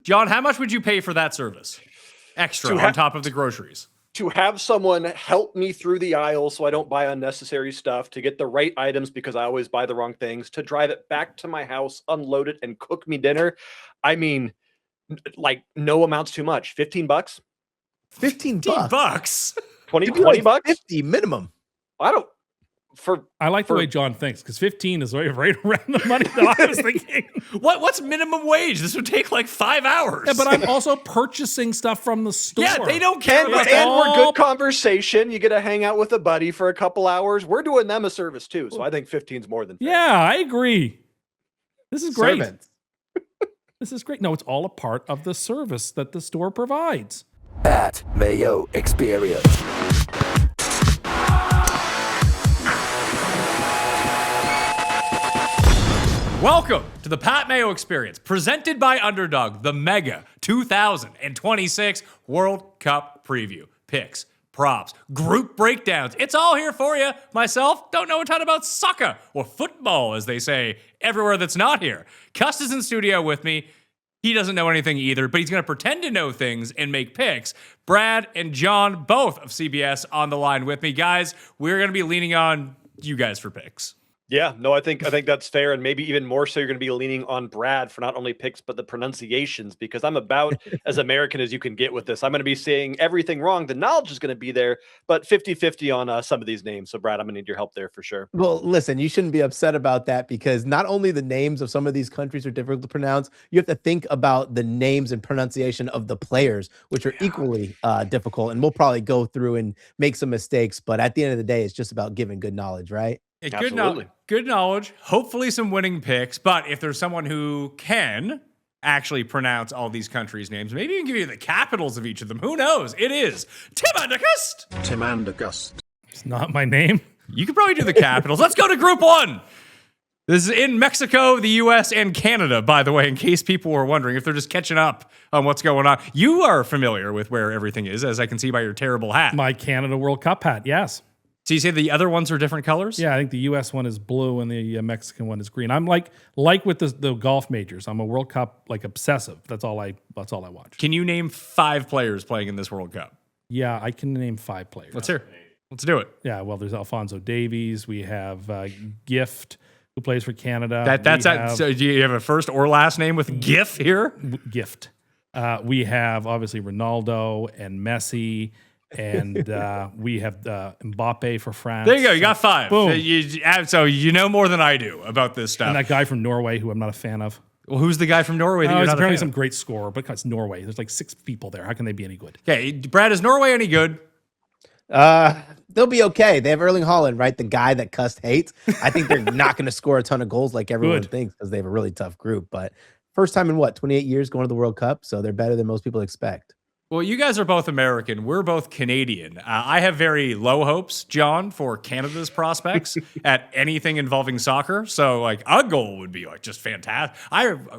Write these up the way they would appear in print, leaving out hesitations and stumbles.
John, how much would you pay for that service? Extra on top of the groceries. To have someone help me through the aisle so I don't buy unnecessary stuff, to get the right items because I always buy the wrong things, to drive it back to my house, unload it, and cook me dinner. I mean, like, no amount's too much. $15? $15. 15 bucks? 20 bucks? 50 minimum. I like the way John thinks, because 15 is right around the money that I was thinking. What's minimum wage? This would take like 5 hours. Yeah, but I'm also purchasing stuff from the store. Yeah, they don't care about that. And we're good conversation. You get to hang out with a buddy for a couple hours. We're doing them a service too, so I think 15 is more than fair. Yeah, I agree. This is great. Servants. This is great. No, it's all a part of the service that the store provides. At Mayo Experience. Welcome to the Pat Mayo Experience, presented by Underdog, the Mega 2026 World Cup preview. Picks, props, group breakdowns. It's all here for you. Myself, don't know a ton about soccer, or football, as they say everywhere that's not here. Cust is in studio with me. He doesn't know anything either, but he's going to pretend to know things and make picks. Brad and John, both of CBS, on the line with me. Guys, we're going to be leaning on you guys for picks. Yeah, no, I think that's fair, and maybe even more so you're going to be leaning on Brad for not only picks but the pronunciations, because I'm about as American as you can get with this. I'm going to be saying everything wrong. The knowledge is going to be there, but 50-50 on some of these names. So Brad, I'm going to need your help there for sure. Well, listen, you shouldn't be upset about that, because not only the names of some of these countries are difficult to pronounce, you have to think about the names and pronunciation of the players, which are equally difficult. And we'll probably go through and make some mistakes, but at the end of the day, it's just about giving good knowledge, right? Yeah, Absolutely. Good knowledge, hopefully some winning picks, but if there's someone who can actually pronounce all these countries' names, maybe even give you the capitals of each of them, who knows? It is Tim ANDERCUST. Tim ANDERCUST. It's not my name. You could probably do the capitals. Let's go to Group 1. This is in Mexico, the U.S., and Canada, by the way, in case people were wondering if they're just catching up on what's going on. You are familiar with where everything is, as I can see by your terrible hat. My Canada World Cup hat, yes. So you say the other ones are different colors? Yeah, I think the U.S. one is blue and the Mexican one is green. I'm like with the golf majors. I'm a World Cup obsessive. That's all I watch. Can you name 5 players playing in this World Cup? Yeah, I can name 5 players. Let's hear. Let's do it. Yeah, well, there's Alphonso Davies. We have Gift, who plays for Canada. So do you have a first or last name with GIF here? Gift. We have obviously Ronaldo and Messi. And we have Mbappe for France. There you go. You got 5. Boom. So you know more than I do about this stuff. And that guy from Norway, who I'm not a fan of. Well, who's the guy from Norway that you're not a apparently fan some of? great scorer, but it's Norway. There's like 6 people there. How can they be any good? Okay, Brad, is Norway any good? They'll be okay. They have Erling Haaland, right? The guy that Cust hates. I think they're not going to score a ton of goals like everyone thinks, because they have a really tough group. But first time in 28 years going to the World Cup, so they're better than most people expect. Well, you guys are both American. We're both Canadian. I have very low hopes, John, for Canada's prospects at anything involving soccer. So, a goal would be just fantastic.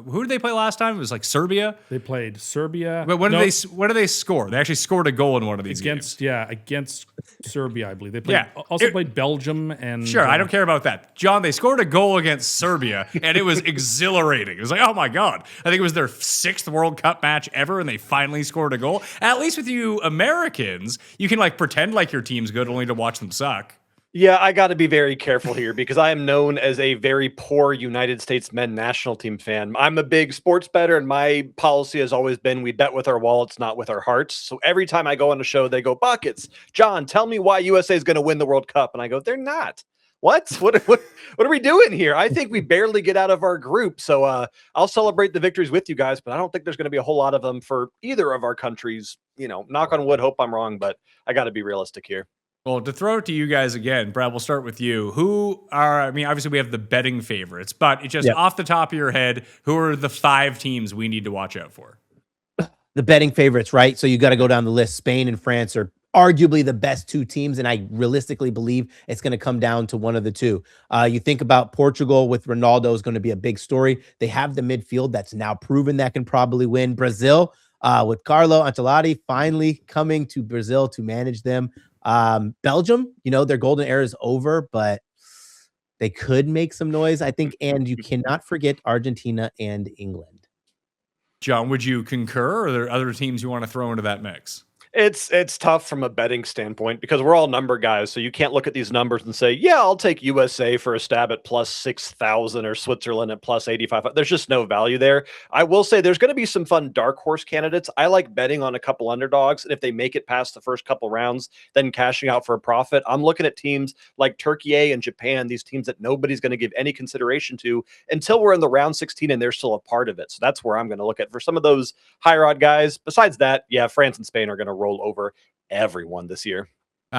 Who did they play last time? It was Serbia. They played Serbia. But when did they score? They actually scored a goal in one of these games. Yeah, against Serbia, I believe. They played played Belgium and sure, I don't care about that. John, they scored a goal against Serbia, and it was exhilarating. It was oh my God. I think it was their 6th World Cup match ever, and they finally scored a goal. At least with you Americans, you can pretend like your team's good only to watch them suck. Yeah, I got to be very careful here, because I am known as a very poor United States men national team fan. I'm a big sports bettor, and my policy has always been we bet with our wallets, not with our hearts. So every time I go on a show, they go, Buckets, John, tell me why USA is going to win the World Cup. And I go, they're not. What are we doing here? I think we barely get out of our group. So I'll celebrate the victories with you guys, but I don't think there's going to be a whole lot of them for either of our countries. Knock on wood, hope I'm wrong, but I got to be realistic here. Well, to throw it to you guys again, Brad, we'll start with you. Obviously we have the betting favorites, but it's just off the top of your head, who are the 5 teams we need to watch out for? The betting favorites, right? So you got to go down the list. Spain and France are arguably the best 2 teams, and I realistically believe it's going to come down to one of the 2. You think about Portugal with Ronaldo is going to be a big story. They have the midfield that's now proven that can probably win. Brazil with Carlo Ancelotti finally coming to Brazil to manage them. Belgium, their golden era is over, but they could make some noise, I think. And you cannot forget Argentina and England. John, would you concur, or are there other teams you want to throw into that mix? It's tough from a betting standpoint because we're all number guys, so you can't look at these numbers and say, "Yeah, I'll take USA for a stab at plus 6,000 or Switzerland at plus 85." There's just no value there. I will say there's going to be some fun dark horse candidates. I like betting on a couple underdogs, and if they make it past the first couple rounds, then cashing out for a profit. I'm looking at teams like Turkey and Japan, these teams that nobody's going to give any consideration to until we're in the round 16 and they're still a part of it. So that's where I'm going to look at for some of those higher odd guys. Besides that, yeah, France and Spain are going to roll over everyone this year.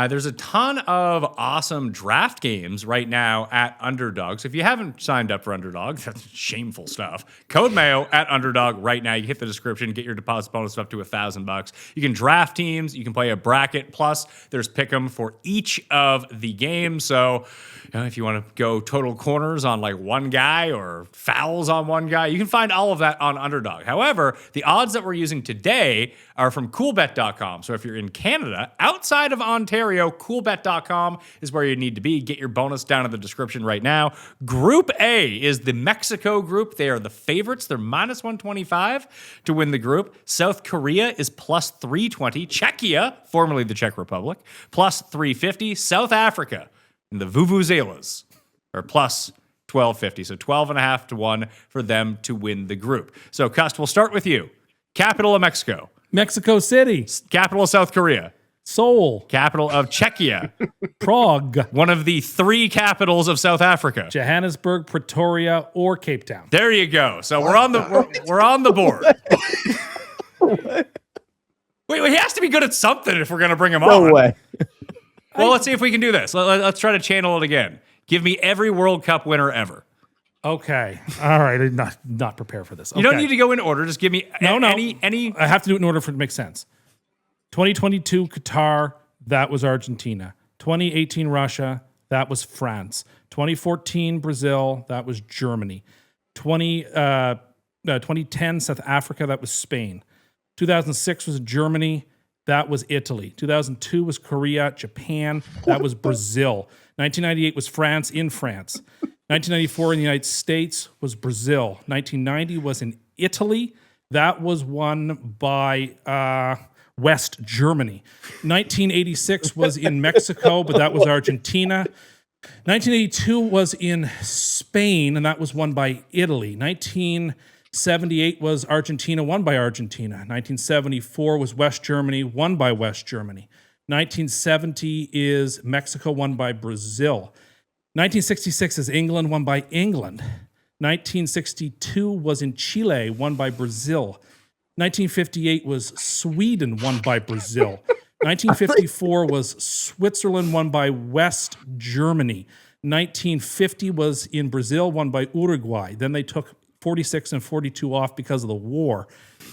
There's a ton of awesome draft games right now at Underdog. So if you haven't signed up for Underdog, that's shameful stuff. Code Mayo at Underdog right now. You hit the description, get your deposit bonus up to $1,000. You can draft teams, you can play a bracket. Plus, there's pick'em for each of the games. So if you want to go total corners on like one guy or fouls on one guy, you can find all of that on Underdog. However, the odds that we're using today are from coolbet.com. So if you're in Canada, outside of Ontario, coolbet.com is where you need to be. Get your bonus down in the description right now. Group A is the Mexico group. They are the favorites. They're minus 125 to win the group. South Korea is plus 320. Czechia, formerly the Czech Republic, plus 350. South Africa and the Vuvuzelas are plus 1250. So 12.5 to 1 for them to win the group. So, Cust, we'll start with you. Capital of Mexico. Mexico City. Capital of South Korea. Seoul. Capital of Czechia. Prague. One of the 3 capitals of South Africa. Johannesburg, Pretoria, or Cape Town. There you go. So we're on the board. Wait, he has to be good at something if we're going to bring him on. No way. Well, let's see if we can do this. Let's try to channel it again. Give me every World Cup winner ever. Okay. All right. I'm not prepared for this. You don't need to go in order. Just give me any. I have to do it in order for it to make sense. 2022 Qatar, that was Argentina. 2018 Russia, that was France. 2014 Brazil, that was Germany. 2010 South Africa, that was Spain. 2006 was Germany, that was Italy. 2002 was Korea, Japan, that was Brazil. 1998 was France in France. 1994 in the United States was Brazil. 1990 was in Italy. That was won by West Germany. 1986 was in Mexico, but that was Argentina. 1982 was in Spain, and that was won by Italy. 1978 was Argentina, won by Argentina. 1974 was West Germany, won by West Germany. 1970 is Mexico, won by Brazil. 1966 is England, won by England. 1962 was in Chile, won by Brazil. 1958 was Sweden, won by Brazil. 1954 was Switzerland, won by West Germany. 1950 was in Brazil, won by Uruguay. Then they took 46 and 42 off because of the war.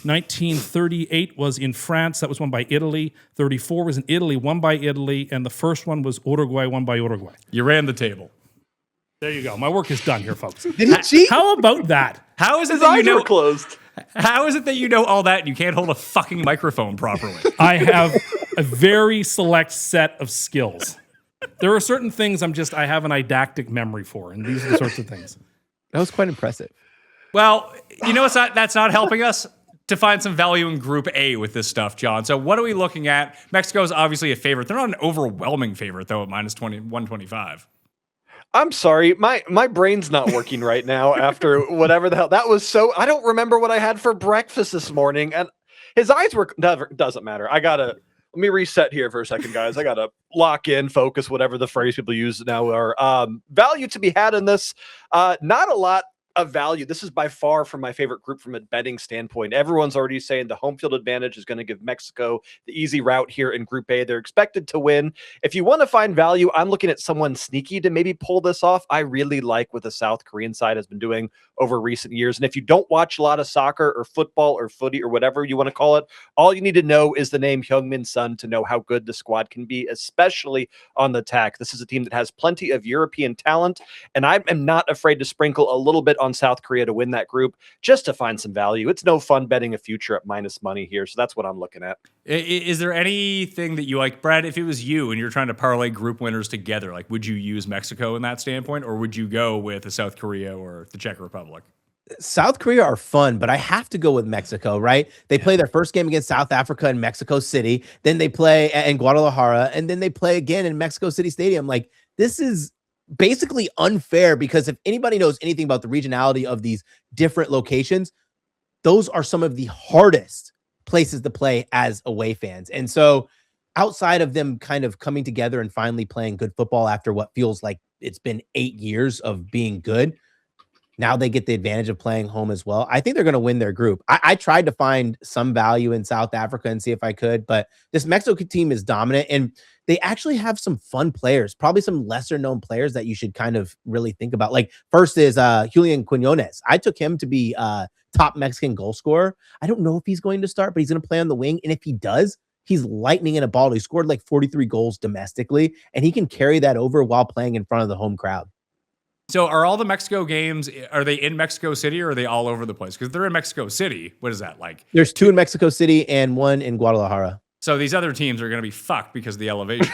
1938 was in France. That was won by Italy. 34 was in Italy, won by Italy. And the first one was Uruguay, won by Uruguay. You ran the table. There you go. My work is done here, folks. Did he cheat? How about that? How is it His that you eyes know were closed. How is it that you know all that and you can't hold a fucking microphone properly? I have a very select set of skills. There are certain things I have an didactic memory for, and these are the sorts of things. That was quite impressive. Well, you know that's not helping us to find some value in Group A with this stuff, John. So what are we looking at? Mexico is obviously a favorite. They're not an overwhelming favorite, though, at minus 125. I'm sorry, my brain's not working right now after whatever the hell. That was so, I don't remember what I had for breakfast this morning. And his eyes were, doesn't matter. Let me reset here for a second, guys. I gotta lock in, focus, whatever the phrase people use now are. Value to be had in this, not a lot of value. This is by far from my favorite group from a betting standpoint. Everyone's already saying the home field advantage is going to give Mexico the easy route here in Group A. They're expected to win. If you want to find value, I'm looking at someone sneaky to maybe pull this off. I really like what the South Korean side has been doing over recent years. And if you don't watch a lot of soccer or football or footy or whatever you want to call it, all you need to know is the name Heung-min Son to know how good the squad can be, especially on the attack. This is a team that has plenty of European talent, and I am not afraid to sprinkle a little bit on South Korea to win that group just to find some value. It's no fun betting a future at minus money here, so that's what I'm looking at. Is there anything that you like, Brad, if it was you and you're trying to parlay group winners together, like would you use Mexico in that standpoint, or would you go with the South Korea or the Czech Republic? South Korea are fun, but I have to go with Mexico, right? They play their first game against South Africa in Mexico City, then they play in Guadalajara, and then they play again in Mexico City Stadium. Like, this is basically unfair because if anybody knows anything about the regionality of these different locations, those are some of the hardest places to play as away fans. And so outside of them kind of coming together and finally playing good football after what feels like it's been 8 years of being good, now they get the advantage of playing home as well. I think they're going to win their group. I tried to find some value in South Africa and see if I could, but this Mexico team is dominant and they actually have some fun players, probably some lesser known players that you should kind of really think about. Like first is Julian Quinones. I took him to be top Mexican goal scorer. I don't know if he's going to start, but he's going to play on the wing. And if he does, he's lightning in a ball. He scored like 43 goals domestically, and he can carry that over while playing in front of the home crowd. So are all the Mexico games, are they in Mexico City or are they all over the place? Because they're in Mexico City. What is that like? There's 2 in Mexico City and 1 in Guadalajara. So these other teams are going to be fucked because of the elevation.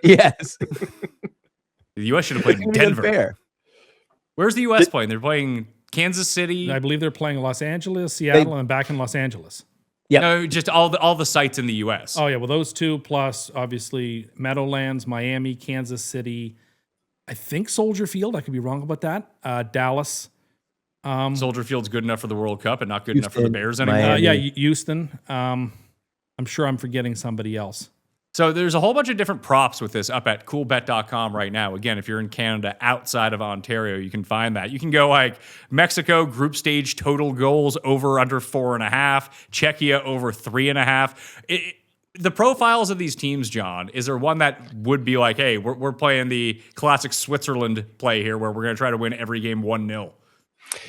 Yes. The U.S. should have played in Denver. Fair. Where's the U.S. playing? They're playing Kansas City. I believe they're playing Los Angeles, Seattle, and back in Los Angeles. Yeah. No, just all the sites in the U.S. Oh, yeah. Well, those two plus, obviously, Meadowlands, Miami, Kansas City, I think Soldier Field. I could be wrong about that. Dallas. Soldier Field's good enough for the World Cup and not good enough for the Bears anymore. Miami. Houston. I'm sure I'm forgetting somebody else. So there's a whole bunch of different props with this up at coolbet.com right now. Again, if you're in Canada outside of Ontario, you can find that. You can go like Mexico group stage total goals over under 4.5, Czechia over 3.5. The profiles of these teams, John, is there one that would be like, hey, we're playing the classic Switzerland play here where we're going to try to win every game 1-0?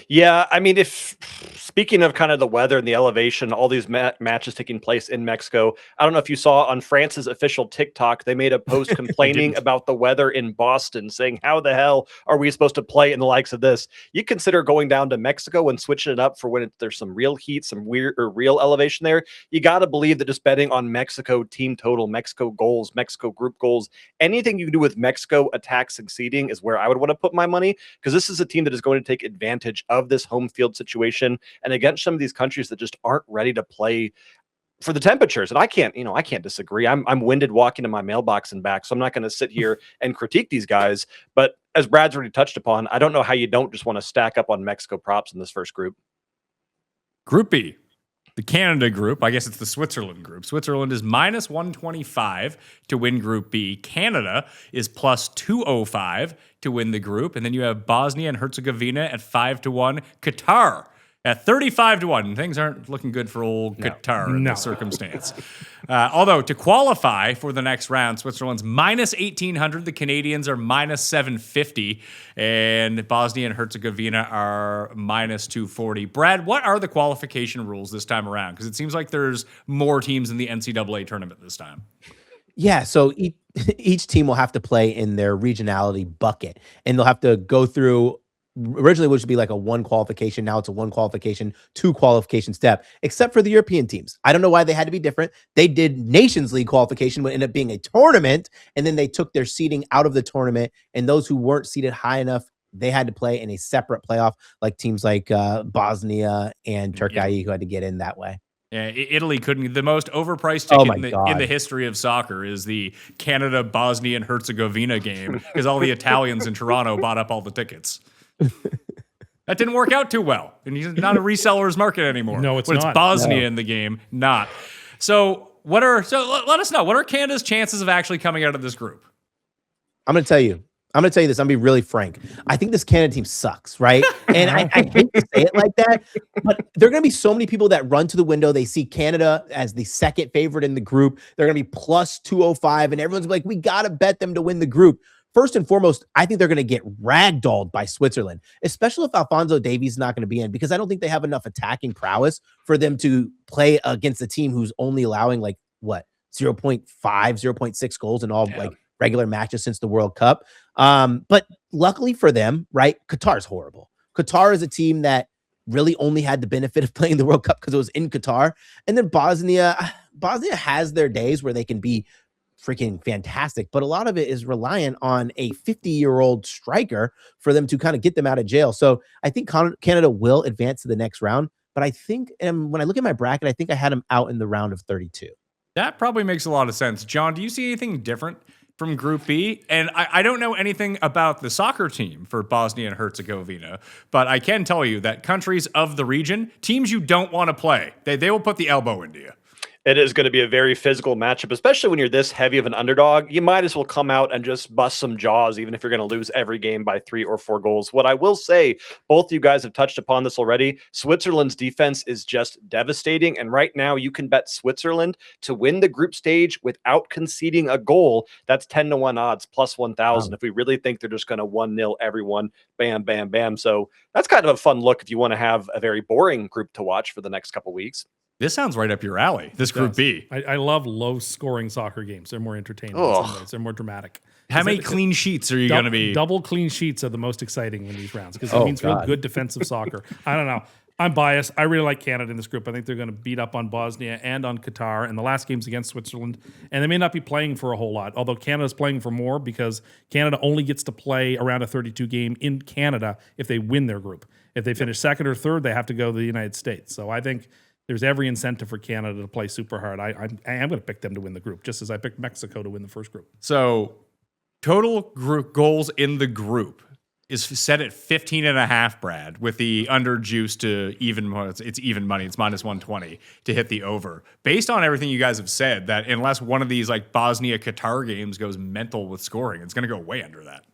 Yeah, I mean, if speaking of kind of the weather and the elevation, all these matches taking place in Mexico, I don't know if you saw on France's official TikTok, they made a post complaining about the weather in Boston, saying, how the hell are we supposed to play in the likes of this? You consider going down to Mexico and switching it up for when there's some real heat, some weird or real elevation there. You got to believe that just betting on Mexico team total, Mexico goals, Mexico group goals, anything you can do with Mexico attack succeeding is where I would want to put my money, because this is a team that is going to take advantage of this home field situation and against some of these countries that just aren't ready to play for the temperatures. And I can't disagree. I'm winded walking to my mailbox and back, so I'm not going to sit here and critique these guys. But as Brad's already touched upon, I don't know how you don't just want to stack up on Mexico props in this first group. Group B, the Canada group. I guess it's the Switzerland group. Switzerland is minus 125 to win Group B. Canada is plus 205 to win the group. And then you have Bosnia and Herzegovina at 5-1. Qatar at 35-1. Things aren't looking good for old Qatar in this circumstance. Although to qualify for the next round, Switzerland's minus 1,800. The Canadians are minus 750. And Bosnia and Herzegovina are minus 240. Brad, what are the qualification rules this time around? Because it seems like there's more teams in the NCAA tournament this time. Yeah, so each team will have to play in their regionality bucket, and they'll have to go through. Originally, which would be like a 1 qualification. Now it's a 1 qualification, 2 qualification step, except for the European teams. I don't know why they had to be different. They did Nations League qualification, but ended up being a tournament, and then they took their seeding out of the tournament, and those who weren't seeded high enough, they had to play in a separate playoff, like teams like Bosnia and Turkey who had to get in that way. Yeah, Italy couldn't. The most overpriced ticket in the history of soccer is the Canada-Bosnia and Herzegovina game because all the Italians in Toronto bought up all the tickets. That didn't work out too well. And he's not a reseller's market anymore. No, it's when not. It's Bosnia in the game, not. So let us know. What are Canada's chances of actually coming out of this group? I'm going to tell you this. I'm going to be really frank. I think this Canada team sucks, right? And I hate to say it like that, but there are going to be so many people that run to the window. They see Canada as the second favorite in the group. They're going to be plus 205, and everyone's like, we got to bet them to win the group. First and foremost, I think they're going to get ragdolled by Switzerland, especially if Alphonso Davies is not going to be in, because I don't think they have enough attacking prowess for them to play against a team who's only allowing 0.5, 0.6 goals in all regular matches since the World Cup. But luckily for them, right, Qatar's horrible. Qatar is a team that really only had the benefit of playing the World Cup because it was in Qatar. And then Bosnia has their days where they can be freaking fantastic, but a lot of it is reliant on a 50-year-old striker for them to kind of get them out of jail. So I think Canada will advance to the next round, but I think when I look at my bracket, I think I had them out in the round of 32. That probably makes a lot of sense. John, do you see anything different from Group B? And I don't know anything about the soccer team for Bosnia and Herzegovina, but I can tell you that countries of the region, teams you don't want to play, they will put the elbow into you. It is going to be a very physical matchup, especially when you're this heavy of an underdog. You might as well come out and just bust some jaws, even if you're going to lose every game by 3 or 4 goals. What I will say, both you guys have touched upon this already. Switzerland's defense is just devastating. And right now you can bet Switzerland to win the group stage without conceding a goal. That's 10-1 odds, plus 1,000. Wow. If we really think they're just going to 1-0 everyone, bam, bam, bam. So that's kind of a fun look if you want to have a very boring group to watch for the next couple weeks. This sounds right up your alley, this Group B. I love low-scoring soccer games. They're more entertaining in some ways. They're more dramatic. How many clean sheets are you going to be? Double clean sheets are the most exciting in these rounds because it means real good defensive soccer. I don't know. I'm biased. I really like Canada in this group. I think they're going to beat up on Bosnia and on Qatar, and the last game's against Switzerland. And they may not be playing for a whole lot, although Canada's playing for more because Canada only gets to play around a 32 game in Canada if they win their group. If they finish second or third, they have to go to the United States. So I think there's every incentive for Canada to play super hard. I am going to pick them to win the group, just as I picked Mexico to win the first group. So total group goals in the group is set at 15.5, Brad, with the under juice to even. It's even money. It's minus 120 to hit the over. Based on everything you guys have said, that unless one of these like Bosnia Qatar games goes mental with scoring, it's going to go way under that.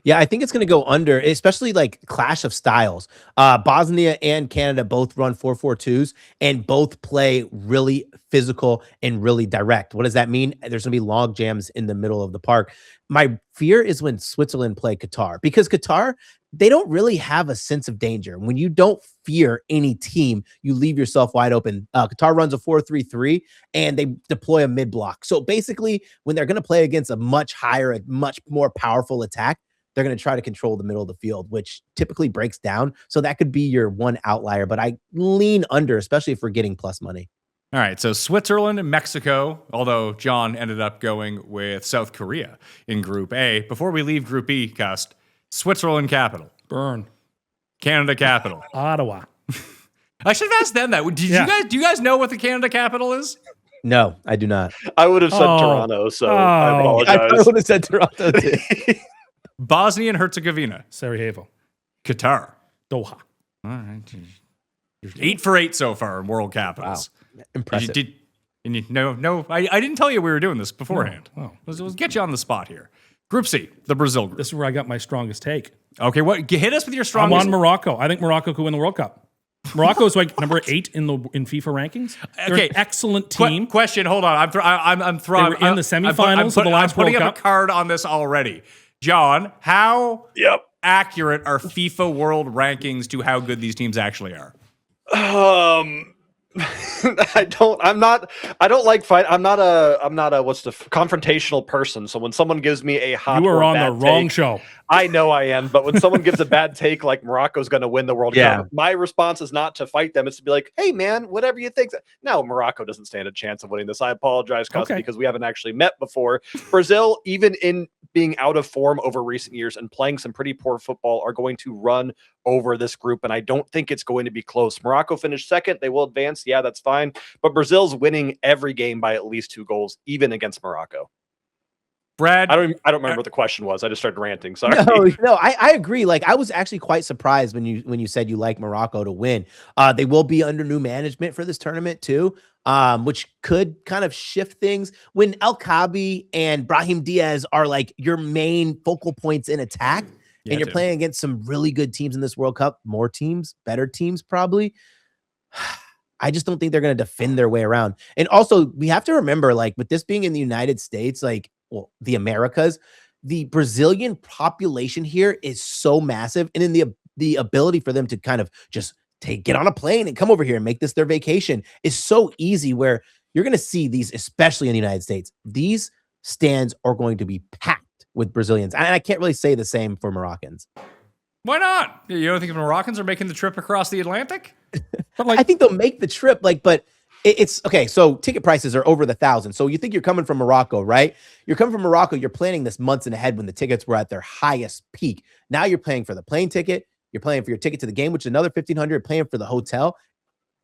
Yeah, I think it's going to go under, especially like clash of styles. Bosnia and Canada both run 4-4-2s and both play really physical and really direct. What does that mean? There's going to be log jams in the middle of the park. My fear is when Switzerland play Qatar, because Qatar, they don't really have a sense of danger. When you don't fear any team, you leave yourself wide open. Qatar runs a 4-3-3 and they deploy a mid block. So basically, when they're going to play against a much higher, a much more powerful attack, they're going to try to control the middle of the field, which typically breaks down. So that could be your one outlier, but I lean under, especially if we're getting plus money. All right, so Switzerland and Mexico, although John ended up going with South Korea in Group A. Before we leave Group B, Cust, Switzerland capital. Burn. Canada capital. Ottawa. I should have asked them that. Do you guys know what the Canada capital is? No, I do not. I would have said Toronto, so I apologize. I would have said Toronto too. Bosnia and Herzegovina. Sarajevo. Qatar. Doha. All right. You're 8 for 8 so far in world capitals. Wow. Impressive. I didn't tell you we were doing this beforehand. No. Oh. Let's get you on the spot here. Group C, the Brazil group. This is where I got my strongest take. Okay, what? Hit us with your strongest. I'm on Morocco. I think Morocco could win the World Cup. Morocco is like number 8 in FIFA rankings. They're an excellent team. Question. Hold on. I'm throwing. They were in the semifinals of the last I'm putting World up Cup. a card on this already. How accurate are FIFA world rankings to how good these teams actually are? I don't like fight. I'm not a confrontational person. So when someone gives me a hot, you are on the wrong take, show. I know I am, but when someone gives a bad take like Morocco's going to win the World Cup, my response is not to fight them. It's to be like, hey man, whatever you think. No, Morocco doesn't stand a chance of winning this. I apologize, Cust, because we haven't actually met before. Brazil, even in being out of form over recent years and playing some pretty poor football, are going to run over this group, and I don't think it's going to be close. Morocco finished second. They will advance. Yeah, that's fine. But Brazil's winning every game by at least 2 goals, even against Morocco. Brad, I don't remember what the question was. I just started ranting. Sorry. No, I agree. Like, I was actually quite surprised when you said you like Morocco to win. They will be under new management for this tournament too, which could kind of shift things. When El Kaabi and Brahim Diaz are like your main focal points in attack, and you're playing against some really good teams in this World Cup, more teams, better teams probably. I just don't think they're going to defend their way around. And also, we have to remember, like, with this being in the United States, like, well, the Americas, the Brazilian population here is so massive, and in the ability for them to kind of just get on a plane and come over here and make this their vacation is so easy, where you're going to see these, especially in the United States, these stands are going to be packed with Brazilians. And I can't really say the same for Moroccans. Why not? You don't think Moroccans are making the trip across the Atlantic? But like, I think they'll make the trip, like, but It's okay. So ticket prices are over the 1,000. So you think you're coming from Morocco, right? You're coming from Morocco. You're planning this months in ahead when the tickets were at their highest peak. Now you're paying for the plane ticket. You're paying for your ticket to the game, which is another 1,500. Paying for the hotel.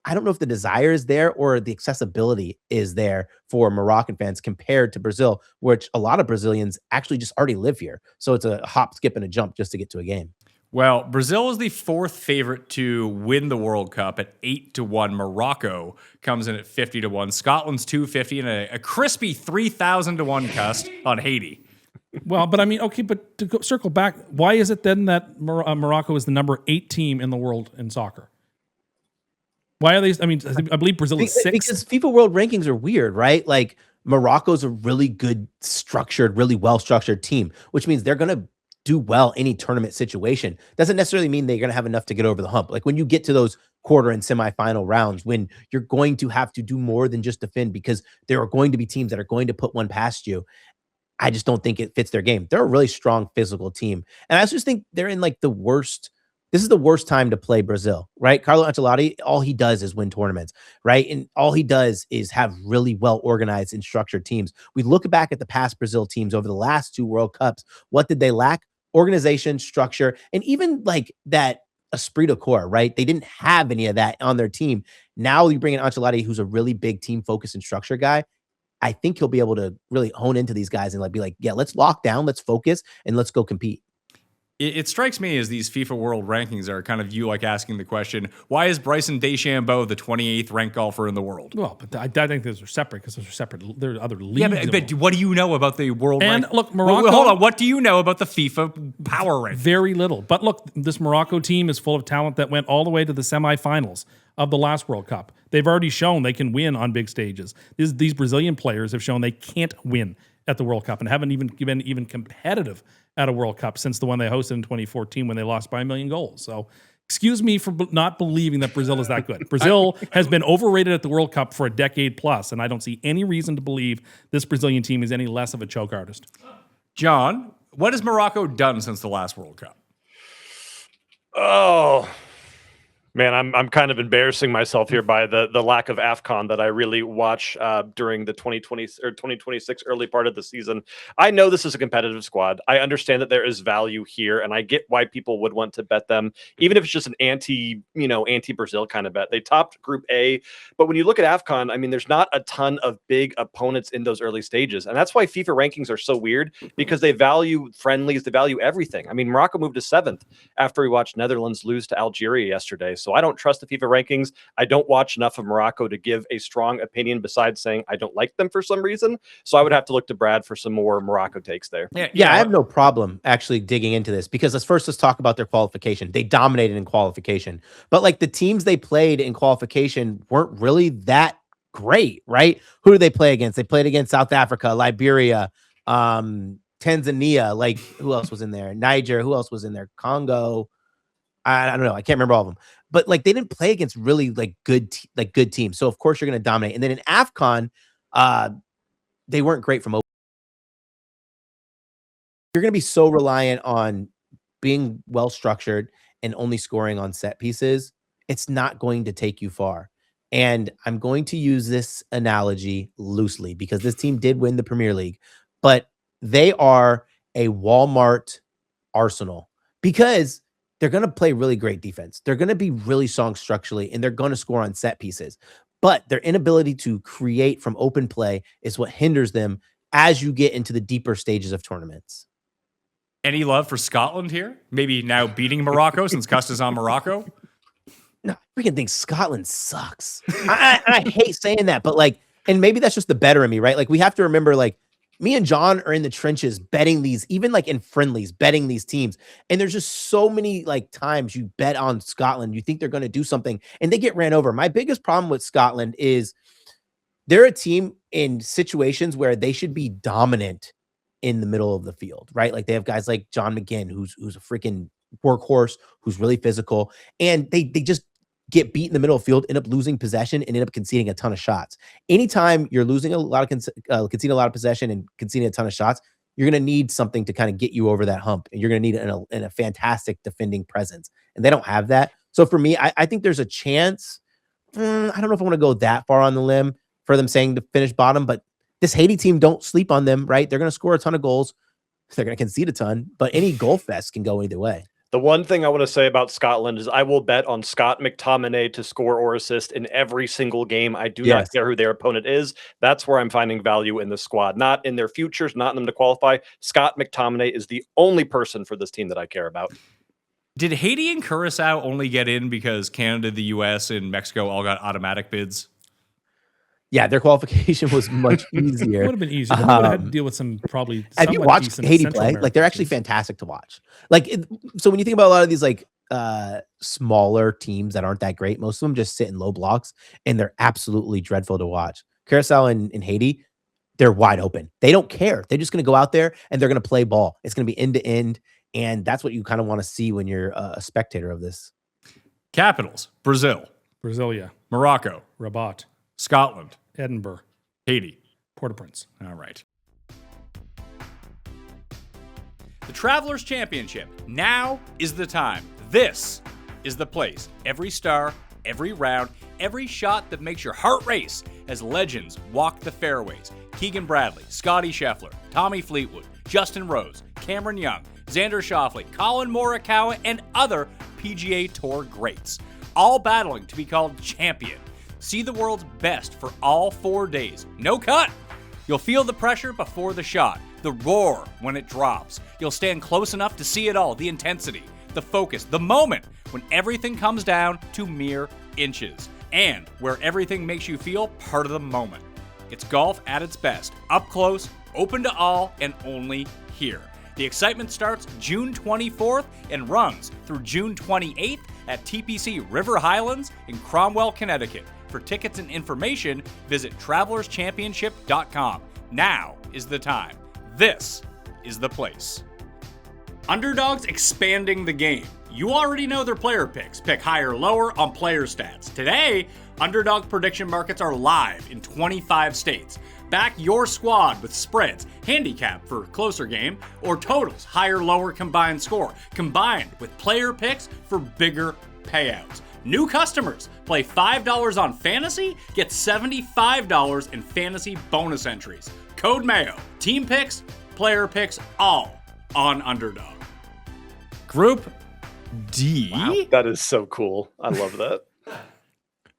I don't know if the desire is there or the accessibility is there for Moroccan fans compared to Brazil, which a lot of Brazilians actually just already live here. So it's a hop, skip, and a jump just to get to a game. Well, Brazil is the 4th favorite to win the World Cup at 8-1. Morocco comes in at 50-1. Scotland's 250 and a crispy 3,000-1 Cust on Haiti. Well, but I mean, okay, but to circle back, why is it then that Morocco is the number 8 team in the world in soccer? Why are they? I mean, I believe Brazil is 6th. Because FIFA World Rankings are weird, right? Like Morocco's a really good structured, really well-structured team, which means they're going to do well any tournament situation. Doesn't necessarily mean they're going to have enough to get over the hump. Like when you get to those quarter and semifinal rounds, when you're going to have to do more than just defend because there are going to be teams that are going to put one past you. I just don't think it fits their game. They're a really strong physical team. And I just think they're in like the worst. This is the worst time to play Brazil, right? Carlo Ancelotti, all he does is win tournaments, right? And all he does is have really well-organized and structured teams. We look back at the past Brazil teams over the last 2 World Cups. What did they lack? Organization, structure, and even like that esprit de corps, right? They didn't have any of that on their team. Now you bring in Ancelotti, who's a really big team focus and structure guy. I think he'll be able to really hone into these guys and like be like, yeah, let's lock down, let's focus, and let's go compete. It strikes me as these FIFA World Rankings are kind of you like asking the question, why is Bryson DeChambeau the 28th ranked golfer in the world? Well, but I think those are separate because those are separate. There are other leagues. Yeah, but what do you know about the world And rankings? look, Morocco. Well, hold on. What do you know about the FIFA power rankings? Very little. But look, this Morocco team is full of talent that went all the way to the semifinals of the last World Cup. They've already shown they can win on big stages. These Brazilian players have shown they can't win at the World Cup and haven't even been even competitive at a World Cup since the one they hosted in 2014 when they lost by 1 million goals. So excuse me for not believing that Brazil is that good. Brazil has been overrated at the World Cup for a decade plus, and I don't see any reason to believe this Brazilian team is any less of a choke artist. John, what has Morocco done since the last World Cup? Oh, man, I'm kind of embarrassing myself here by the lack of AFCON that I really watch during the 2020 or 2026 early part of the season. I know this is a competitive squad. I understand that there is value here, and I get why people would want to bet them, even if it's just an anti-Brazil kind of bet. They topped Group A, but when you look at AFCON, I mean, there's not a ton of big opponents in those early stages, and that's why FIFA rankings are so weird because they value friendlies, they value everything. I mean, Morocco moved to 7th after we watched Netherlands lose to Algeria yesterday. So I don't trust the FIFA rankings. I don't watch enough of Morocco to give a strong opinion besides saying I don't like them for some reason. So I would have to look to Brad for some more Morocco takes there. Yeah, I have no problem actually digging into this because let's talk about their qualification. They dominated in qualification, but like the teams they played in qualification weren't really that great, right? Who did they play against? They played against South Africa, Liberia, Tanzania. Like who else was in there? Niger. Who else was in there? Congo. I don't know. I can't remember all of them. But like they didn't play against really like good teams. So of course you're going to dominate. And then in AFCON, they weren't great from open. You're going to be so reliant on being well structured and only scoring on set pieces. It's not going to take you far. And I'm going to use this analogy loosely because this team did win the Premier League, but they are a Walmart Arsenal because they're going to play really great defense. They're going to be really strong structurally, and they're going to score on set pieces. But their inability to create from open play is what hinders them as you get into the deeper stages of tournaments. Any love for Scotland here? Maybe now beating Morocco since Cust is on Morocco? No, I freaking think Scotland sucks. I hate saying that, but like, and maybe that's just the better in me, right? Like we have to remember, like, me and John are in the trenches betting these, even like in friendlies, betting these teams. And there's just so many like times you bet on Scotland, you think they're going to do something and they get ran over. My biggest problem with Scotland is they're a team in situations where they should be dominant in the middle of the field, right? Like they have guys like John McGinn, who's a freaking workhorse, who's really physical, and they just get beat in the middle of the field, end up losing possession, and end up conceding a ton of shots. Anytime you're losing a lot of conceding a lot of possession and conceding a ton of shots, you're going to need something to kind of get you over that hump, and you're going to need a fantastic defending presence, and they don't have that. So for me, I think there's a chance I don't know if I want to go that far on the limb for them saying to finish bottom, but this Haiti team, don't sleep on them, right? They're going to score a ton of goals. They're going to concede a ton, but any goal fest can go either way. The one thing I want to say about Scotland is I will bet on Scott McTominay to score or assist in every single game. I do not care who their opponent is. That's where I'm finding value in the squad, not in their futures, not in them to qualify. Scott McTominay is the only person for this team that I care about. Did Haiti and Curaçao only get in because Canada, the U.S., and Mexico all got automatic bids? Yeah, their qualification was much easier. It would have been easier. They would have had to deal with some probably. Have you watched Haiti play? Like, they're actually fantastic to watch. Like, so when you think about a lot of these like smaller teams that aren't that great, most of them just sit in low blocks, and they're absolutely dreadful to watch. Curaçao and Haiti, they're wide open. They don't care. They're just going to go out there and they're going to play ball. It's going to be end to end, and that's what you kind of want to see when you're a spectator of this. Capitals: Brazil, Brasilia, Morocco, Rabat, Scotland, Edinburgh, Haiti. Port-au-Prince. All right. The Travelers Championship. Now is the time. This is the place. Every star, every round, every shot that makes your heart race as legends walk the fairways. Keegan Bradley, Scotty Scheffler, Tommy Fleetwood, Justin Rose, Cameron Young, Xander Schauffele, Colin Morikawa, and other PGA Tour greats, all battling to be called champion. See the world's best for all 4 days. No cut. You'll feel the pressure before the shot, the roar when it drops. You'll stand close enough to see it all, the intensity, the focus, the moment when everything comes down to mere inches, and where everything makes you feel part of the moment. It's golf at its best, up close, open to all, and only here. The excitement starts June 24th and runs through June 28th at TPC River Highlands in Cromwell, Connecticut. For tickets and information, visit travelerschampionship.com. Now is the time. This is the place. Underdog's expanding the game. You already know their player picks. Pick higher or lower on player stats. Today, Underdog prediction markets are live in 25 states. Back your squad with spreads, handicap for closer game, or totals, higher or lower combined score, combined with player picks for bigger payouts. New customers play $5 on fantasy, get $75 in fantasy bonus entries. Code Mayo. Team picks, player picks, all on Underdog. Group D. Wow, that is so cool. I love that.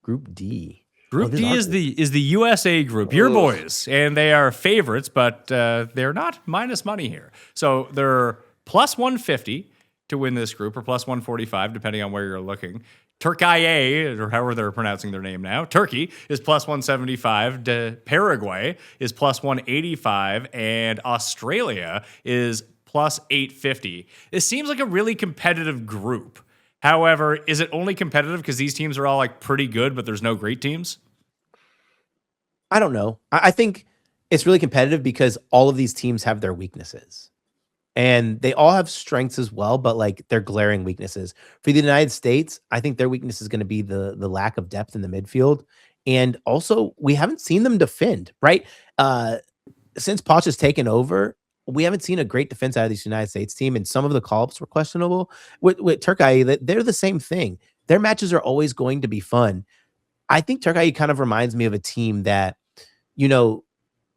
Group D. Group D is the USA group, your boys, and they are favorites, but they're not minus money here. So they're plus 150 to win this group, or plus 145, depending on where you're looking. Turkey, or however they're pronouncing their name now, Turkey is plus 175, Paraguay is plus 185, and Australia is plus 850. This seems like a really competitive group. However, is it only competitive because these teams are all like pretty good, but there's no great teams? I don't know. I think it's really competitive because all of these teams have their weaknesses. And they all have strengths as well, but like they're glaring weaknesses. For the United States, I think their weakness is going to be the lack of depth in the midfield. And also, we haven't seen them defend, right? Since Poch has taken over, we haven't seen a great defense out of this United States team, and some of the call-ups were questionable. With Turkey, they're the same thing. Their matches are always going to be fun. I think Turkey kind of reminds me of a team that, you know,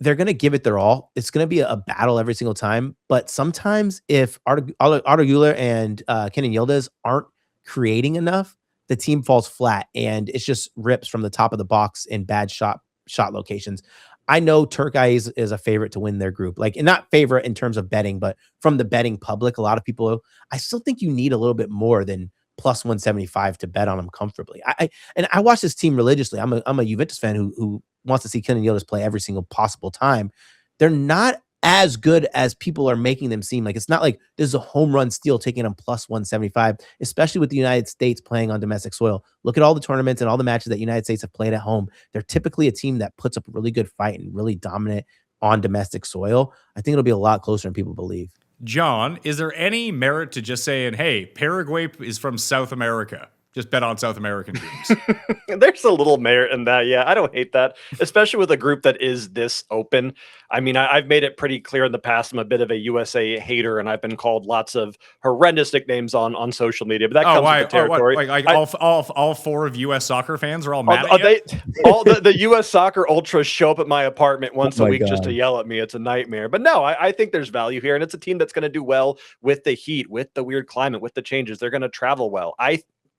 they're going to give it their all. It's going to be a battle every single time. But sometimes if Arda Güler and Kenan Yildiz aren't creating enough, the team falls flat and it just rips from the top of the box in bad shot locations. I know Turkey is a favorite to win their group. Like, and not favorite in terms of betting, but from the betting public, a lot of people, I still think you need a little bit more than plus 175 to bet on them comfortably. I watch this team religiously. I'm a Juventus fan who wants to see Kenan Yildiz play every single possible time. They're not as good as people are making them seem. Like, it's not like this is a home run steal taking them plus 175, especially with the United States playing on domestic soil. Look at all the tournaments and all the matches that United States have played at home. They're typically a team that puts up a really good fight and really dominant on domestic soil. I think it'll be a lot closer than people believe. John, is there any merit to just saying, hey, Paraguay is from South America? Just bet on South American teams. There's a little merit in that. Yeah, I don't hate that, especially with a group that is this open. I mean, I've made it pretty clear in the past I'm a bit of a USA hater, and I've been called lots of horrendous nicknames on social media. But that comes with the territory. All 4 of U.S. soccer fans are all mad at you? All the U.S. soccer ultras show up at my apartment once a week just to God. yell at me. It's a nightmare. But no, I think there's value here, and it's a team that's going to do well with the heat, with the weird climate, with the changes. They're going to travel well.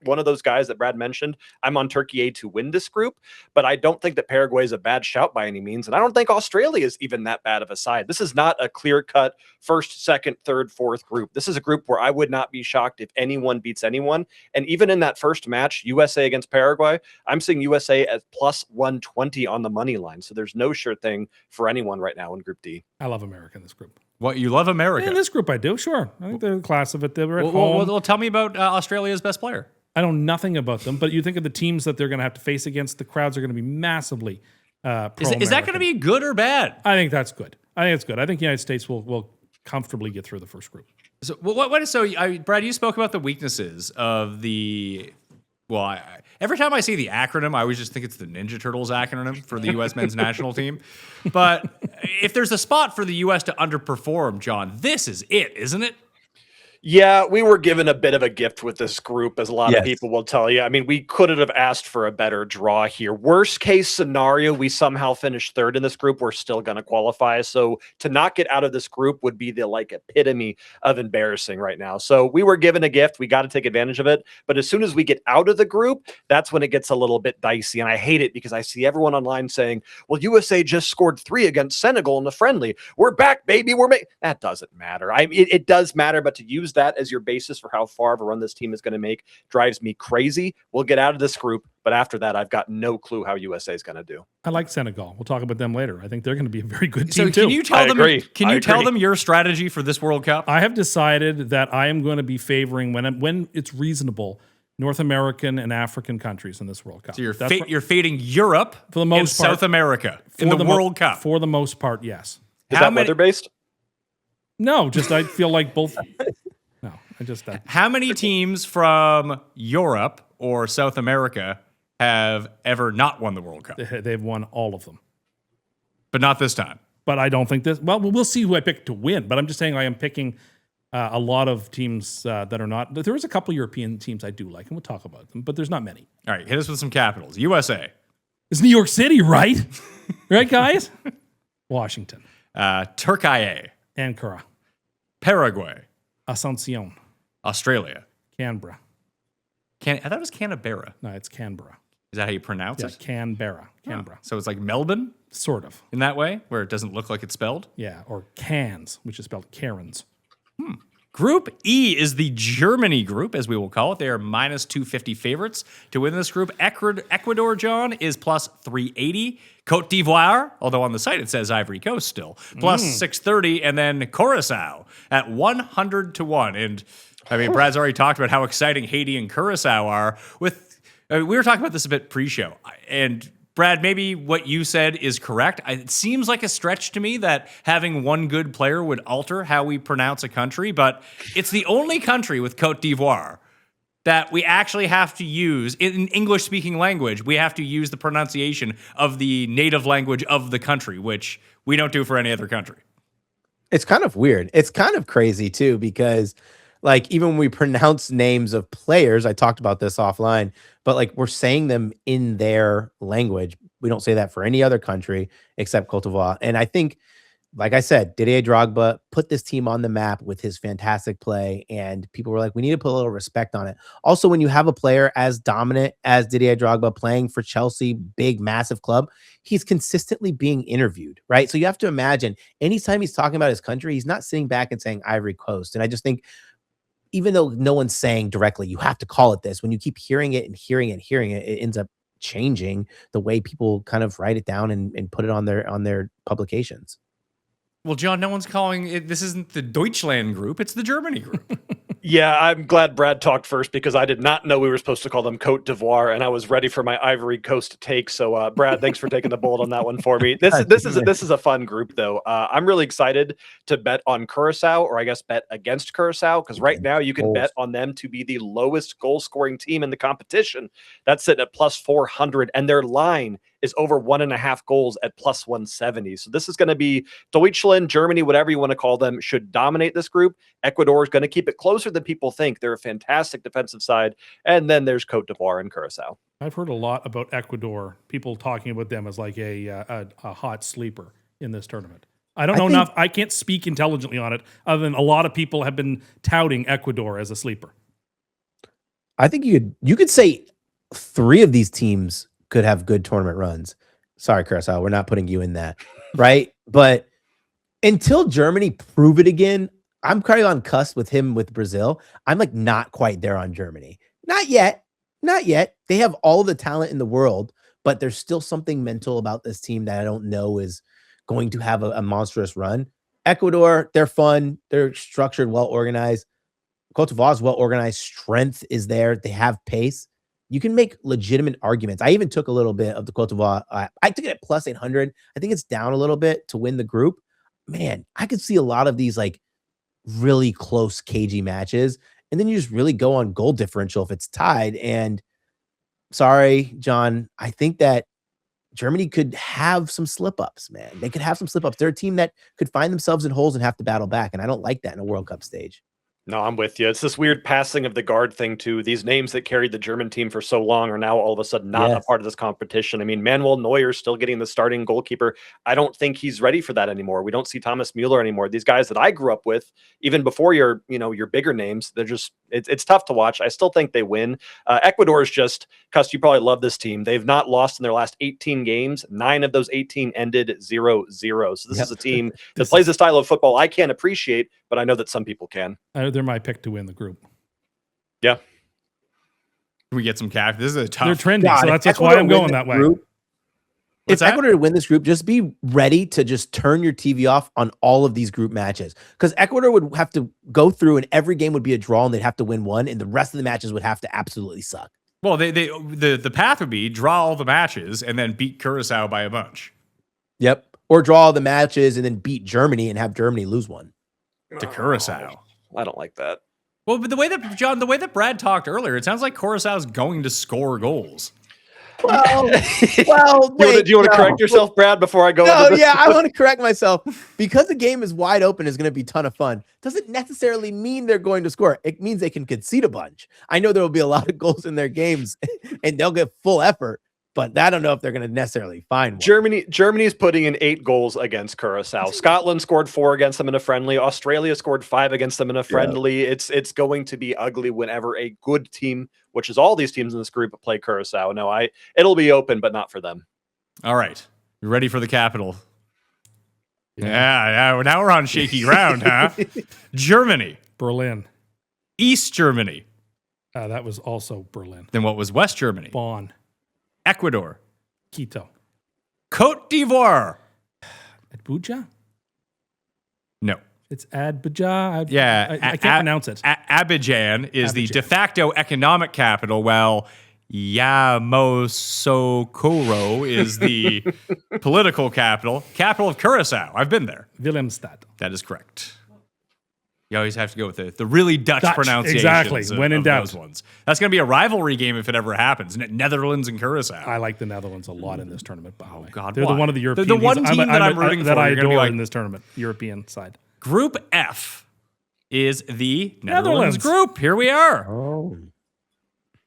One of those guys that Brad mentioned, I'm on Turkey A to win this group, but I don't think that Paraguay is a bad shout by any means. And I don't think Australia is even that bad of a side. This is not a clear-cut first, second, third, fourth group. This is a group where I would not be shocked if anyone beats anyone. And even in that first match, USA against Paraguay, I'm seeing USA at plus 120 on the money line. So there's no sure thing for anyone right now in Group D. I love America in this group. What, you love America? In this group, I do. Sure. I think they're the class of it. They were at home. Well, tell me about Australia's best player. I know nothing about them, but you think of the teams that they're going to have to face against, the crowds are going to be massively Is that going to be good or bad? I think that's good. I think it's good. I think the United States will comfortably get through the first group. So, Brad, you spoke about the weaknesses of the. Well, every time I see the acronym, I always just think it's the Ninja Turtles acronym for the U.S. men's national team. But if there's a spot for the U.S. to underperform, John, this is it, isn't it? Yeah, we were given a bit of a gift with this group, as a lot of people will tell you. I mean, we couldn't have asked for a better draw here. Worst case scenario, we somehow finish third in this group. We're still going to qualify. So to not get out of this group would be the epitome of embarrassing right now. So we were given a gift. We got to take advantage of it. But as soon as we get out of the group, that's when it gets a little bit dicey. And I hate it because I see everyone online saying, well, USA just scored 3 against Senegal in the friendly. We're back, baby. That doesn't matter. It does matter, but to use that as your basis for how far of a run this team is going to make drives me crazy. We'll get out of this group, but after that, I've got no clue how USA is going to do. I like Senegal. We'll talk about them later. I think they're going to be a very good team too. Can you tell them? Can you tell them your strategy for this World Cup? I have decided that I am going to be favoring when it's reasonable North American and African countries in this World Cup. So you're fading Europe for the most and part, South America in the World Cup for the most part. Yes. Is that weather based? No, just I feel like both. No, I just. How many teams from Europe or South America have ever not won the World Cup? They've won all of them, but not this time. But I don't think this. Well, we'll see who I pick to win. But I'm just saying I am picking a lot of teams that are not. There is a couple European teams I do like, and we'll talk about them. But there's not many. All right, hit us with some capitals. USA. It's New York City, right? Right, guys. Washington. Turkey. Ankara. Paraguay. Asuncion. Australia. Canberra. I thought it was Canberra. No, it's Canberra. Is that how you pronounce Yeah, it? Canberra. Canberra. So it's like Melbourne Sort of. in that way, where it doesn't look like it's spelled? Yeah, or Cairns, which is spelled Karens. Group E is the Germany group, as we will call it. They are minus 250 favorites to win this group. Ecuador, John, is plus 380. Cote d'Ivoire, although on the site it says Ivory Coast still, plus 630. And then Curaçao at 100 to 1. And I mean, Brad's already talked about how exciting Haiti and Curaçao are. We were talking about this a bit pre-show. And Brad, maybe what you said is correct. It seems like a stretch to me that having one good player would alter how we pronounce a country, but it's the only country with Cote d'Ivoire that we actually have to use, in English-speaking language, we have to use the pronunciation of the native language of the country, which we don't do for any other country. It's kind of weird. It's kind of crazy, too, because like even when we pronounce names of players, I talked about this offline, but like we're saying them in their language. We don't say that for any other country except Cote d'Ivoire. And I think, like I said, Didier Drogba put this team on the map with his fantastic play, and people were like, we need to put a little respect on it. Also, when you have a player as dominant as Didier Drogba playing for Chelsea, big, massive club, he's consistently being interviewed, right? So you have to imagine anytime he's talking about his country, he's not sitting back and saying Ivory Coast. And I just think, even though no one's saying directly, you have to call it this. When you keep hearing it and hearing it and hearing it, it ends up changing the way people kind of write it down and put it on their publications. Well, John, no one's calling it. This isn't the Deutschland group. It's the Germany group. Yeah, I'm glad Brad talked first because I did not know we were supposed to call them Cote d'Ivoire, and I was ready for my Ivory Coast take. So, Brad, thanks for taking the bullet on that one for me. This is a fun group, though. I'm really excited to bet on Curaçao, or I guess bet against Curaçao, because right now you can bet on them to be the lowest goal scoring team in the competition. That's sitting at plus 400, and their line is over 1.5 goals at plus 170. So this is going to be Deutschland, Germany, whatever you want to call them, should dominate this group. Ecuador is going to keep it closer than people think. They're a fantastic defensive side. And then there's Cote d'Ivoire and Curaçao. I've heard a lot about Ecuador, people talking about them as like a hot sleeper in this tournament. I don't know enough. I can't speak intelligently on it other than a lot of people have been touting Ecuador as a sleeper. I think you could say 3 of these teams could have good tournament runs. Sorry, Curaçao, we're not putting you in that, right? But until Germany prove it again, I'm kind of on cusp with him with Brazil. I'm like not quite there on Germany. Not yet. Not yet. They have all the talent in the world, but there's still something mental about this team that I don't know is going to have a monstrous run. Ecuador, they're fun. They're structured, well organized. Cote d'Ivoire is well organized. Strength is there. They have pace. You can make legitimate arguments. I even took a little bit of the Cote d'Ivoire. I took it at plus 800. I think it's down a little bit to win the group. Man, I could see a lot of these like really close, cagey matches. And then you just really go on goal differential if it's tied. And sorry, John, I think that Germany could have some slip-ups, man. They could have some slip-ups. They're a team that could find themselves in holes and have to battle back. And I don't like that in a World Cup stage. No, I'm with you. It's this weird passing of the guard thing, too. These names that carried the German team for so long are now all of a sudden not a part of this competition. I mean, Manuel Neuer still getting the starting goalkeeper. I don't think he's ready for that anymore. We don't see Thomas Mueller anymore. These guys that I grew up with, even before your bigger names, they're just, it's tough to watch. I still think they win. Ecuador is just, Cust, you probably love this team. They've not lost in their last 18 games. 9 of those 18 ended 0-0. So this is a team that plays a style of football I can't appreciate, but I know that some people can. They're my pick to win the group. Yeah. We get some cap. This is a tough. They're trending, so that's why I'm going that way. If Ecuador to win this group, just be ready to just turn your TV off on all of these group matches. Because Ecuador would have to go through and every game would be a draw and they'd have to win one, and the rest of the matches would have to absolutely suck. Well, the path would be draw all the matches and then beat Curaçao by a bunch. Yep. Or draw all the matches and then beat Germany and have Germany lose one. To Curaçao. I don't like that. Well, but the way that Brad talked earlier, it sounds like Curaçao's going to score goals. Well, do you want to correct yourself, Brad, before I go? I want to correct myself. Because the game is wide open, is going to be a ton of fun. Doesn't necessarily mean they're going to score. It means they can concede a bunch. I know there will be a lot of goals in their games, and they'll get full effort. But I don't know if they're going to necessarily find one. Germany's putting in 8 goals against Curaçao. Scotland scored 4 against them in a friendly. Australia scored 5 against them in a friendly. Yeah. It's going to be ugly whenever a good team, which is all these teams in this group, play Curaçao. No, it'll be open, but not for them. All right. You ready for the capital? Yeah. Now we're on shaky ground, huh? Germany. Berlin. East Germany. That was also Berlin. Then what was West Germany? Bonn. Ecuador. Quito. Cote d'Ivoire. Abuja? No. It's Abuja. I can't pronounce it. Abidjan is the de facto economic capital, while Yamoussoukro is the political capital of Curaçao. I've been there. Willemstad. That is correct. You always have to go with the really Dutch pronunciations. Exactly. When in doubt. Those ones. That's going to be a rivalry game if it ever happens. Netherlands and Curaçao. I like the Netherlands a lot in this tournament, by the way. God, they're one of the European the one team that I'm rooting for that I adore in this tournament. European side. Group F is the Netherlands group. Here we are. Oh.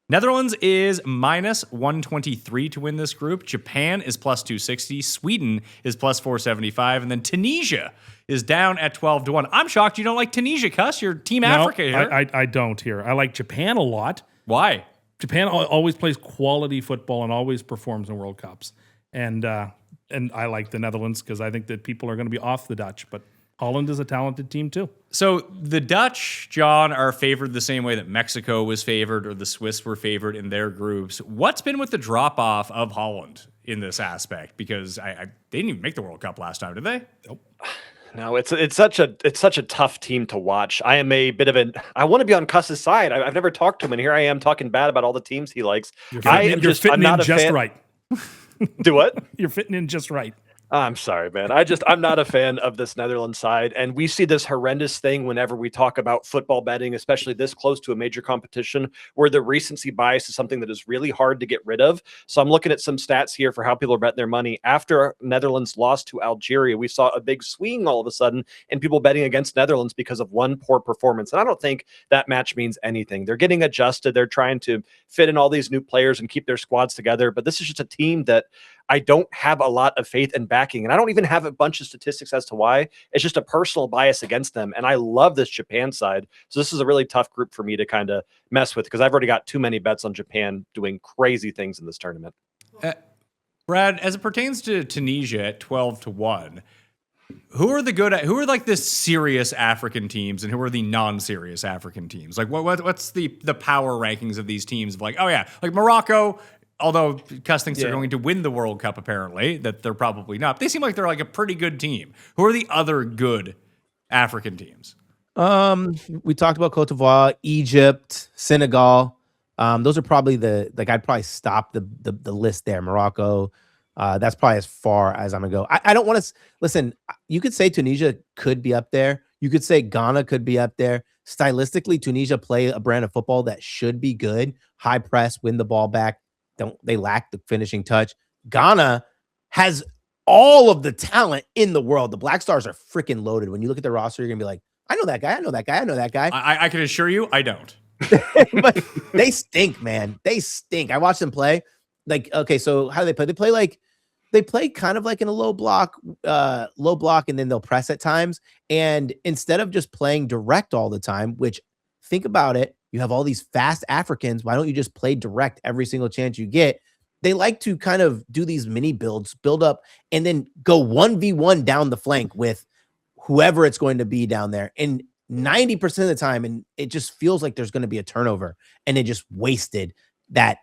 Netherlands is minus 123 to win this group. Japan is plus 260. Sweden is plus 475. And then Tunisia is down at 12-1. I'm shocked you don't like Tunisia, Cust. You're Team Africa here. I don't here. I like Japan a lot. Why? Japan always plays quality football and always performs in World Cups. And I like the Netherlands because I think that people are going to be off the Dutch. But Holland is a talented team too. So the Dutch, John, are favored the same way that Mexico was favored or the Swiss were favored in their groups. What's been with the drop-off of Holland in this aspect? Because they didn't even make the World Cup last time, did they? Nope. No, it's such a tough team to watch. I am a bit of I want to be on Cust's side. I've never talked to him, and here I am talking bad about all the teams he likes. You're I'm fitting not in a just fan. right. Do what? You're fitting in just right. I'm sorry, man. I'm not a fan of this Netherlands side. And we see this horrendous thing whenever we talk about football betting, especially this close to a major competition, where the recency bias is something that is really hard to get rid of. So I'm looking at some stats here for how people are betting their money. After Netherlands lost to Algeria, we saw a big swing all of a sudden in people betting against Netherlands because of one poor performance. And I don't think that match means anything. They're getting adjusted. They're trying to fit in all these new players and keep their squads together. But this is just a team that I don't have a lot of faith and backing, and I don't even have a bunch of statistics as to why. It's just a personal bias against them, and I love this Japan side. So this is a really tough group for me to kind of mess with because I've already got too many bets on Japan doing crazy things in this tournament. Brad, as it pertains to Tunisia at 12-1, who are like the serious African teams and who are the non-serious African teams? Like what's the power rankings of these teams of like, oh yeah, like Morocco, although Cust thinks they're going to win the World Cup, apparently, that they're probably not. They seem like they're like a pretty good team. Who are the other good African teams? We talked about Cote d'Ivoire, Egypt, Senegal. Those are probably I'd probably stop the list there. Morocco. That's probably as far as I'm gonna go. I don't want to listen. You could say Tunisia could be up there. You could say Ghana could be up there. Stylistically, Tunisia play a brand of football that should be good. High press, win the ball back. They lack the finishing touch. Ghana has all of the talent in the world. The Black Stars are freaking loaded. When you look at the roster, you're gonna be like, I know that guy. I know that guy. I know that guy. I can assure you, I don't. But they stink, man. They stink. I watched them play. Like, okay, so how do they play? They play kind of like in a low block, and then they'll press at times. And instead of just playing direct all the time, which think about it, you have all these fast Africans. Why don't you just play direct every single chance you get? They like to kind of do these mini builds, build up, and then go 1v1 down the flank with whoever it's going to be down there. And 90% of the time, and it just feels like there's going to be a turnover, and they just wasted that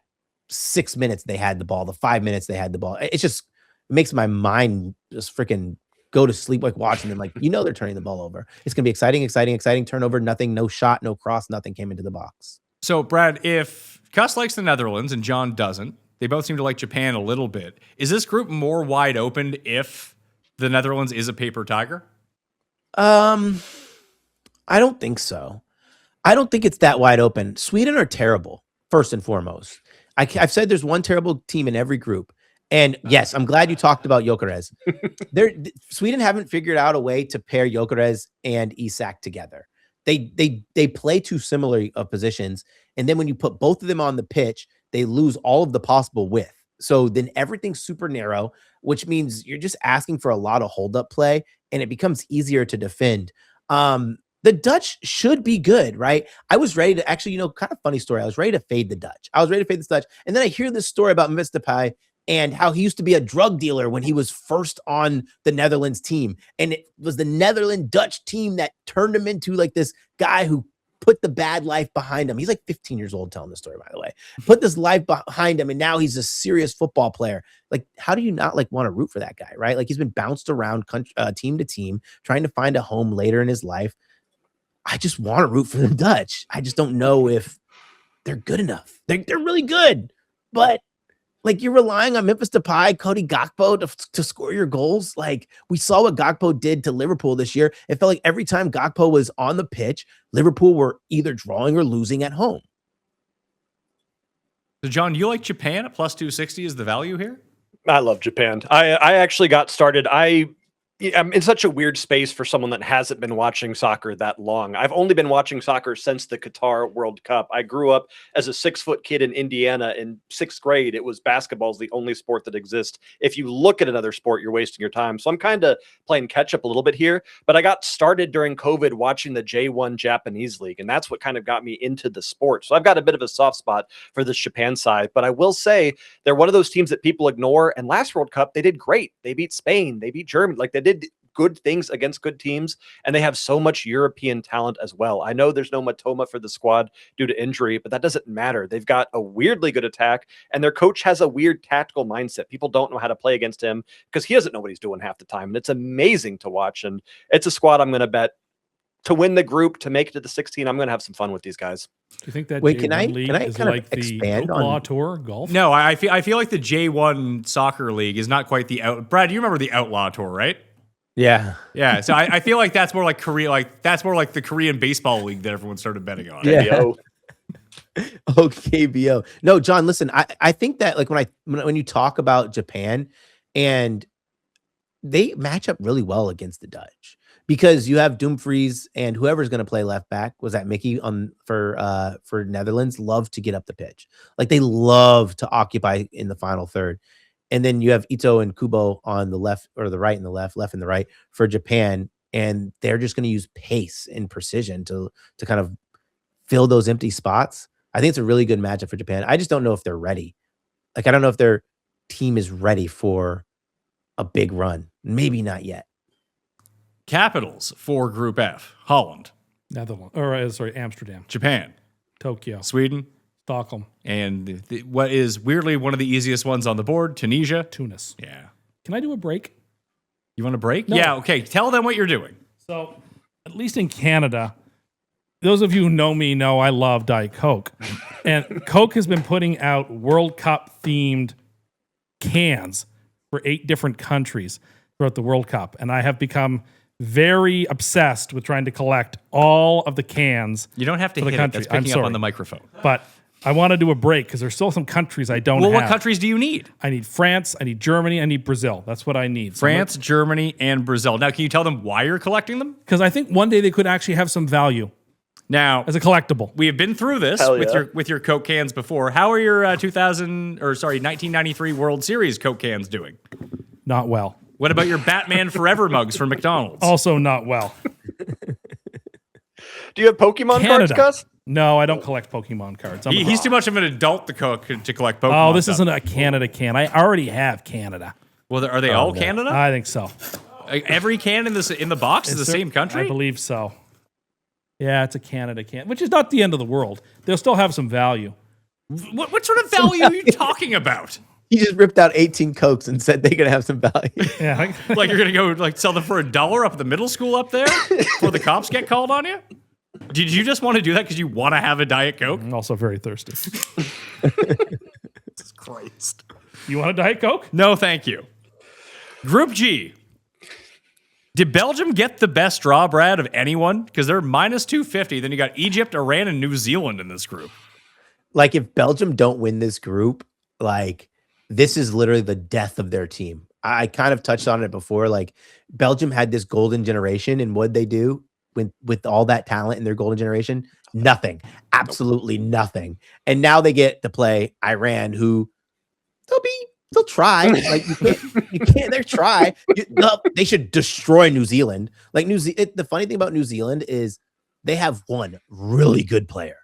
6 minutes they had the ball, the 5 minutes they had the ball. It makes my mind just freaking go to sleep like watching them. Like, they're turning the ball over. It's going to be exciting turnover. Nothing, no shot, no cross, nothing came into the box. So, Brad, if Cust likes the Netherlands and John doesn't, they both seem to like Japan a little bit. Is this group more wide open if the Netherlands is a paper tiger? I don't think so. I don't think it's that wide open. Sweden are terrible, first and foremost. I've said there's one terrible team in every group. And yes, I'm glad you talked about Gyökeres. Sweden haven't figured out a way to pair Gyökeres and Isak together. They play too similar of positions, and then when you put both of them on the pitch, they lose all of the possible width. So then everything's super narrow, which means you're just asking for a lot of hold-up play, and it becomes easier to defend. The Dutch should be good, right? I was ready to actually, kind of funny story. I was ready to fade the Dutch. And then I hear this story about Memphis Depay and how he used to be a drug dealer when he was first on the Netherlands team. And it was the Netherlands-Dutch team that turned him into like this guy who put the bad life behind him. He's like 15 years old telling the story, by the way. Put this life behind him, and now he's a serious football player. Like, how do you not want to root for that guy, right? Like, he's been bounced around team to team, trying to find a home later in his life. I just want to root for the Dutch. I just don't know if they're good enough. They're really good, but you're relying on Memphis Depay, Cody Gakpo to score your goals. Like, we saw what Gakpo did to Liverpool this year. It felt like every time Gakpo was on the pitch, Liverpool were either drawing or losing at home. So, John, you like Japan at plus 260 is the value here? I love Japan. I actually got started. I'm in such a weird space for someone that hasn't been watching soccer that long. I've only been watching soccer since the Qatar World Cup. I grew up as a 6-foot kid in Indiana. In 6th grade, it was basketball is the only sport that exists. If you look at another sport, you're wasting your time. So I'm kind of playing catch up a little bit here. But I got started during COVID watching the J1 Japanese League, and that's what kind of got me into the sport. So I've got a bit of a soft spot for this Japan side. But I will say they're one of those teams that people ignore. And last World Cup, they did great. They beat Spain. They beat Germany. They did good things against good teams, and they have so much European talent as well. I know there's no Matoma for the squad due to injury, but that doesn't matter. They've got a weirdly good attack, and their coach has a weird tactical mindset. People don't know how to play against him because he doesn't know what he's doing half the time, and it's amazing to watch. And it's a squad I'm going to bet to win the group, to make it to the 16. I'm going to have some fun with these guys. Do you think that Wait, J1 can I league is kind of like the expand Outlaw on- Tour golf? No, I feel like the J1 soccer league is not quite the out. Brad, you remember the Outlaw Tour, right? Yeah. Yeah, so I feel like that's more like Korea, like that's more like the Korean baseball league that everyone started betting on. Yeah. KBO. OKBO. No, John, listen, I think that like when you talk about Japan, and they match up really well against the Dutch, because you have Dumfries and whoever's going to play left back, was that Mickey for Netherlands, love to get up the pitch. Like they love to occupy in the final third. And then you have Ito and Kubo on the left, or the right and the left and the right for Japan. And they're just going to use pace and precision to kind of fill those empty spots. I think it's a really good matchup for Japan. I just don't know if they're ready. Like, I don't know if their team is ready for a big run. Maybe not yet. Capitals for Group F: Holland, Netherlands, or sorry, Amsterdam, Japan, Tokyo, Sweden, Stockholm, and what is weirdly one of the easiest ones on the board, Tunisia. Tunis. Yeah. Can I do a break? You want a break? No. Yeah, okay. Tell them what you're doing. So, at least in Canada, those of you who know me know I love Diet Coke. And Coke has been putting out World Cup themed cans for 8 different countries throughout the World Cup. And I have become very obsessed with trying to collect all of the cans. You don't have to For the hit country. it. That's I'm picking up on sorry. the microphone. But I want to do a break because there's still some countries I don't Well, have. what countries do you need? I need France, I need Germany, I need Brazil. That's what I need. France, Germany, and Brazil. Now, can you tell them why you're collecting them? Because I think one day they could actually have some value Now, as a collectible. we have been through this Hell with yeah. your Coke cans before. How are your 1993 World Series Coke cans doing? Not well. What about your Batman Forever mugs from McDonald's? Also not well. Do you have Pokemon cards, Canada. Gus? No, I don't collect Pokemon cards. He's too much of an adult to collect Pokemon. Oh, this stuff. isn't a Canada can. I already have Canada. Well, are they all Canada? I think so. Like, every can in the box is the same country? I believe so. Yeah, it's a Canada can, which is not the end of the world. They'll still have some value. What sort of value are you talking about? He just ripped out 18 Cokes and said they're going to have some value. Yeah. Like you're gonna go like sell them for $1 up at the middle school up there before the cops get called on you? Did you just want to do that because you want to have a Diet Coke? I'm also very thirsty. Jesus Christ. You want a Diet Coke? No, thank you. Group G. Did Belgium get the best draw, Brad, of anyone? Because they're minus 250. Then you got Egypt, Iran, and New Zealand in this group. Like, if Belgium don't win this group, like, this is literally the death of their team. I kind of touched on it before. Like, Belgium had this golden generation, and what'd they do with all that talent in their golden generation? Nothing. Absolutely nothing. And now they get to play Iran, who they'll try. Like, you can't. They're try. They should destroy New Zealand. Like, the funny thing about New Zealand is they have one really good player,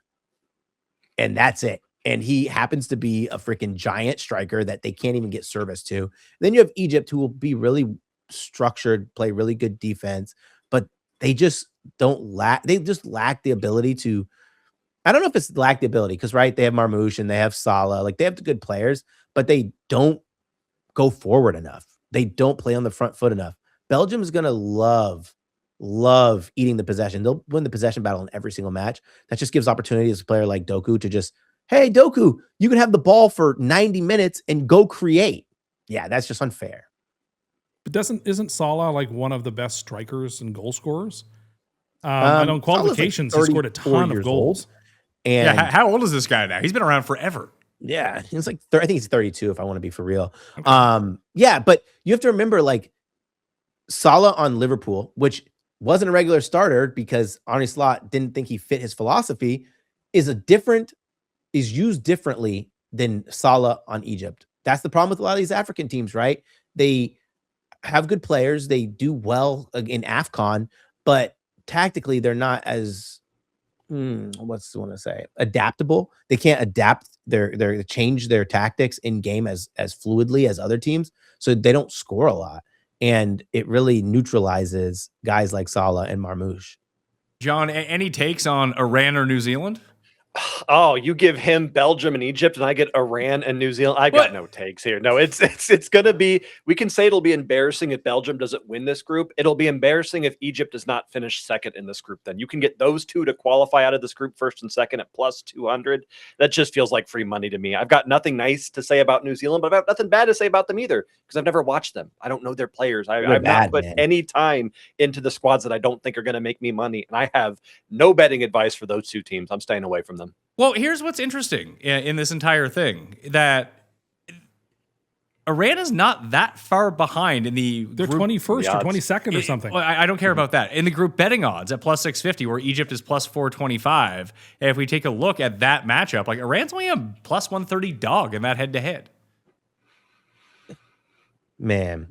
and that's it. And he happens to be a freaking giant striker that they can't even get service to. Then you have Egypt, who will be really structured, play really good defense, but they just lack the ability to. I don't know if it's lack the ability, because right, they have Marmouche and they have Salah, like they have the good players, but they don't go forward enough. They don't play on the front foot enough. Belgium is gonna love eating the possession. They'll win the possession battle in every single match. That just gives opportunity as a player like Doku to just, hey, Doku, you can have the ball for 90 minutes and go create. Yeah, that's just unfair. But isn't Salah like one of the best strikers and goal scorers? And on qualifications, he scored a 34 ton of years goals. old. And Yeah, how old is this guy now? He's been around forever. yeah, he's like, I think he's 32 if I want to be for real. Yeah, but you have to remember, like, Salah on Liverpool, which wasn't a regular starter because Arne Slot didn't think he fit his philosophy, is used differently than Salah on Egypt. That's the problem with a lot of these African teams, right? They have good players, they do well in AFCON, but tactically they're not as adaptable. They can't adapt change their tactics in game as fluidly as other teams, so they don't score a lot. and it really neutralizes guys like Salah and Marmoush. John, any takes on Iran or New Zealand? Oh, you give him Belgium and Egypt, and I get Iran and New Zealand. I got What? no takes here. No, it's gonna be. We can say it'll be embarrassing if Belgium doesn't win this group. It'll be embarrassing if Egypt does not finish second in this group. Then you can get those two to qualify out of this group, first and second, at plus 200. That just feels like free money to me. I've got nothing nice to say about New Zealand, but I've got nothing bad to say about them either because I've never watched them. I don't know their players. I've not put any time into the squads that I don't think are going to make me money, and I have no betting advice for those two teams. I'm staying away from them. Well, here's what's interesting in this entire thing, that Iran is not that far behind in the They're group. 21st or 22nd or something. I don't care about that. In the group betting odds at plus 650, where Egypt is plus 425, and if we take a look at that matchup, like Iran's only a plus 130 dog in that head-to-head. Man,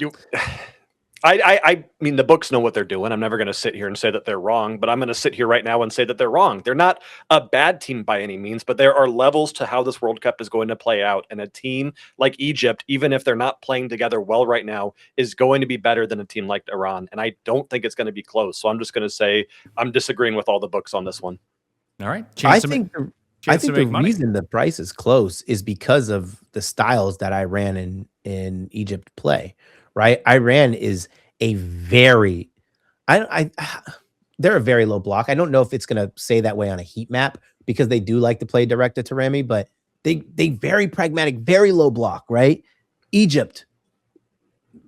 I mean, the books know what they're doing. I'm never going to sit here and say that they're wrong, but I'm going to sit here right now and say that they're wrong. They're not a bad team by any means, but there are levels to how this World Cup is going to play out. And a team like Egypt, even if they're not playing together well right now, is going to be better than a team like Iran. And I don't think it's going to be close. So I'm just going to say I'm disagreeing with all the books on this one. All right. I think the reason the price is close is because of the styles that Iran and Egypt play, right? Iran is a very, they're a very low block. I don't know if it's going to say that way on a heat map because they do like to play direct to Taremi, but they very pragmatic, very low block, right? Egypt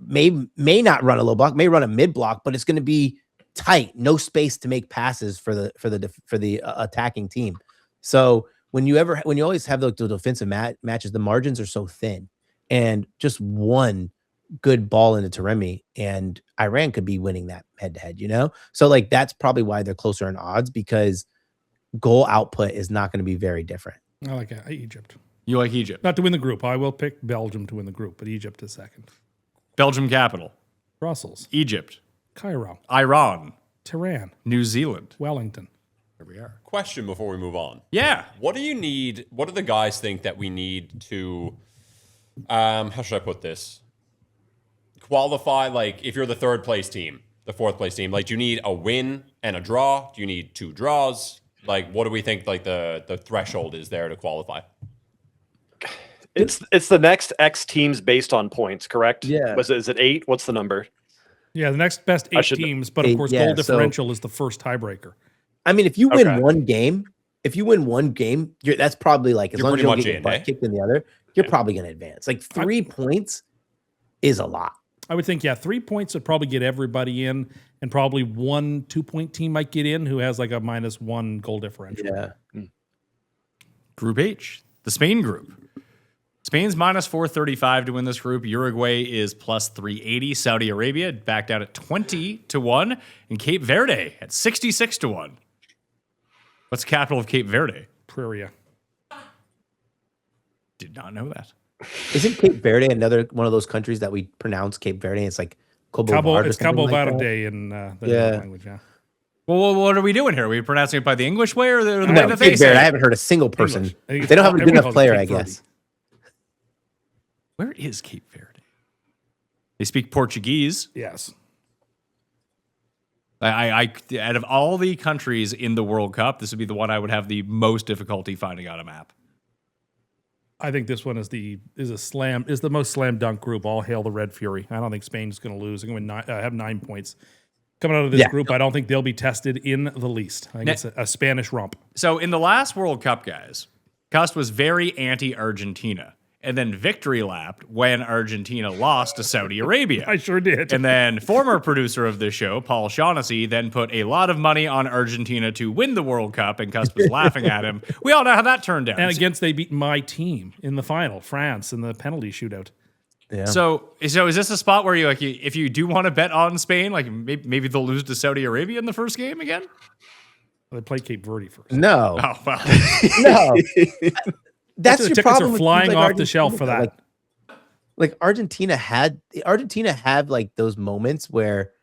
may not run a low block, may run a mid block, but it's going to be tight, no space to make passes for the attacking team. So when you always have the defensive matches, the margins are so thin, and just one good ball into Taremi and Iran could be winning that head to head, So like that's probably why they're closer in odds, because goal output is not going to be very different. I like Egypt. You like Egypt? Not to win the group. I will pick Belgium to win the group, but Egypt is second. Belgium capital. Brussels. Egypt. Cairo. Iran. Tehran. New Zealand. Wellington. Here we are. Question before we move on. Yeah. What do you need? What do the guys think that we need to, how should I put this? Qualify, like if you're the third place team, the fourth place team, like do you need a win and a draw? Do you need 2 draws? Like what do we think like the threshold is there to qualify? It's the next X teams based on points, correct? Yeah. Is it 8? What's the number? Yeah, the next best 8 teams, but of course goal differential is the first tiebreaker. I mean, if you win one game, that's probably like, as long as you don't get your butt kicked in the other, you're probably going to advance. Like 3 points is a lot. I would think, 3 points would probably get everybody in, and probably 1 2-point team might get in who has like a -1 goal differential. Yeah. Group H, the Spain group. Spain's -435 to win this group. Uruguay is +380. Saudi Arabia backed out at 20-1, and Cape Verde at 66-1. What's the capital of Cape Verde? Praria. Did not know that. Isn't Cape Verde another one of those countries that we pronounce Cape Verde? It's like It's Cabo Verde in the language. Yeah. Well, what are we doing here? Are we pronouncing it by the English way or the way that they Cape say Verde. I it? haven't heard a single person. They English. don't have a good Everyone enough calls it player, Cape I Verde. guess. Where is Cape Verde? They speak Portuguese. Yes. I out of all the countries in the World Cup, this would be the one I would have the most difficulty finding on a map. I think this one is the most slam dunk group. All hail the Red Fury. I don't think Spain's going to lose. They're going to have 9 points coming out of this group. I don't think they'll be tested in the least. I think it's a Spanish romp. So in the last World Cup, guys, Cust was very anti-Argentina, and then victory lapped when Argentina lost to Saudi Arabia. I sure did. And then former producer of this show, Paul Shaughnessy, then put a lot of money on Argentina to win the World Cup, and Cust was laughing at him. We all know how that turned out. And they beat my team in the final, France, in the penalty shootout. Yeah. So is this a spot where if you do want to bet on Spain, like maybe they'll lose to Saudi Arabia in the first game again? They played Cape Verde first. No. Oh, well. No. That's the your tickets problem. are with flying teams off like the shelf for Argentina. that. Like Argentina have like those moments where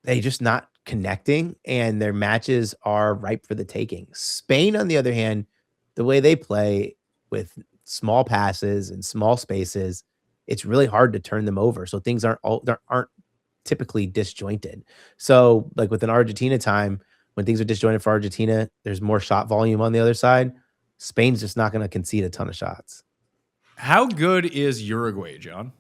they just not connecting and their matches are ripe for the taking. Spain, on the other hand, the way they play with small passes and small spaces, it's really hard to turn them over. So things aren't typically disjointed. So like with an Argentina time, when things are disjointed for Argentina, there's more shot volume on the other side. Spain's just not going to concede a ton of shots. How good is Uruguay, John?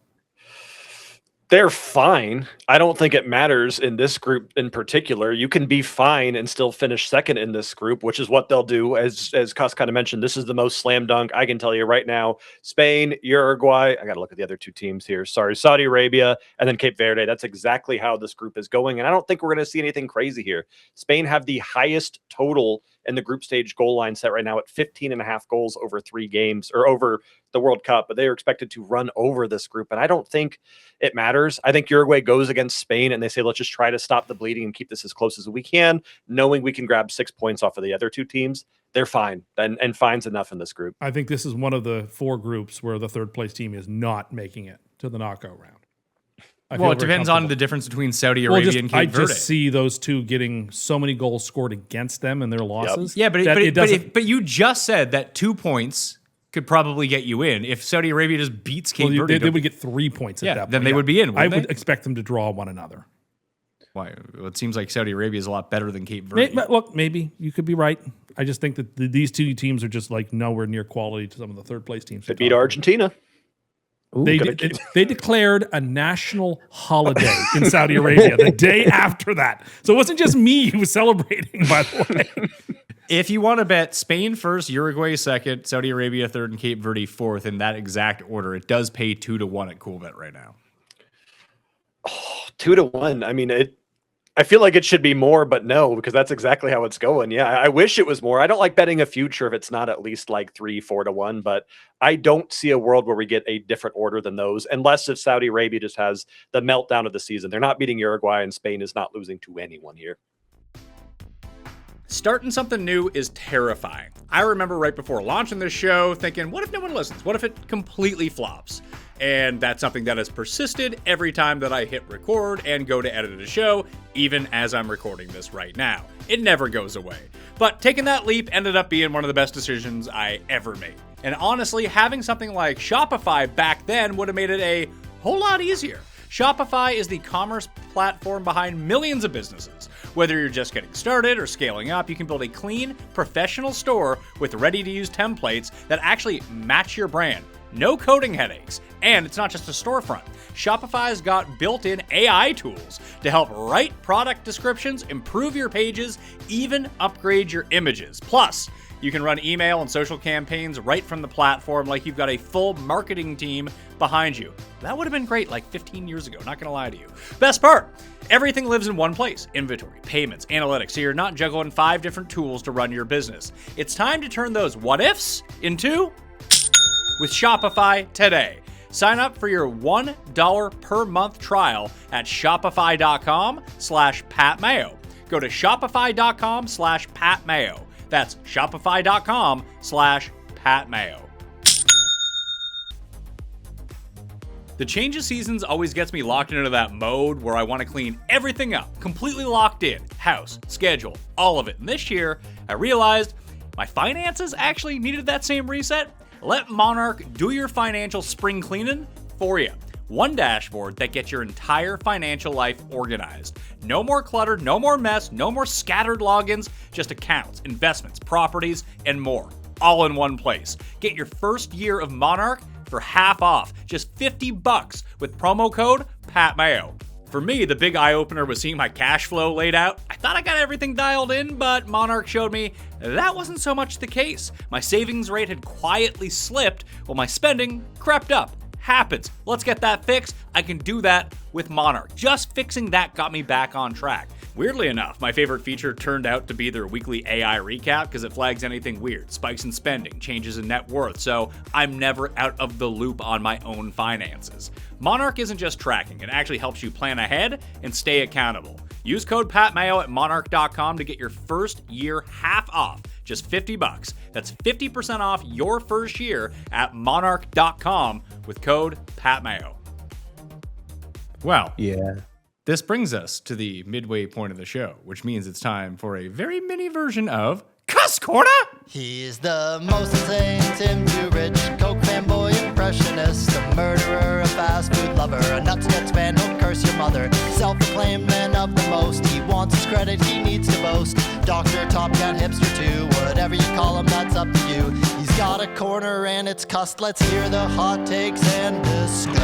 They're fine. I don't think it matters in this group in particular. You can be fine and still finish second in this group, which is what they'll do. As Cust kind of mentioned, this is the most slam dunk. I can tell you right now, Spain, Uruguay, I got to look at the other two teams here. Sorry, Saudi Arabia, and then Cape Verde. That's exactly how this group is going. And I don't think we're going to see anything crazy here. Spain have the highest total in the group stage goal line set right now at 15.5 goals over 3 games, or over the World Cup, but they are expected to run over this group. And I don't think it matters. I think Uruguay goes against Spain and they say, let's just try to stop the bleeding and keep this as close as we can, knowing we can grab 6 points off of the other two teams. They're fine. And fine's enough in this group. I think this is one of the 4 groups where the third place team is not making it to the knockout round. Well, it depends on the difference between Saudi Arabia and Cape Verde. I just see those two getting so many goals scored against them and their losses. Yeah, but you just said that 2 points could probably get you in. If Saudi Arabia just beats Cape Verde, they would get 3 points at that point. Then they would be in. I would expect them to draw one another. Why? Well, it seems like Saudi Arabia is a lot better than Cape Verde. Look, maybe you could be right. I just think that these two teams are just like nowhere near quality to some of the third place teams. They beat Argentina. Ooh, They declared a national holiday in Saudi Arabia the day after that. So it wasn't just me who was celebrating, by the way. If you want to bet Spain first, Uruguay second, Saudi Arabia third, and Cape Verde fourth in that exact order, it does pay 2-1 at CoolBet right now. 2-1. I mean, I feel like it should be more, but no, because that's exactly how it's going. Yeah, I wish it was more. I don't like betting a future if it's not at least like 3-4-1, but I don't see a world where we get a different order than those, unless if Saudi Arabia just has the meltdown of the season. They're not beating Uruguay, and Spain is not losing to anyone here. Starting something new is terrifying. I remember right before launching this show thinking, what if no one listens? What if it completely flops? And that's something that has persisted every time that I hit record and go to edit a show, even as I'm recording this right now. It never goes away. But taking that leap ended up being one of the best decisions I ever made. And honestly, having something like Shopify back then would have made it a whole lot easier. Shopify is the commerce platform behind millions of businesses. Whether you're just getting started or scaling up, you can build a clean, professional store with ready-to-use templates that actually match your brand. No coding headaches. And it's not just a storefront. Shopify's got built-in AI tools to help write product descriptions, improve your pages, even upgrade your images. Plus, you can run email and social campaigns right from the platform like you've got a full marketing team behind you. That would have been great like 15 years ago, not gonna lie to you. Best part, everything lives in one place. Inventory, payments, analytics, so you're not juggling 5 different tools to run your business. It's time to turn those what-ifs into with Shopify today. Sign up for your $1 per month trial at shopify.com/PatMayo. Go to shopify.com/PatMayo. That's shopify.com/PatMayo. The change of seasons always gets me locked into that mode where I want to clean everything up, completely locked in, house, schedule, all of it. And this year, I realized my finances actually needed that same reset. Let Monarch do your financial spring cleaning for you. One dashboard that gets your entire financial life organized. No more clutter, no more mess, no more scattered logins, just accounts, investments, properties, and more. All in one place. Get your first year of Monarch for half off, just $50 with promo code PatMayo. For me, the big eye-opener was seeing my cash flow laid out. I thought I got everything dialed in, but Monarch showed me that wasn't so much the case. My savings rate had quietly slipped while my spending crept up. Happens. Let's get that fixed. I can do that with Monarch. Just fixing that got me back on track. Weirdly enough, my favorite feature turned out to be their weekly AI recap because it flags anything weird, spikes in spending, changes in net worth, so I'm never out of the loop on my own finances. Monarch isn't just tracking, it actually helps you plan ahead and stay accountable. Use code PatMayo at monarch.com to get your first year half off, just $50. That's 50% off your first year at monarch.com with code PatMayo. Well, Yeah. this brings us to the midway point of the show, which means it's time for a very mini version of Cust Corner. He's the most insane Tim Too Rich Coke fanboy impression. expressionist, a murderer, a fast food lover, a nuts fan who'll curse your mother. Self-proclaimed man of the most, he wants his credit, he needs to boast. Doctor, Top Gun, hipster too, whatever you call him, that's up to you. He's got a corner and it's Cust. Let's hear the hot takes and discuss.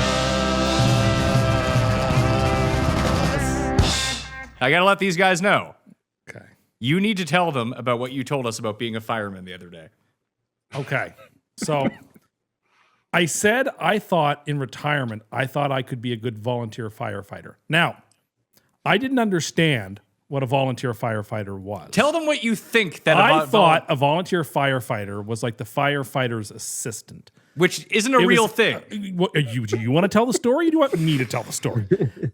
I gotta let these guys know. Okay. You need to tell them about what you told us about being a fireman the other day. Okay. So I said I thought in retirement, I thought I could be a good volunteer firefighter. Now, I didn't understand what a volunteer firefighter was. Tell them what you think that I thought a volunteer firefighter was like the firefighter's assistant. which isn't a real thing. Do you want to tell the story? Or do you want me to tell the story?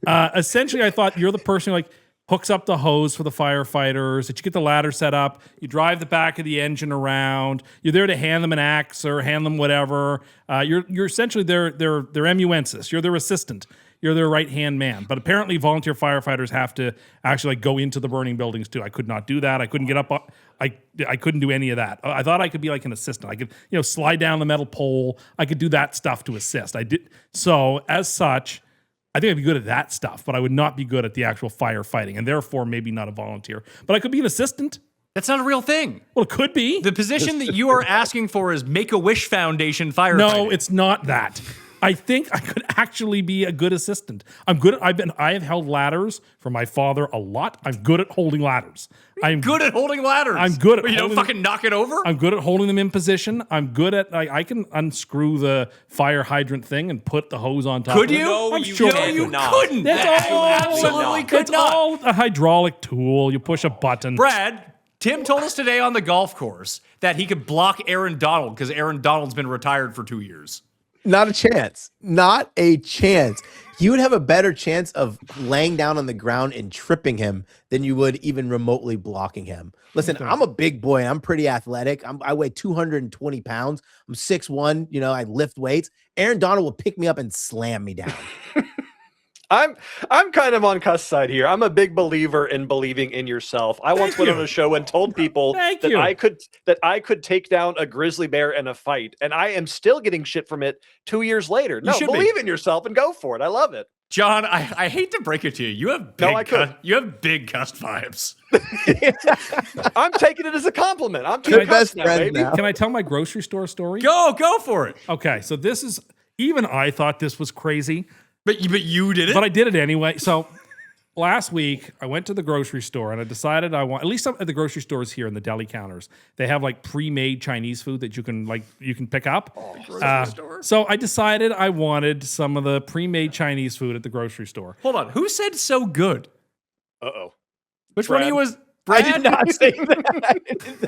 Essentially, I thought you're the person who like hooks up the hose for the firefighters, that you get the ladder set up, you drive the back of the engine around, you're there to hand them an axe or hand them whatever. You're essentially their amanuensis. You're their assistant. You're their right-hand man. But apparently volunteer firefighters have to actually like go into the burning buildings too. I could not do that. I couldn't get up. I couldn't do any of that. I thought I could be like an assistant. I could, slide down the metal pole. I could do that stuff to assist. I did. So as such, I think I'd be good at that stuff, but I would not be good at the actual firefighting, and therefore maybe not a volunteer. But I could be an assistant. That's not a real thing. Well, it could be. The position that you are asking for is Make-A-Wish Foundation firefighting. No, it's not that. I think I could actually be a good assistant. I'm good. I have held ladders for my father a lot. I'm good at holding ladders. I'm good at holding ladders. I'm good at you don't fucking knock it over? I'm good at holding them in position. I'm good at I can unscrew the fire hydrant thing and put the hose on top. Could of it. you? No, I'm you sure can't. you No. couldn't. That's all. Absolutely could It's not. all a hydraulic tool. You push a button. Brad, Tim told us today on the golf course that he could block Aaron Donald because Aaron Donald's been retired for 2 years. Not a chance. Not a chance. You would have a better chance of laying down on the ground and tripping him than you would even remotely blocking him. Listen, I'm a big boy. I'm pretty athletic. I weigh 220 pounds. I'm 6'1". I lift weights. Aaron Donald will pick me up and slam me down. I'm kind of on Cust's side here. I'm a big believer in believing in yourself. I once went on a show and told people that I could take down a grizzly bear in a fight, and I am still getting shit from it 2 years later. No, believe in yourself and go for it. I love it. John, I hate to break it to you. You have big Cust vibes. I'm taking it as a compliment. I'm Your too best now, friend baby. now. Can I tell my grocery store story? Go for it. Okay, so this is even I thought this was crazy. But you did it. But I did it anyway. So last week I went to the grocery store and I decided I want, at least at the grocery stores here in the deli counters, they have like pre-made Chinese food that you can pick up. Store? So I decided I wanted some of the pre-made Chinese food at the grocery store. Hold on. Who said so good? Uh-oh. Which one of you was? I did not say that.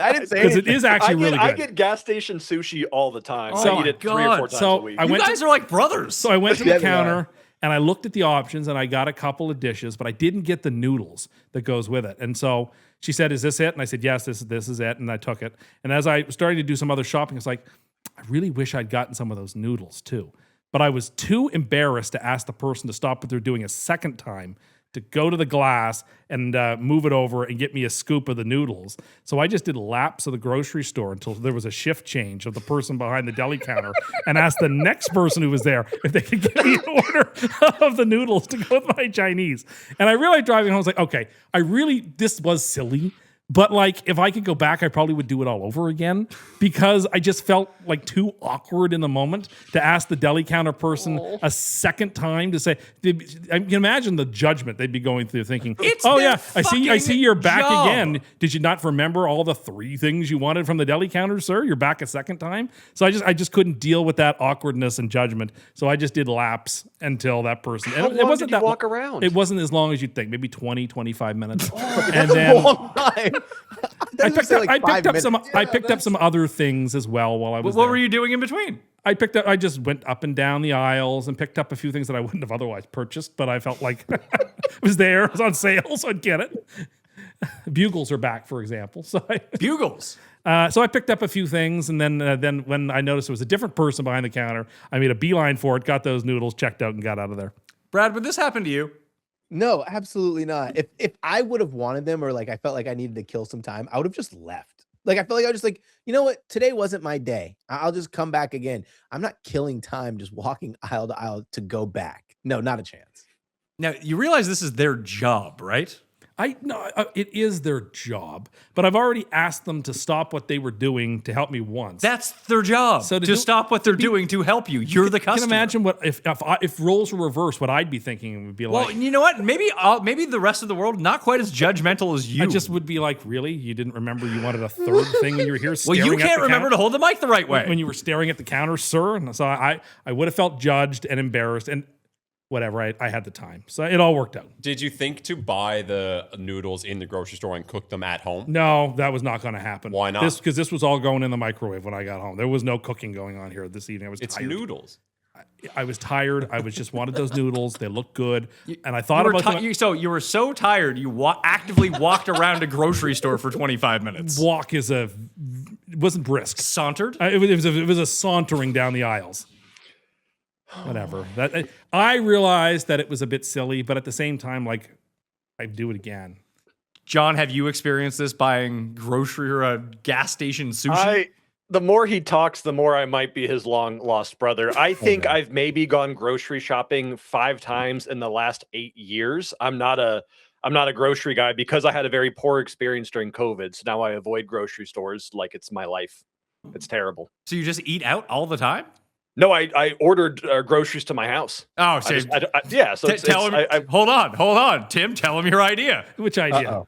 I didn't say Because anything. it is actually really good. I get gas station sushi all the time. Oh I eat it 3 or 4 times So a week. I You went guys are like brothers. So I went to Yeah, the we are. counter and I looked at the options and I got a couple of dishes, but I didn't get the noodles that goes with it. And so she said, "Is this it?" And I said, "Yes, this is it." And I took it. And as I was starting to do some other shopping, it's like, I really wish I'd gotten some of those noodles too. But I was too embarrassed to ask the person to stop what they're doing a second time to go to the glass and move it over and get me a scoop of the noodles. So I just did laps of the grocery store until there was a shift change of the person behind the deli counter and asked the next person who was there if they could get me an order of the noodles to go with my Chinese. And I realized driving home, I was like, okay, this was silly. But like, if I could go back, I probably would do it all over again because I just felt like too awkward in the moment to ask the deli counter person a second time to say. I can imagine the judgment they'd be going through, thinking, It's "Oh their yeah, I see you're back job. again. Did you not remember all the 3 things you wanted from the deli counter, sir? You're back a second time." So I just couldn't deal with that awkwardness and judgment. So I just did laps until that person. How And long did you walk lo- around? It wasn't as long as you'd think, maybe 20, 25 minutes. And then Long time. I picked up some other things as well while I was What there. were you doing in between? I just went up and down the aisles and picked up a few things that I wouldn't have otherwise purchased, but I felt like it was there. It was on sale, so I'd get it. Bugles are back, for example. So Bugles. I picked up a few things, and then when I noticed there was a different person behind the counter, I made a beeline for it, got those noodles, checked out, and got out of there. Brad, would this happen to you? No, absolutely not. If I would have wanted them or like I felt like I needed to kill some time, I would have just left. Like, I feel like I was just like, you know what? Today wasn't my day. I'll just come back again. I'm not killing time just walking aisle to aisle to go back. No, not a chance. Now, you realize this is their job, right? It is their job, but I've already asked them to stop what they were doing to help me once. That's their job. So to stop what they're doing to help you. You're the customer. Can you imagine what if roles were reversed? What I'd be thinking would be Well, like. you know what? Maybe the rest of the world not quite as judgmental as you. I just would be like, really? You didn't remember you wanted a third thing when you were here? Well, you can't remember to hold the mic the right way when you were staring at the counter, sir. And so I would have felt judged and embarrassed and. Whatever, I had the time. So it all worked out. Did you think to buy the noodles in the grocery store and cook them at home? No, that was not going to happen. Why not? Because this was all going in the microwave when I got home. There was no cooking going on here this evening. I was tired. Noodles. I was tired. I just wanted those noodles. They look good. And I thought about them. So you were so tired, you actively walked around a grocery store for 25 minutes. Walk it wasn't brisk. Sauntered? It was a sauntering down the aisles. Whatever. I realized that it was a bit silly, but at the same time, like, I'd do it again. John, have you experienced this buying grocery or a gas station sushi? The more he talks, the more I might be his long lost brother. I think I've maybe gone grocery shopping 5 times in the last 8 years. I'm not a grocery guy because I had a very poor experience during COVID. So now I avoid grocery stores like it's my life. It's terrible. So you just eat out all the time? No, I ordered groceries to my house. Oh, so yeah. So tell him. Hold on, Tim. Tell him your idea. Which idea?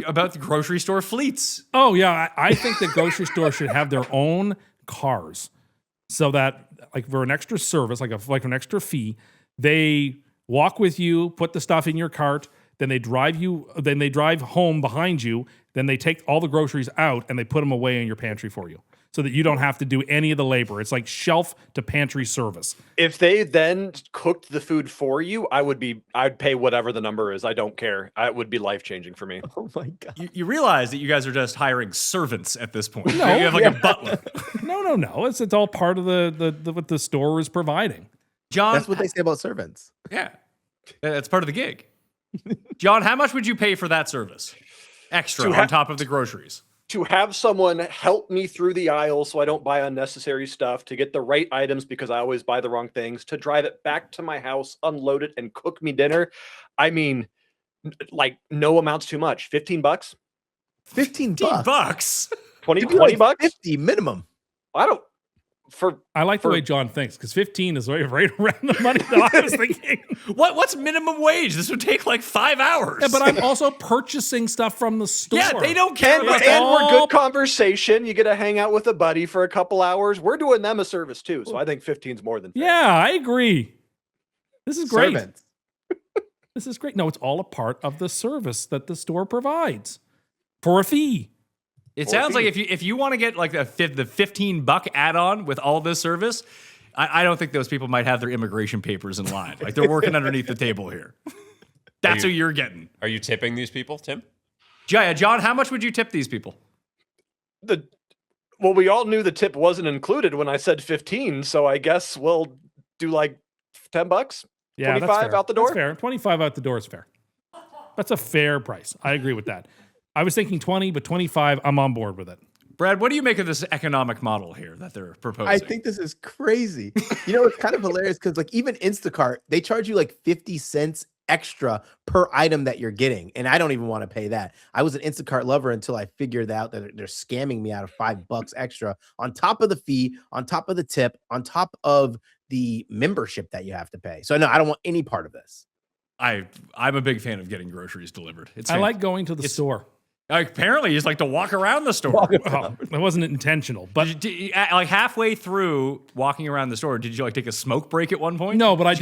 About the grocery store fleets. Oh yeah, I think the grocery store should have their own cars, so that like for an extra service, like an extra fee, they walk with you, put the stuff in your cart, then they drive home behind you, then they take all the groceries out and they put them away in your pantry for you. So that you don't have to do any of the labor. It's like shelf to pantry service. If they then cooked the food for you, I'd pay whatever the number is. I don't care. It would be life-changing for me. Oh my God. You realize that you guys are just hiring servants at this point. No, you have like a butler. No. It's all part of the what the store is providing. John, that's what they say about servants. Yeah. That's part of the gig. John, how much would you pay for that service? Extra on top of the groceries. To have someone help me through the aisle so I don't buy unnecessary stuff, to get the right items because I always buy the wrong things, to drive it back to my house, unload it, and cook me dinner. I mean, like, no amount's too much. $15? $15. 20 bucks? 50 minimum. I like the way John thinks, because 15 is right around the money that I was thinking. What's minimum wage? This would take like 5 hours. Yeah, but I'm also purchasing stuff from the store. Yeah, they don't care about that. And we're good conversation. You get to hang out with a buddy for a couple hours. We're doing them a service too, so I think 15 is more than fair. Yeah, I agree. This is great. Servants. This is great. No, it's all a part of the service that the store provides for a fee. It sounds like if you want to get like the $15 add-on with all this service, I don't think those people might have their immigration papers in line. Like they're working underneath the table here. That's who you're getting. Are you tipping these people, Tim? John, how much would you tip these people? Well, we all knew the tip wasn't included when I said 15, so I guess we'll do like $10. Yeah, 25 out the door. That's fair. 25 out the door is fair. That's a fair price. I agree with that. I was thinking 20, but 25, I'm on board with it. Brad, what do you make of this economic model here that they're proposing? I think this is crazy. You know, it's kind of hilarious because like even Instacart, they charge you like 50 cents extra per item that you're getting. And I don't even want to pay that. I was an Instacart lover until I figured out that they're scamming me out of $5 extra on top of the fee, on top of the tip, on top of the membership that you have to pay. So no, I don't want any part of this. I'm a big fan of getting groceries delivered. I like going to the store. Apparently, you just like to walk around the store. Well, that wasn't intentional, but like halfway through walking around the store, did you like take a smoke break at one point? No, but I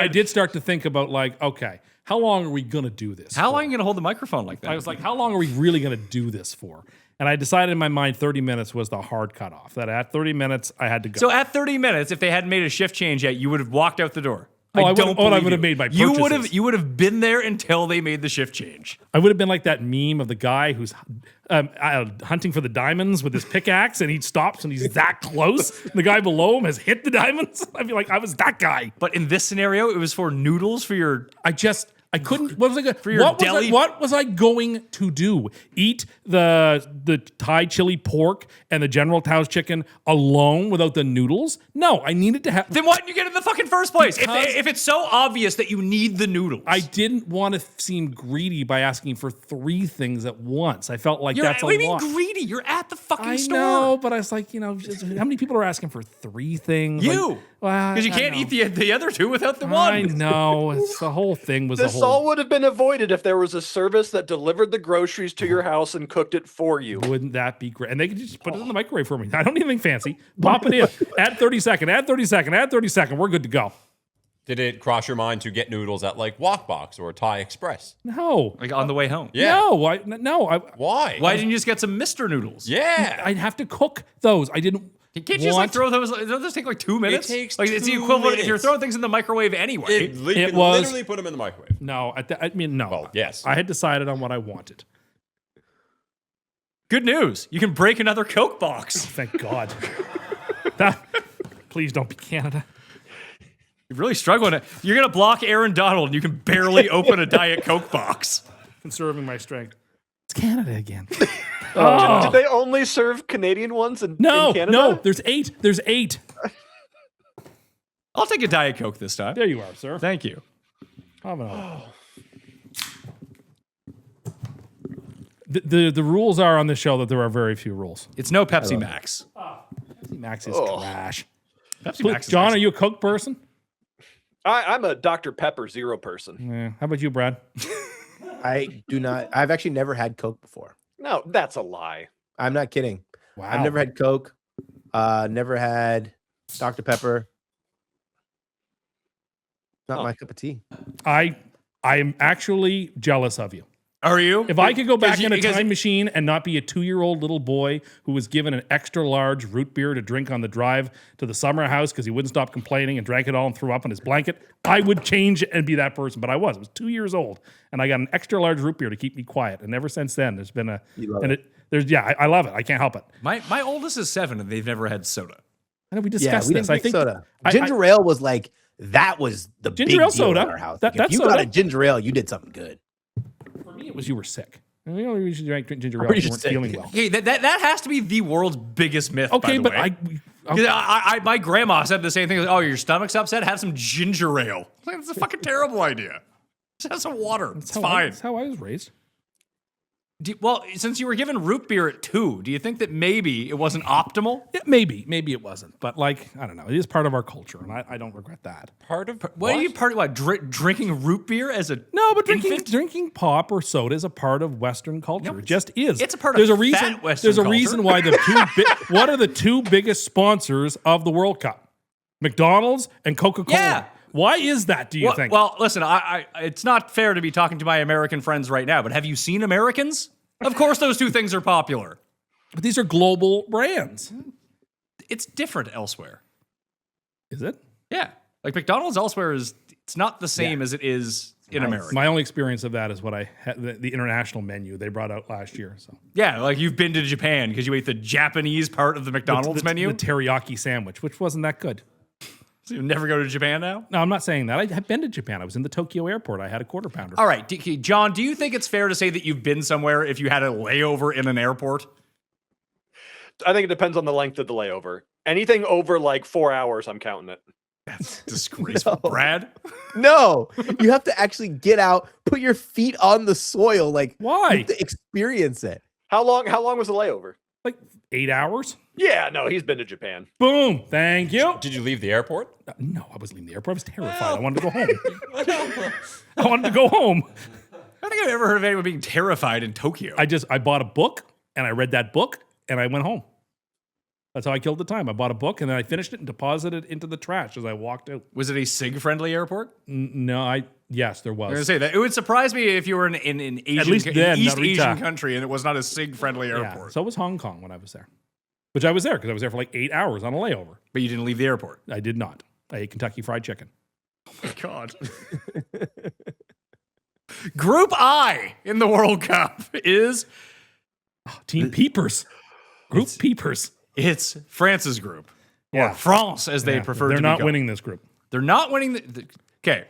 did start to think about like, okay, how long are we gonna do this? How long are you gonna hold the microphone like that? I was like, how long are we really gonna do this for? And I decided in my mind 30 minutes was the hard cutoff. That at 30 minutes I had to go. So at 30 minutes, if they hadn't made a shift change yet, you would have walked out the door. Well, I would have made my purchases. You would have been there until they made the shift change. I would have been like that meme of the guy who's hunting for the diamonds with his pickaxe, and he stops and he's that close. The guy below him has hit the diamonds. I feel like I was that guy. But in this scenario, it was for noodles for your. I couldn't. What was I going For your deli- What was I going to do? Eat the Thai chili pork and the General Tao's chicken alone without the noodles? No, I needed to have. Then why didn't you get it in the fucking first place? Because- If it's so obvious that you need the noodles. I didn't want to seem greedy by asking for 3 things at once. I felt like You're, that's a what do you lot. mean greedy? You're at the fucking I store. know, but I was like, how many people are asking for 3 things? You. Like, well, Because you I can't know. eat the other 2 without the one. I know. It's the whole thing was This a whole. all would have been avoided if there was a service that delivered the groceries to your house and cooked it for you. Wouldn't that be great? And they could just put it in the microwave for me. I don't need anything fancy. Pop it in. Add 30 second. Add 30 second. Add 30 second. We're good to go. Did it cross your mind to get noodles at like Walkbox or Thai Express? No. Like on the way home. Yeah. No. Why? Why didn't you just get some Mr. Noodles? Yeah. I'd have to cook those. I didn't. Can't you just like throw those? Don't those take like 2 minutes? takes like it's the 2 equivalent if you're minutes. throwing things in the microwave anyway. You It can was- literally put them in the microwave. No. No. Well, yes. I had decided on what I wanted. Good news. You can break another Coke box. Thank God. Please don't be Canada. You're really struggling. You're going to block Aaron Donald and you can barely open a Diet Coke box. Conserving my strength. It's Canada again. Did they only serve Canadian ones in Canada? No. There's 8. There's 8. I'll take a Diet Coke this time. There you are, sir. Thank you. Have another. The rules are on this show that there are very few rules. It's no Pepsi Max. Pepsi Max is trash. Pepsi Max is John, excellent. are you a Coke person? I'm a Dr. Pepper Zero person. Yeah. How about you, Brad? I do not. I've actually never had Coke before. No, that's a lie. I'm not kidding. Wow. I've never had Coke. Never had Dr. Pepper. Not my cup of tea. I am actually jealous of you. Are you? If I could go back in a because- time machine and not be a 2-year-old little boy who was given an extra large root beer to drink on the drive to the summer house because he wouldn't stop complaining and drank it all and threw up on his blanket, I would change and be that person. But I was 2 years old and I got an extra large root beer to keep me quiet. And ever since then, there's been a, You love and I love it. I can't help it. My oldest is 7 and they've never had soda. I know we Yeah, discussed we this. didn't I drink think soda. I- Ginger ale was like, that was the Ginger big ale deal soda. in our house. That- Like, if that's you got soda. a ginger ale, you did something good. for me, it was you were sick. And the only reason you drank ginger ale Or is you're you weren't sick. feeling well. Okay, that has to be the world's biggest myth. Okay, by the but way. 'Cause my grandma said the same thing. Oh, your stomach's upset? Have some ginger ale. Like, it's a fucking terrible idea. Just have some water. It's fine. That's how I was raised. Well, since you were given root beer at 2, do you think that maybe it wasn't optimal? Yeah, maybe it wasn't, but like I don't know. It is part of our culture, and I don't regret that. Part of What are you drinking root beer as a No, but infant? drinking pop or soda is a part of Western culture. No, it just is. it's a part of there's a fat reason. Western There's a culture. reason why what are the 2 biggest sponsors of the World Cup? McDonald's and Coca-Cola. Yeah. Why is that? Do you think? Well, listen, I it's not fair to be talking to my American friends right now, but have you seen Americans? Of course, those 2 things are popular. But these are global brands. It's different elsewhere. Is it? Yeah, like McDonald's elsewhere it's not the same as it is in America. My only experience of that is what I had the international menu they brought out last year. So Yeah, like you've been to Japan because you ate the Japanese part of the McDonald's menu. the teriyaki sandwich, which wasn't that good. So you never go to Japan now? No, I'm not saying that. I have been to Japan. I was in the Tokyo airport. I had a quarter pounder. All right, John, do you think it's fair to say that you've been somewhere if you had a layover in an airport? I think it depends on the length of the layover. Anything over like 4 hours, I'm counting it. That's disgraceful. No. Brad? No, you have to actually get out, put your feet on the soil. Like, Why? you have to experience it. How long was the layover? Like 8 hours? Yeah, no, he's been to Japan. Boom. Thank you. Did you leave the airport? No, I was leaving the airport. I was terrified. I wanted to go home. I wanted to go home. I don't think I've ever heard of anyone being terrified in Tokyo. I bought a book and I read that book and I went home. That's how I killed the time. I bought a book and then I finished it and deposited it into the trash as I walked out. Was it a SIG-friendly airport? Yes, there I was going to was. say that. It would surprise me if you were in an Asian, least then, East not Asian Rita. country and it was not a SIG-friendly Yeah, airport. so was Hong Kong when I was there. Which I was there because I was there for like 8 hours on a layover. But you didn't leave the airport. I did not. I ate Kentucky Fried Chicken. God. Group I in the World Cup is Team Peepers. Group Peepers. it's France's group. Yeah. Or France, as they Yeah, prefer to They're be not called. winning this group. They're not winning. Okay.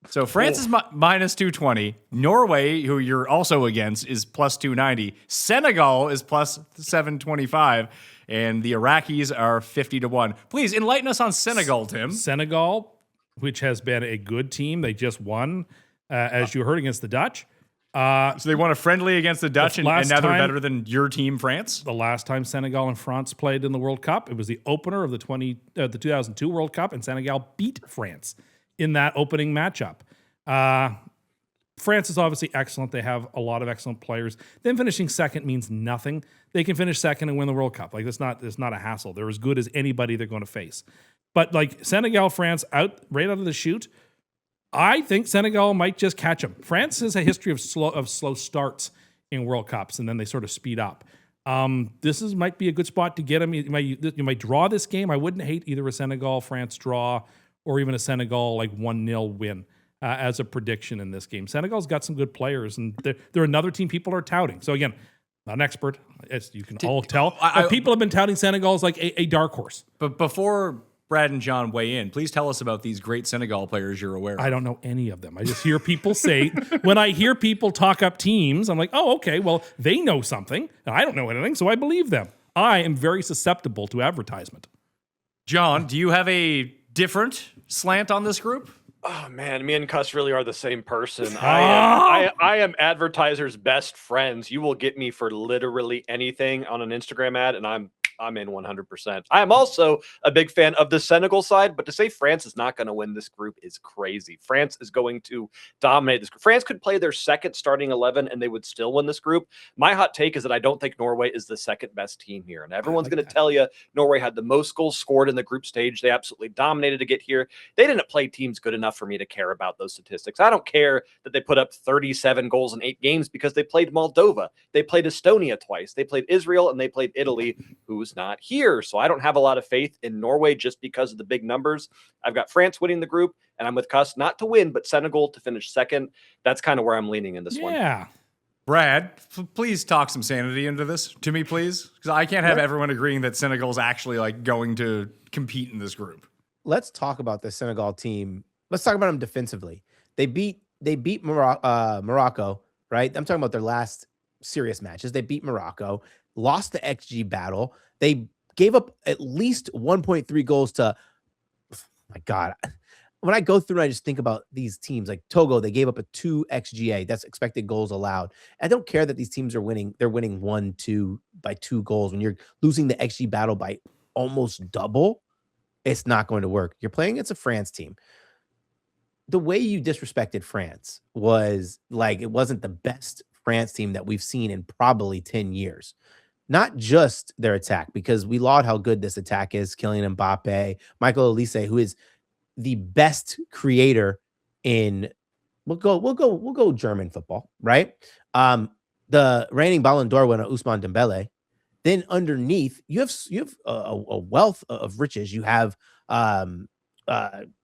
So France is minus 220. Norway, who you're also against, is plus 290. Senegal is plus 725. And the Iraqis are 50-1. Please enlighten us on Senegal, Tim. Senegal, which has been a good team. They just won, as you heard, against the Dutch. So they won a friendly against the Dutch, and now they're time- better than your team, France? The last time Senegal and France played in the World Cup, it was the opener of the 2002 World Cup, and Senegal beat France in that opening matchup. France is obviously excellent. They have a lot of excellent players. Them finishing second means nothing. They can finish second and win the World Cup. Like, it's not a hassle. They're as good as anybody they're going to face. But like Senegal, France right out of the chute, I think Senegal might just catch them. France has a history of slow starts in World Cups, and then they sort of speed up. This might be a good spot to get them. You might draw this game. I wouldn't hate either a Senegal-France draw or even a Senegal like 1-0 win as a prediction in this game. Senegal's got some good players, and they're another team people are touting. So again, not an expert, as you can all tell. But people have been touting Senegal as like a dark horse. But before Brad and John weigh in, please tell us about these great Senegal players you're aware of. I don't know any of them. I just hear people say, when I hear people talk up teams, I'm like, oh, okay, well, they know something, and I don't know anything, so I believe them. I am very susceptible to advertisement. John, do you have a different slant on this group? Oh man, me and Cust really are the same person. I am advertisers' best friends. You will get me for literally anything on an Instagram ad, and I'm in 100%. I am also a big fan of the Senegal side, but to say France is not going to win this group is crazy. France is going to dominate this group. France could play their second starting 11 and they would still win this group. My hot take is that I don't think Norway is the second best team here. And everyone's going to tell you Norway had the most goals scored in the group stage. They absolutely dominated to get here. They didn't play teams good enough for me to care about those statistics. I don't care that they put up 37 goals in 8 games because they played Moldova. They played Estonia twice. They played Israel and they played Italy, who's not here. So I don't have a lot of faith in Norway just because of the big numbers. I've got France winning the group, and I'm with Cust not to win, but Senegal to finish second. That's kind of where I'm leaning in this one. Yeah. Brad, please talk some sanity into this to me, please. Because I can't have everyone agreeing that Senegal is actually like going to compete in this group. Let's talk about the Senegal team. Let's talk about them defensively. They beat Morocco, right? I'm talking about their last serious matches. They beat Morocco, lost the XG battle. They gave up at least 1.3 goals to, oh my God. When I go through, I just think about these teams like Togo. They gave up a 2 XGA. That's expected goals allowed. I don't care that these teams are winning. They're winning 1-2 by 2 goals. When you're losing the XG battle by almost double, it's not going to work. You're playing against a France team. The way you disrespected France was like, it wasn't the best France team that we've seen in probably 10 years. Not just their attack, because we laud how good this attack is. Kylian Mbappe, Michael Olise, who is the best creator in we'll go German football, right? The reigning Ballon d'Or winner Ousmane Dembele. Then underneath, you have a wealth of riches. You have Ryan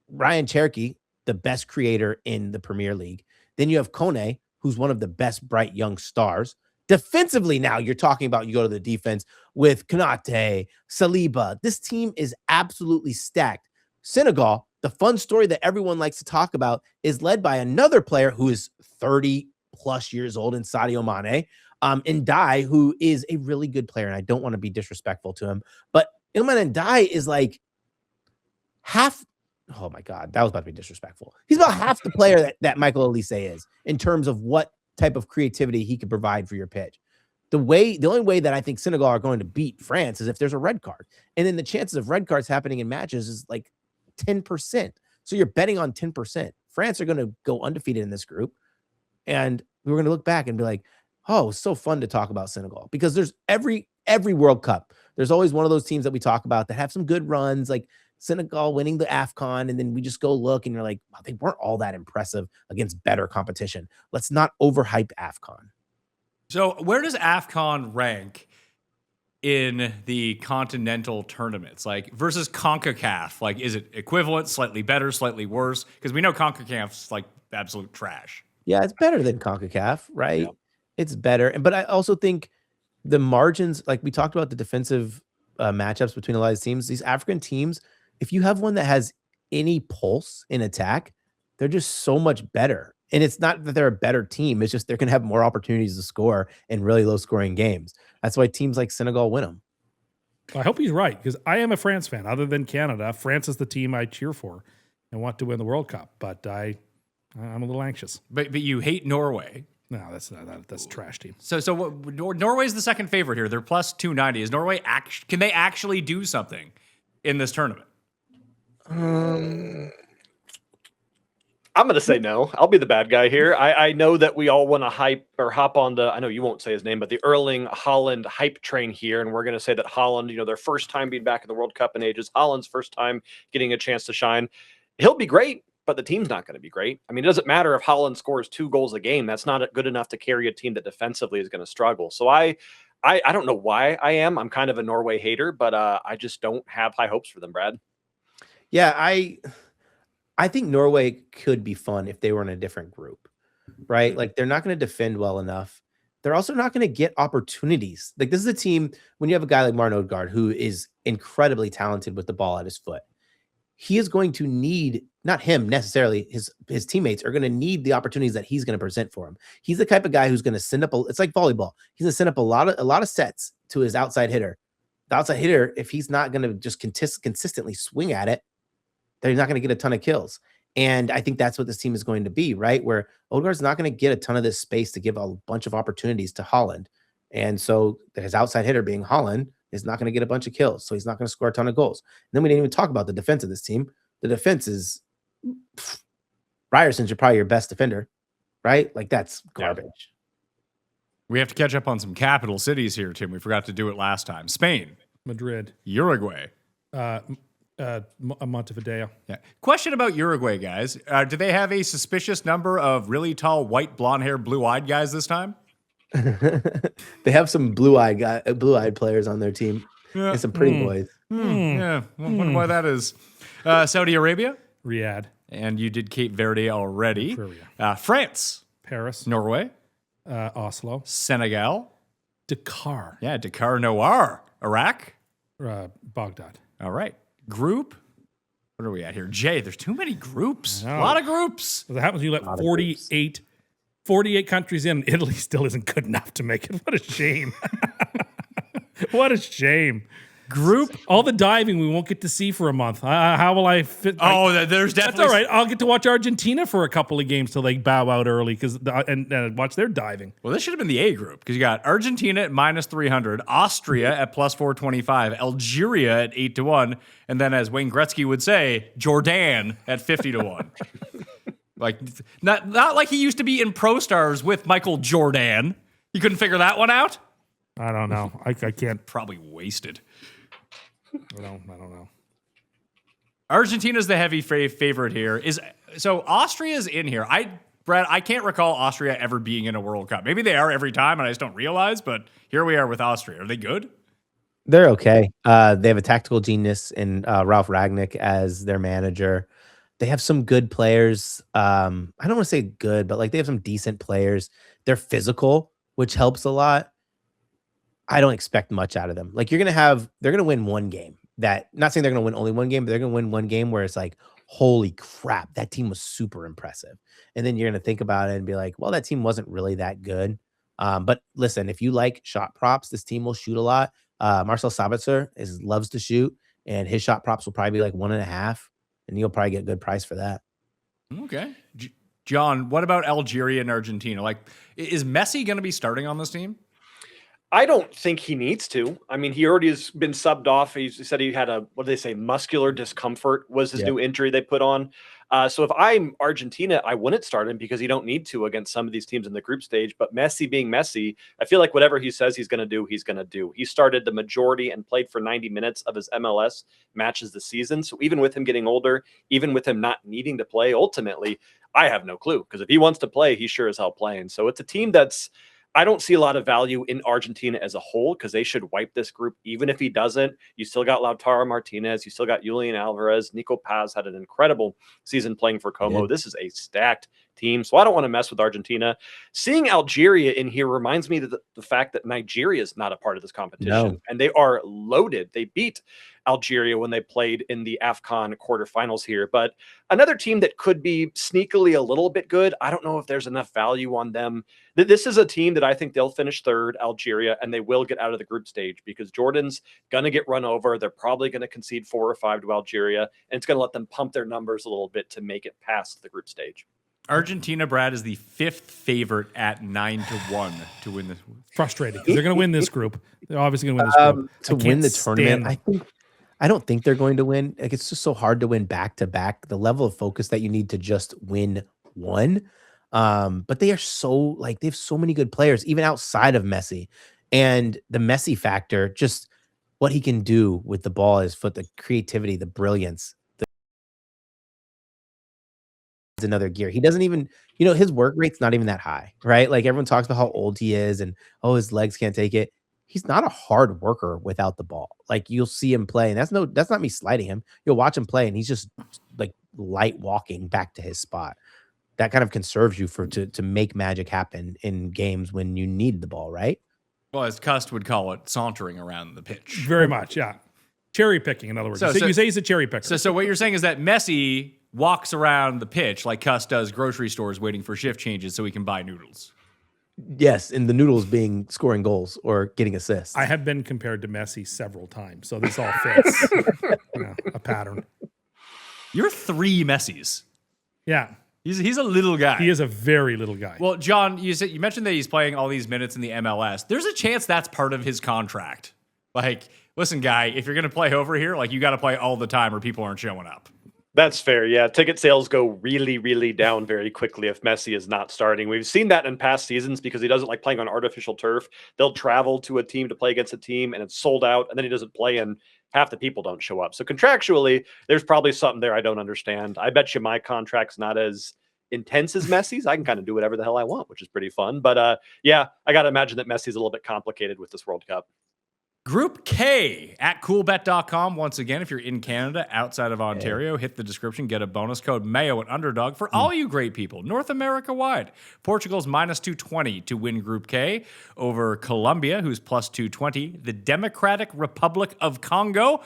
Cherki, the best creator in the Premier League. Then you have Kone, who's one of the best bright young stars. Defensively, now you're talking about, you go to the defense with Konate, Saliba. This team is absolutely stacked. Senegal, the fun story that everyone likes to talk about, is led by another player who is 30 plus years old in Sadio Mane, Ndiaye, who is a really good player. And I don't want to be disrespectful to him, but Iliman Ndiaye is like half. Oh my God, that was about to be disrespectful. He's about half the player that Michael Olise is in terms of what type of creativity he could provide for your pitch. The only way that I think Senegal are going to beat France is if there's a red card. And then the chances of red cards happening in matches is like 10%. So you're betting on 10%. France are going to go undefeated in this group. And we're going to look back and be like, oh, it's so fun to talk about Senegal, because there's every World Cup, there's always one of those teams that we talk about that have some good runs, like Senegal winning the AFCON, and then we just go look and you're like, wow, they weren't all that impressive against better competition. Let's not overhype AFCON. So where does AFCON rank in the continental tournaments, like versus CONCACAF? Like, is it equivalent, slightly better, slightly worse? Because we know CONCACAF's like absolute trash. Yeah, it's better than CONCACAF, right? Yeah. It's better. But I also think the margins, like we talked about the defensive matchups between a lot of teams, these African teams, if you have one that has any pulse in attack, they're just so much better. And it's not that they're a better team. It's just they're going to have more opportunities to score in really low scoring games. That's why teams like Senegal win them. I hope he's right, because I am a France fan. Other than Canada, France is the team I cheer for and want to win the World Cup. But I'm a little anxious. But you hate Norway. No, that's a trash team. So Norway's the second favorite here. They're plus 290. Is Norway can they actually do something in this tournament? I'm going to say no. I'll be the bad guy here. I know that we all want to hop on the, I know you won't say his name, but the Erling Haaland hype train here. And we're going to say that Haaland, their first time being back in the World Cup in ages, Haaland's first time getting a chance to shine. He'll be great, but the team's not going to be great. I mean, it doesn't matter if Haaland scores 2 goals a game. That's not good enough to carry a team that defensively is going to struggle. So I don't know why I am. I'm kind of a Norway hater, but I just don't have high hopes for them, Brad. Yeah, I think Norway could be fun if they were in a different group, right? Like they're not going to defend well enough. They're also not going to get opportunities. Like this is a team, when you have a guy like Martin Odegaard, who is incredibly talented with the ball at his foot, he is going to need, not him necessarily, his teammates are going to need the opportunities that he's going to present for him. He's the type of guy who's going to send up, it's like volleyball. He's going to send up a lot of sets to his outside hitter. The outside hitter, if he's not going to just consistently swing at it, they're not going to get a ton of kills. And I think that's what this team is going to be, right? Where Odegaard's not going to get a ton of this space to give a bunch of opportunities to Haaland. And so his outside hitter being Haaland is not going to get a bunch of kills. So he's not going to score a ton of goals. And then we didn't even talk about the defense of this team. The defense is Ryerson's probably your best defender, right? Like that's garbage. We have to catch up on some capital cities here, Tim. We forgot to do it last time. Spain, Madrid, Uruguay, Montevideo. Yeah. Question about Uruguay, guys. Do they have a suspicious number of really tall, white, blonde-haired, blue-eyed guys this time? They have some blue-eyed players on their team. Yeah. And some pretty boys. Yeah, wonder why that is. Saudi Arabia, Riyadh, and you did Cape Verde already. France, Paris, Norway, Oslo, Senegal, Dakar. Yeah, Dakar Noir, Iraq, Baghdad. All right. Group. What are we at here? Jay, there's too many groups. A lot of groups. What happens when you let 48 countries in? Italy still isn't good enough to make it. What a shame. What a shame. Group. All the diving we won't get to see for a month. How will I fit? There's definitely. That's all right. I'll get to watch Argentina for a couple of games till they bow out early and watch their diving. Well, this should have been the A group because you got Argentina at minus 300, Austria at plus 425, Algeria at 8-1, and then, as Wayne Gretzky would say, Jordan at 50-1. Like not like he used to be in Pro Stars with Michael Jordan. You couldn't figure that one out? I don't know. I can't. Probably wasted. I don't know. Argentina's the heavy favorite here. So Austria's in here. Brad, I can't recall Austria ever being in a World Cup. Maybe they are every time and I just don't realize, but here we are with Austria. Are they good? They're okay. They have a tactical genius in Ralph Ragnick as their manager. They have some good players. I don't want to say good, but like they have some decent players. They're physical, which helps a lot. I don't expect much out of them. Like they're going to win one game. Not saying they're going to win only one game, but they're going to win one game where it's like, holy crap, that team was super impressive. And then you're going to think about it and be like, well, that team wasn't really that good. But listen, if you like shot props, this team will shoot a lot. Marcel Sabitzer loves to shoot, and his shot props will probably be like 1.5, and you'll probably get a good price for that. Okay. John, what about Algeria and Argentina? Like, is Messi going to be starting on this team? I don't think he needs to. I mean, he already has been subbed off. He said he had muscular discomfort was his new injury they put on. So if I'm Argentina, I wouldn't start him because you don't need to against some of these teams in the group stage. But Messi being Messi, I feel like whatever he says he's going to do, he's going to do. He started the majority and played for 90 minutes of his MLS matches this season. So even with him getting older, even with him not needing to play, ultimately, I have no clue. Because if he wants to play, he's sure as hell playing. So it's a team I don't see a lot of value in Argentina as a whole because they should wipe this group. Even if he doesn't, you still got Lautaro Martinez. You still got Julian Alvarez. Nico Paz had an incredible season playing for Como. This is a stacked team. So I don't want to mess with Argentina. Seeing Algeria in here reminds me of the fact that Nigeria is not a part of this competition. No. And they are loaded. They beat Algeria when they played in the AFCON quarterfinals here. But another team that could be sneakily a little bit good, I don't know if there's enough value on them. This is a team that I think they'll finish third, Algeria, and they will get out of the group stage because Jordan's going to get run over. They're probably going to concede 4 or 5 to Algeria, and it's going to let them pump their numbers a little bit to make it past the group stage. Argentina, Brad, is the 5th favorite at 9-1 to win this. Frustrating because they're going to win this group. They're obviously going to win this group. To win the tournament, I don't think they're going to win. Like, it's just so hard to win back to back. The level of focus that you need to just win one. But they are so they have so many good players, even outside of Messi. And the Messi factor, just what he can do with the ball, his foot, the creativity, the brilliance. Another gear. He doesn't even, his work rate's not even that high, right? Like, everyone talks about how old he is and, his legs can't take it. He's not a hard worker without the ball. Like, you'll see him play, and that's not me slighting him. You'll watch him play, and he's just like light walking back to his spot. That kind of conserves you to make magic happen in games when you need the ball, right? Well, as Cust would call it, sauntering around the pitch. Very much, yeah. Cherry picking, in other words. You say he's a cherry picker. So what you're saying is that Messi walks around the pitch like Cust does grocery stores waiting for shift changes so he can buy noodles. Yes, and the noodles being scoring goals or getting assists. I have been compared to Messi several times, so this all fits a pattern. You're 3 Messis. Yeah. He's a little guy. He is a very little guy. Well, John, you mentioned that he's playing all these minutes in the MLS. There's a chance that's part of his contract. Like, listen, guy, if you're going to play over here, you got to play all the time or people aren't showing up. That's fair. Yeah. Ticket sales go really, really down very quickly if Messi is not starting. We've seen that in past seasons because he doesn't like playing on artificial turf. They'll travel to a team to play against a team and it's sold out, and then he doesn't play and half the people don't show up. So contractually, there's probably something there I don't understand. I bet you my contract's not as intense as Messi's. I can kind of do whatever the hell I want, which is pretty fun. But yeah, I got to imagine that Messi's a little bit complicated with this World Cup. Group K at coolbet.com. Once again, if you're in Canada, outside of Ontario, hit the description, get a bonus code Mayo at Underdog for all you great people, North America wide. Portugal's minus 220 to win Group K over Colombia, who's plus 220. The Democratic Republic of Congo,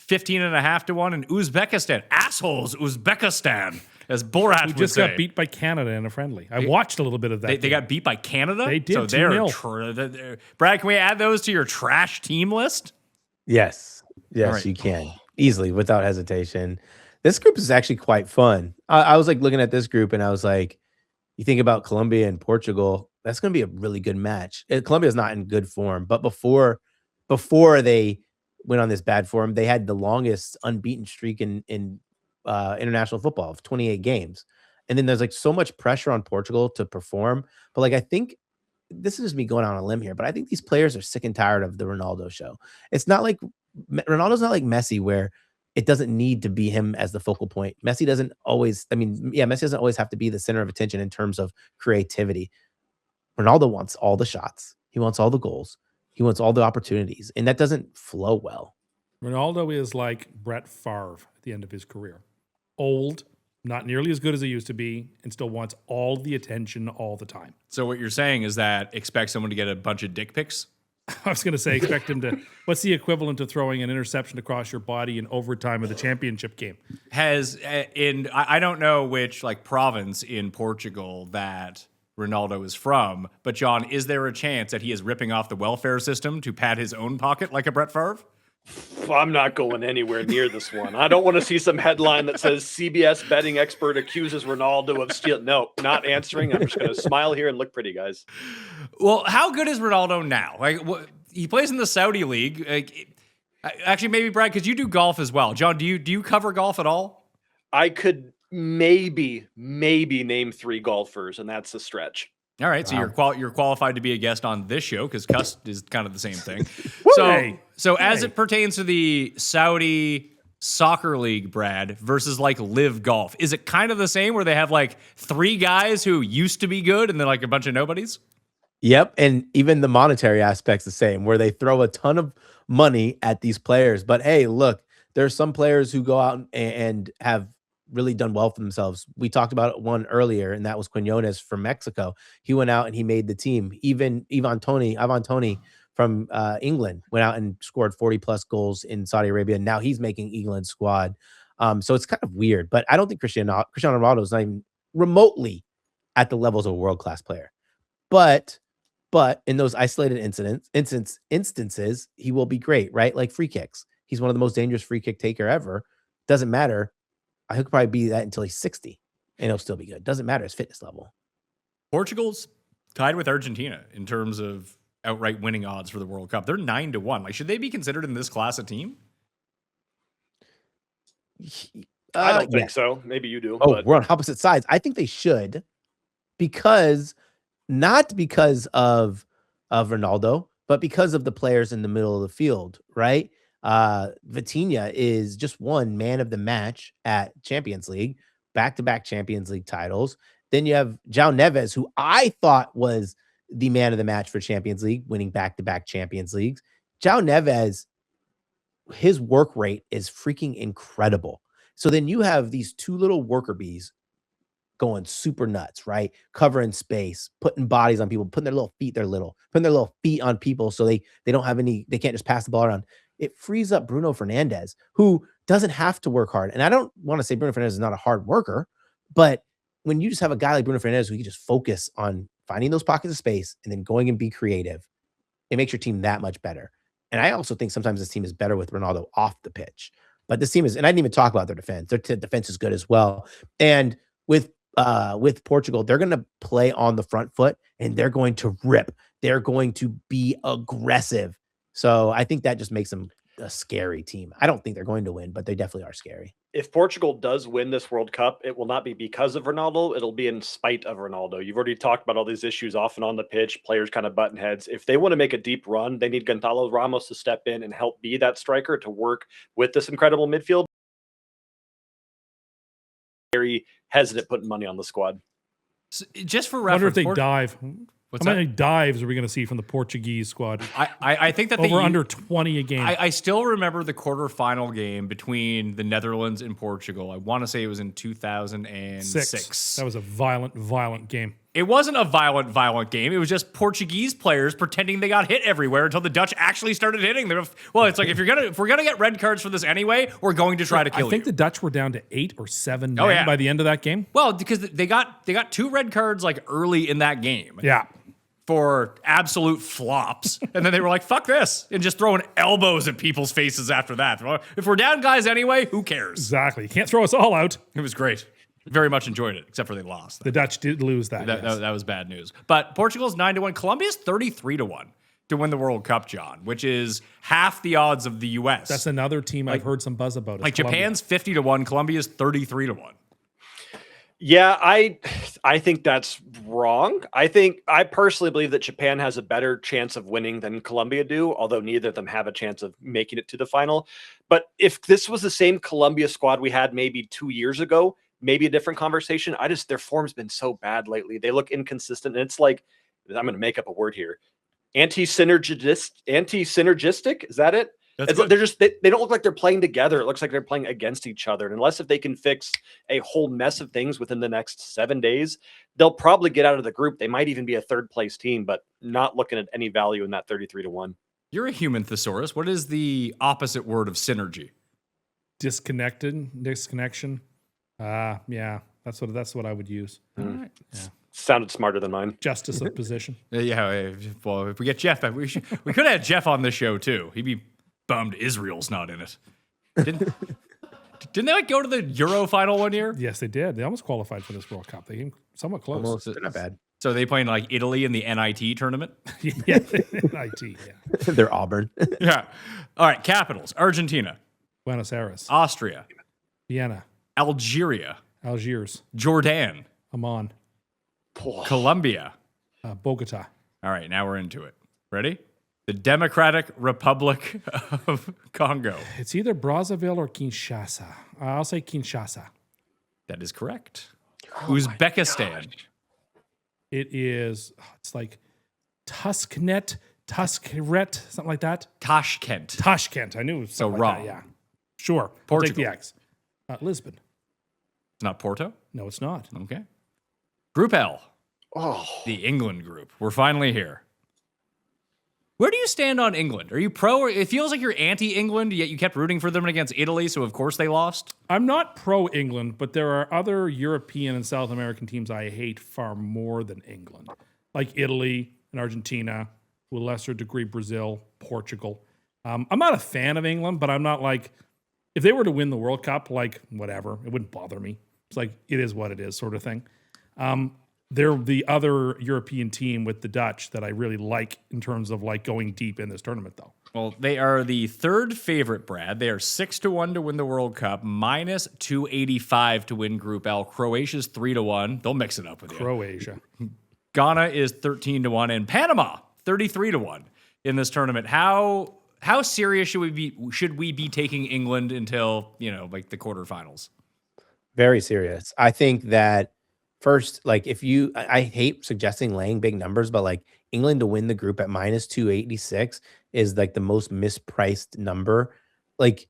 15.5 to 1. And Uzbekistan, assholes, Uzbekistan, as Borat would just say. got beat by Canada in a friendly. I watched a little bit of that. They got beat by Canada? They did, So they're 2-0. Brad, can we add those to your trash team list? Yes, right. You can easily, without hesitation. This group is actually quite fun. I was looking at this group and I was like, you think about Colombia and Portugal, that's going to be a really good match. Colombia is not in good form, but before they went on this bad form, they had the longest unbeaten streak in international football of 28 games. And then there's so much pressure on Portugal to perform. But I think this is just me going on a limb here, but I think these players are sick and tired of the Ronaldo show. It's not like Ronaldo's not like Messi, where it doesn't need to be him as the focal point. Messi doesn't always, Messi doesn't always have to be the center of attention in terms of creativity. Ronaldo wants all the shots. He wants all the goals. He wants all the opportunities. And that doesn't flow well. Ronaldo is like Brett Favre at the end of his career. Old, not nearly as good as he used to be, and still wants all the attention all the time. So what you're saying is that expect someone to get a bunch of dick pics? I was going to say, expect him to, what's the equivalent of throwing an interception across your body in overtime of the championship game? I don't know which province in Portugal that Ronaldo is from, but John, is there a chance that he is ripping off the welfare system to pad his own pocket like a Brett Favre? I'm not going anywhere near this one. I don't want to see some headline that says CBS betting expert accuses Ronaldo of stealing. No, not answering. I'm just going to smile here and look pretty, guys. Well, how good is Ronaldo now? He plays in the Saudi league. Actually, maybe Brad, because you do golf as well. John, do you cover golf at all? I could maybe name 3 golfers, and that's a stretch. All right, so you're qualified to be a guest on this show because Cust is kind of the same thing. So as it pertains to the Saudi soccer league, Brad, versus live golf, is it kind of the same where they have 3 guys who used to be good and then a bunch of nobodies? Yep, and even the monetary aspect's the same, where they throw a ton of money at these players. But hey, look, there are some players who go out and have really done well for themselves. We talked about one earlier, and that was Quinones from Mexico. He went out and he made the team. Even Ivan Toney from England went out and scored 40 plus goals in Saudi Arabia. Now he's making England's squad. So it's kind of weird, but I don't think Cristiano Ronaldo is not even remotely at the levels of a world-class player. But in those isolated instances, he will be great, right? Like free kicks. He's one of the most dangerous free kick taker ever. Doesn't matter. I could probably be that until he's 60 and he'll still be good. Doesn't matter his fitness level. Portugal's tied with Argentina in terms of outright winning odds for the World Cup. They're 9-1. Like, should they be considered in this class a team? I don't think so. Maybe you do. Oh, but we're on opposite sides. I think they should, because not because of Ronaldo, but because of the players in the middle of the field, right? Vitinha is just one man of the match at Champions League, back-to-back Champions League titles. Then you have João Neves, who I thought was the man of the match for Champions League, winning back-to-back Champions Leagues. João Neves, his work rate is freaking incredible. So then you have these two little worker bees going super nuts, right? Covering space, putting bodies on people, putting their little feet on people so they can't just pass the ball around. It frees up Bruno Fernandes, who doesn't have to work hard. And I don't want to say Bruno Fernandes is not a hard worker, but when you just have a guy like Bruno Fernandes who can just focus on finding those pockets of space and then going and be creative, it makes your team that much better. And I also think sometimes this team is better with Ronaldo off the pitch. But this team is, and I didn't even talk about their defense. Their defense is good as well. And with Portugal, they're going to play on the front foot and they're going to rip. They're going to be aggressive. So I think that just makes them a scary team. I don't think they're going to win, but they definitely are scary. if Portugal does win this World Cup, it will not be because of Ronaldo. It'll be in spite of Ronaldo. You've already talked about all these issues off and on the pitch, players kind of button heads. If they want to make a deep run, they need Gonzalo Ramos to step in and help be that striker to work with this incredible midfield. Very hesitant putting money on the squad. So, just for I wonder reference, if they dive. What's How many dives are we going to see from the Portuguese squad? I think that over under 20 a game. I still remember the quarterfinal game between the Netherlands and Portugal. I want to say it was in 2006. That was a violent game. It wasn't a violent game. It was just Portuguese players pretending they got hit everywhere until the Dutch actually started hitting them. Well, it's like if we're gonna get red cards for this anyway, we're going to try to kill you. I think the Dutch were down to 8 or 7 men by the end of that game. Well, because they got 2 red cards like early in that game. Yeah. For absolute flops. And then they were like, fuck this. And just throwing elbows at people's faces after that. Well, if we're down guys anyway, who cares? Exactly. You can't throw us all out. It was great. Very much enjoyed it, except for they lost. The Dutch did lose that. That was bad news. But Portugal's 9-1. Colombia's 33-1 to win the World Cup, John, which is half the odds of the U.S. That's another team I've heard some buzz about. Like Japan's 50-1. Colombia's 33-1. Yeah, I think that's wrong. I personally believe that Japan has a better chance of winning than Colombia do, although neither of them have a chance of making it to the final. But if this was the same Colombia squad we had maybe 2 years ago, maybe a different conversation. Their form's been so bad lately. They look inconsistent. And it's like, I'm going to make up a word here. Anti-synergistic. Is that it? They don't look like they're playing together. It looks like they're playing against each other. And unless if they can fix a whole mess of things within the next 7 days, they'll probably get out of the group. They might even be a third place team, but not looking at any value in that 33-1. You're a human thesaurus. What is the opposite word of synergy? Disconnection. Yeah, that's what I would use. All right. Yeah. Sounded smarter than mine. Justice of position. Yeah. Well, if we get Jeff, we could have had Jeff on this show too. He'd be bummed Israel's not in it. Didn't they go to the Euro final one year? Yes, they did. They almost qualified for this World Cup. They came somewhat close. Almost. They're not bad. So are they playing like Italy in the NIT tournament? Yeah, NIT. Yeah. They're Auburn. Yeah. All right. Capitals: Argentina, Buenos Aires, Austria, Vienna, Algeria, Algiers, Jordan, Amman, Colombia, Bogota. All right, now we're into it. Ready? The Democratic Republic of Congo. It's either Brazzaville or Kinshasa. I'll say Kinshasa. That is correct. Uzbekistan. It is, it's like Tusknet, something like that. Tashkent. I knew it was So something wrong. like that, yeah. Sure. Portugal. Take the X. Lisbon. It's not Porto? No, it's not. Okay. Group L, Oh, the England group. We're finally here. Where do you stand on England? Are you pro or it feels like you're anti-England, yet you kept rooting for them against Italy, so of course they lost? I'm not pro-England, but there are other European and South American teams I hate far more than England, like Italy and Argentina, to a lesser degree Brazil, Portugal. I'm not a fan of England, but I'm not like, if they were to win the World Cup, like whatever, it wouldn't bother me. It's like, it is what it is sort of thing. They're the other European team with the Dutch that I really like in terms of like going deep in this tournament, though. Well, they are the third favorite, Brad. They are 6-1 to win the World Cup, minus 285 to win Group L. Croatia's 3-1. They'll mix it up with you. Croatia. Ghana is 13-1, and Panama 33-1 in this tournament. How serious should we be taking England until, like the quarterfinals? Very serious. I think that first, like I hate suggesting laying big numbers, but like England to win the group at minus 286 is like the most mispriced number. Like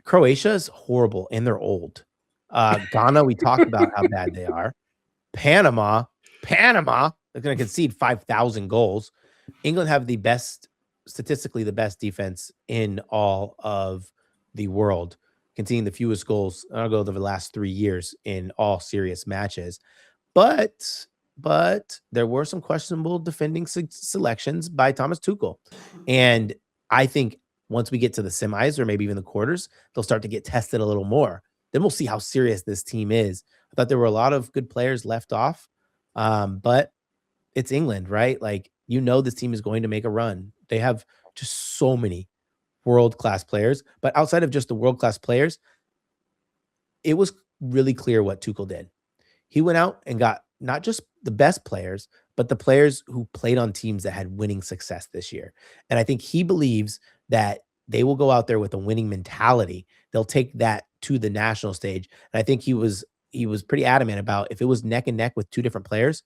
Croatia is horrible and they're old. Ghana, we talked about how bad they are. Panama, they're going to concede 5,000 goals. England have statistically the best defense in all of the world, conceding the fewest goals. I'll go over the last 3 years in all serious matches. But there were some questionable defending selections by Thomas Tuchel. And I think once we get to the semis or maybe even the quarters, they'll start to get tested a little more. Then we'll see how serious this team is. I thought there were a lot of good players left off, but it's England, right? Like, this team is going to make a run. They have just so many world-class players. But outside of just the world-class players, it was really clear what Tuchel did. He went out and got not just the best players, but the players who played on teams that had winning success this year. And I think he believes that they will go out there with a winning mentality. They'll take that to the national stage. And I think he was pretty adamant about, if it was neck and neck with two different players,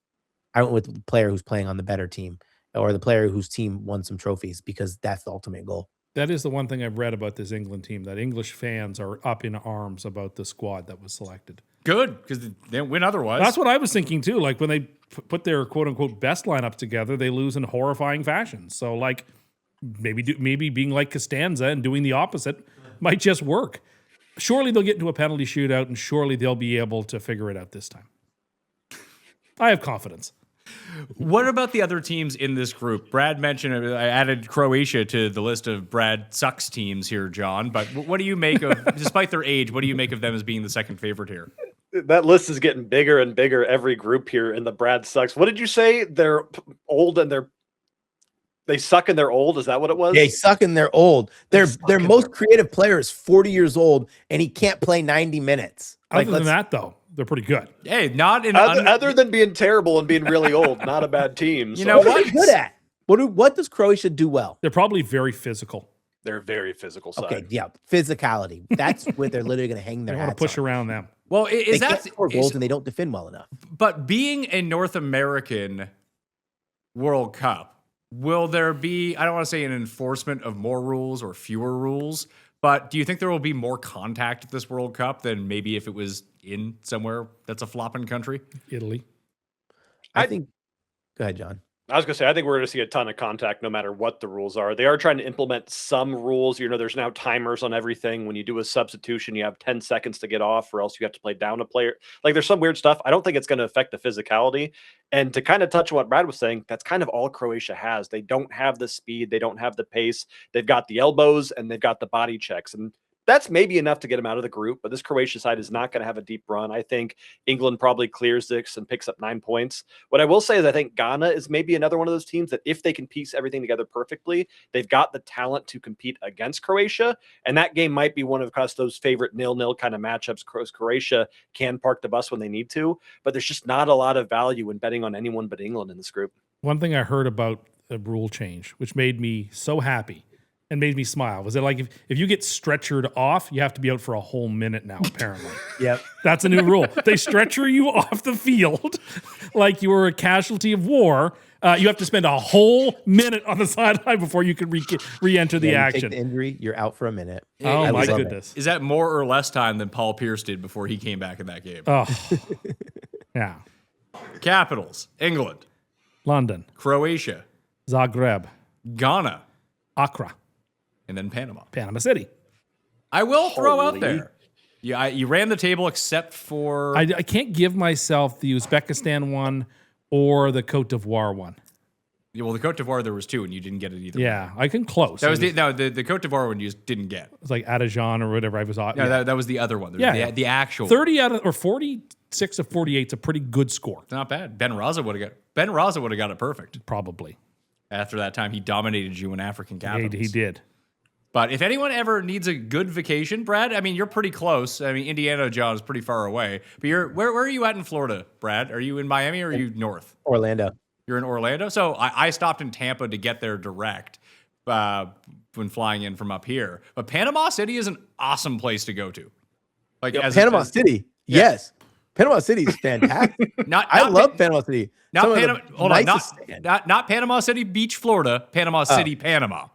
I went with the player who's playing on the better team or the player whose team won some trophies, because that's the ultimate goal. That is the one thing I've read about this England team, that English fans are up in arms about the squad that was selected. Good, because they didn't win otherwise. That's what I was thinking too. Like when they put their quote unquote best lineup together, they lose in horrifying fashion. So like maybe being like Costanza and doing the opposite might just work. Surely they'll get into a penalty shootout, and surely they'll be able to figure it out this time. I have confidence. What about the other teams in this group? Brad mentioned, I added Croatia to the list of Brad sucks teams here, John. But what do you make of, despite their age, what do you make of them as being the second favorite here? That list is getting bigger and bigger every group here in the Brad sucks. What did you say? They're old and they suck and they're old. Is that what it was? They suck and they're old. Their most creative player is 40 years old and he can't play 90 minutes. Other than that, though, they're pretty good. Hey, not in other than being terrible and being really old, not a bad team. You know what are they good at? What does Croatia do well? They're probably very physical. They're very physical side. Okay, yeah, physicality. That's where they're literally going to hang their hats. They want to push around them. Well, They can't score goals and they don't defend well enough. But being a North American World Cup, will there be, I don't want to say an enforcement of more rules or fewer rules, but do you think there will be more contact at this World Cup than maybe if it was in somewhere that's a flopping country? Italy. I think. Go ahead, John. I was going to say, I think we're going to see a ton of contact no matter what the rules are. They are trying to implement some rules. There's now timers on everything. When you do a substitution, you have 10 seconds to get off, or else you have to play down a player. Like, there's some weird stuff. I don't think it's going to affect the physicality. And to kind of touch on what Brad was saying, that's kind of all Croatia has. They don't have the speed. They don't have the pace. They've got the elbows and they've got the body checks. And that's maybe enough to get them out of the group, but this Croatia side is not going to have a deep run. I think England probably clears this and picks up 9 points. What I will say is I think Ghana is maybe another one of those teams that if they can piece everything together perfectly, they've got the talent to compete against Croatia. And that game might be one of Custo's favorite 0-0 kind of matchups. Croatia can park the bus when they need to, but there's just not a lot of value in betting on anyone but England in this group. One thing I heard about the rule change, which made me so happy, and made me smile. Was it like if you get stretchered off, you have to be out for a whole minute now, apparently. Yep. That's a new rule. They stretcher you off the field like you were a casualty of war. You have to spend a whole minute on the sideline before you can re-enter the You action. take the injury, you're out for a minute. Oh, I my love it. goodness. Is that more or less time than Paul Pierce did before he came back in that game? Oh, yeah. Capitals: England, London, Croatia, Zagreb, Ghana, Accra, and then Panama. Panama City. I will throw out Holy. there. You ran the table except for I can't give myself the Uzbekistan one or the Cote d'Ivoire one. well, the Cote d'Ivoire there was two, and you didn't get it either. Yeah, I can close. That was it the Cote d'Ivoire one you just didn't get. was like Adijan or whatever I was on. No, that was the other one. There was Yeah. the actual. 30 out of or 46 of 48 is a pretty good score, It's not bad. Ben Raza would have got it perfect. probably. After that time, he dominated you in African capitals. He did. But if anyone ever needs a good vacation, Brad, I mean, you're pretty close. I mean, Indiana, John, is pretty far away. But where are you at in Florida, Brad? Are you in Miami or are you north? Orlando. You're in Orlando? So I stopped in Tampa to get there direct when flying in from up here. But Panama City is an awesome place to go to. Like Panama City. Yes. Panama City is fantastic. I love Panama City. Not Panama. Hold on, nicest sand. not Panama City Beach, Florida. Panama City, Panama.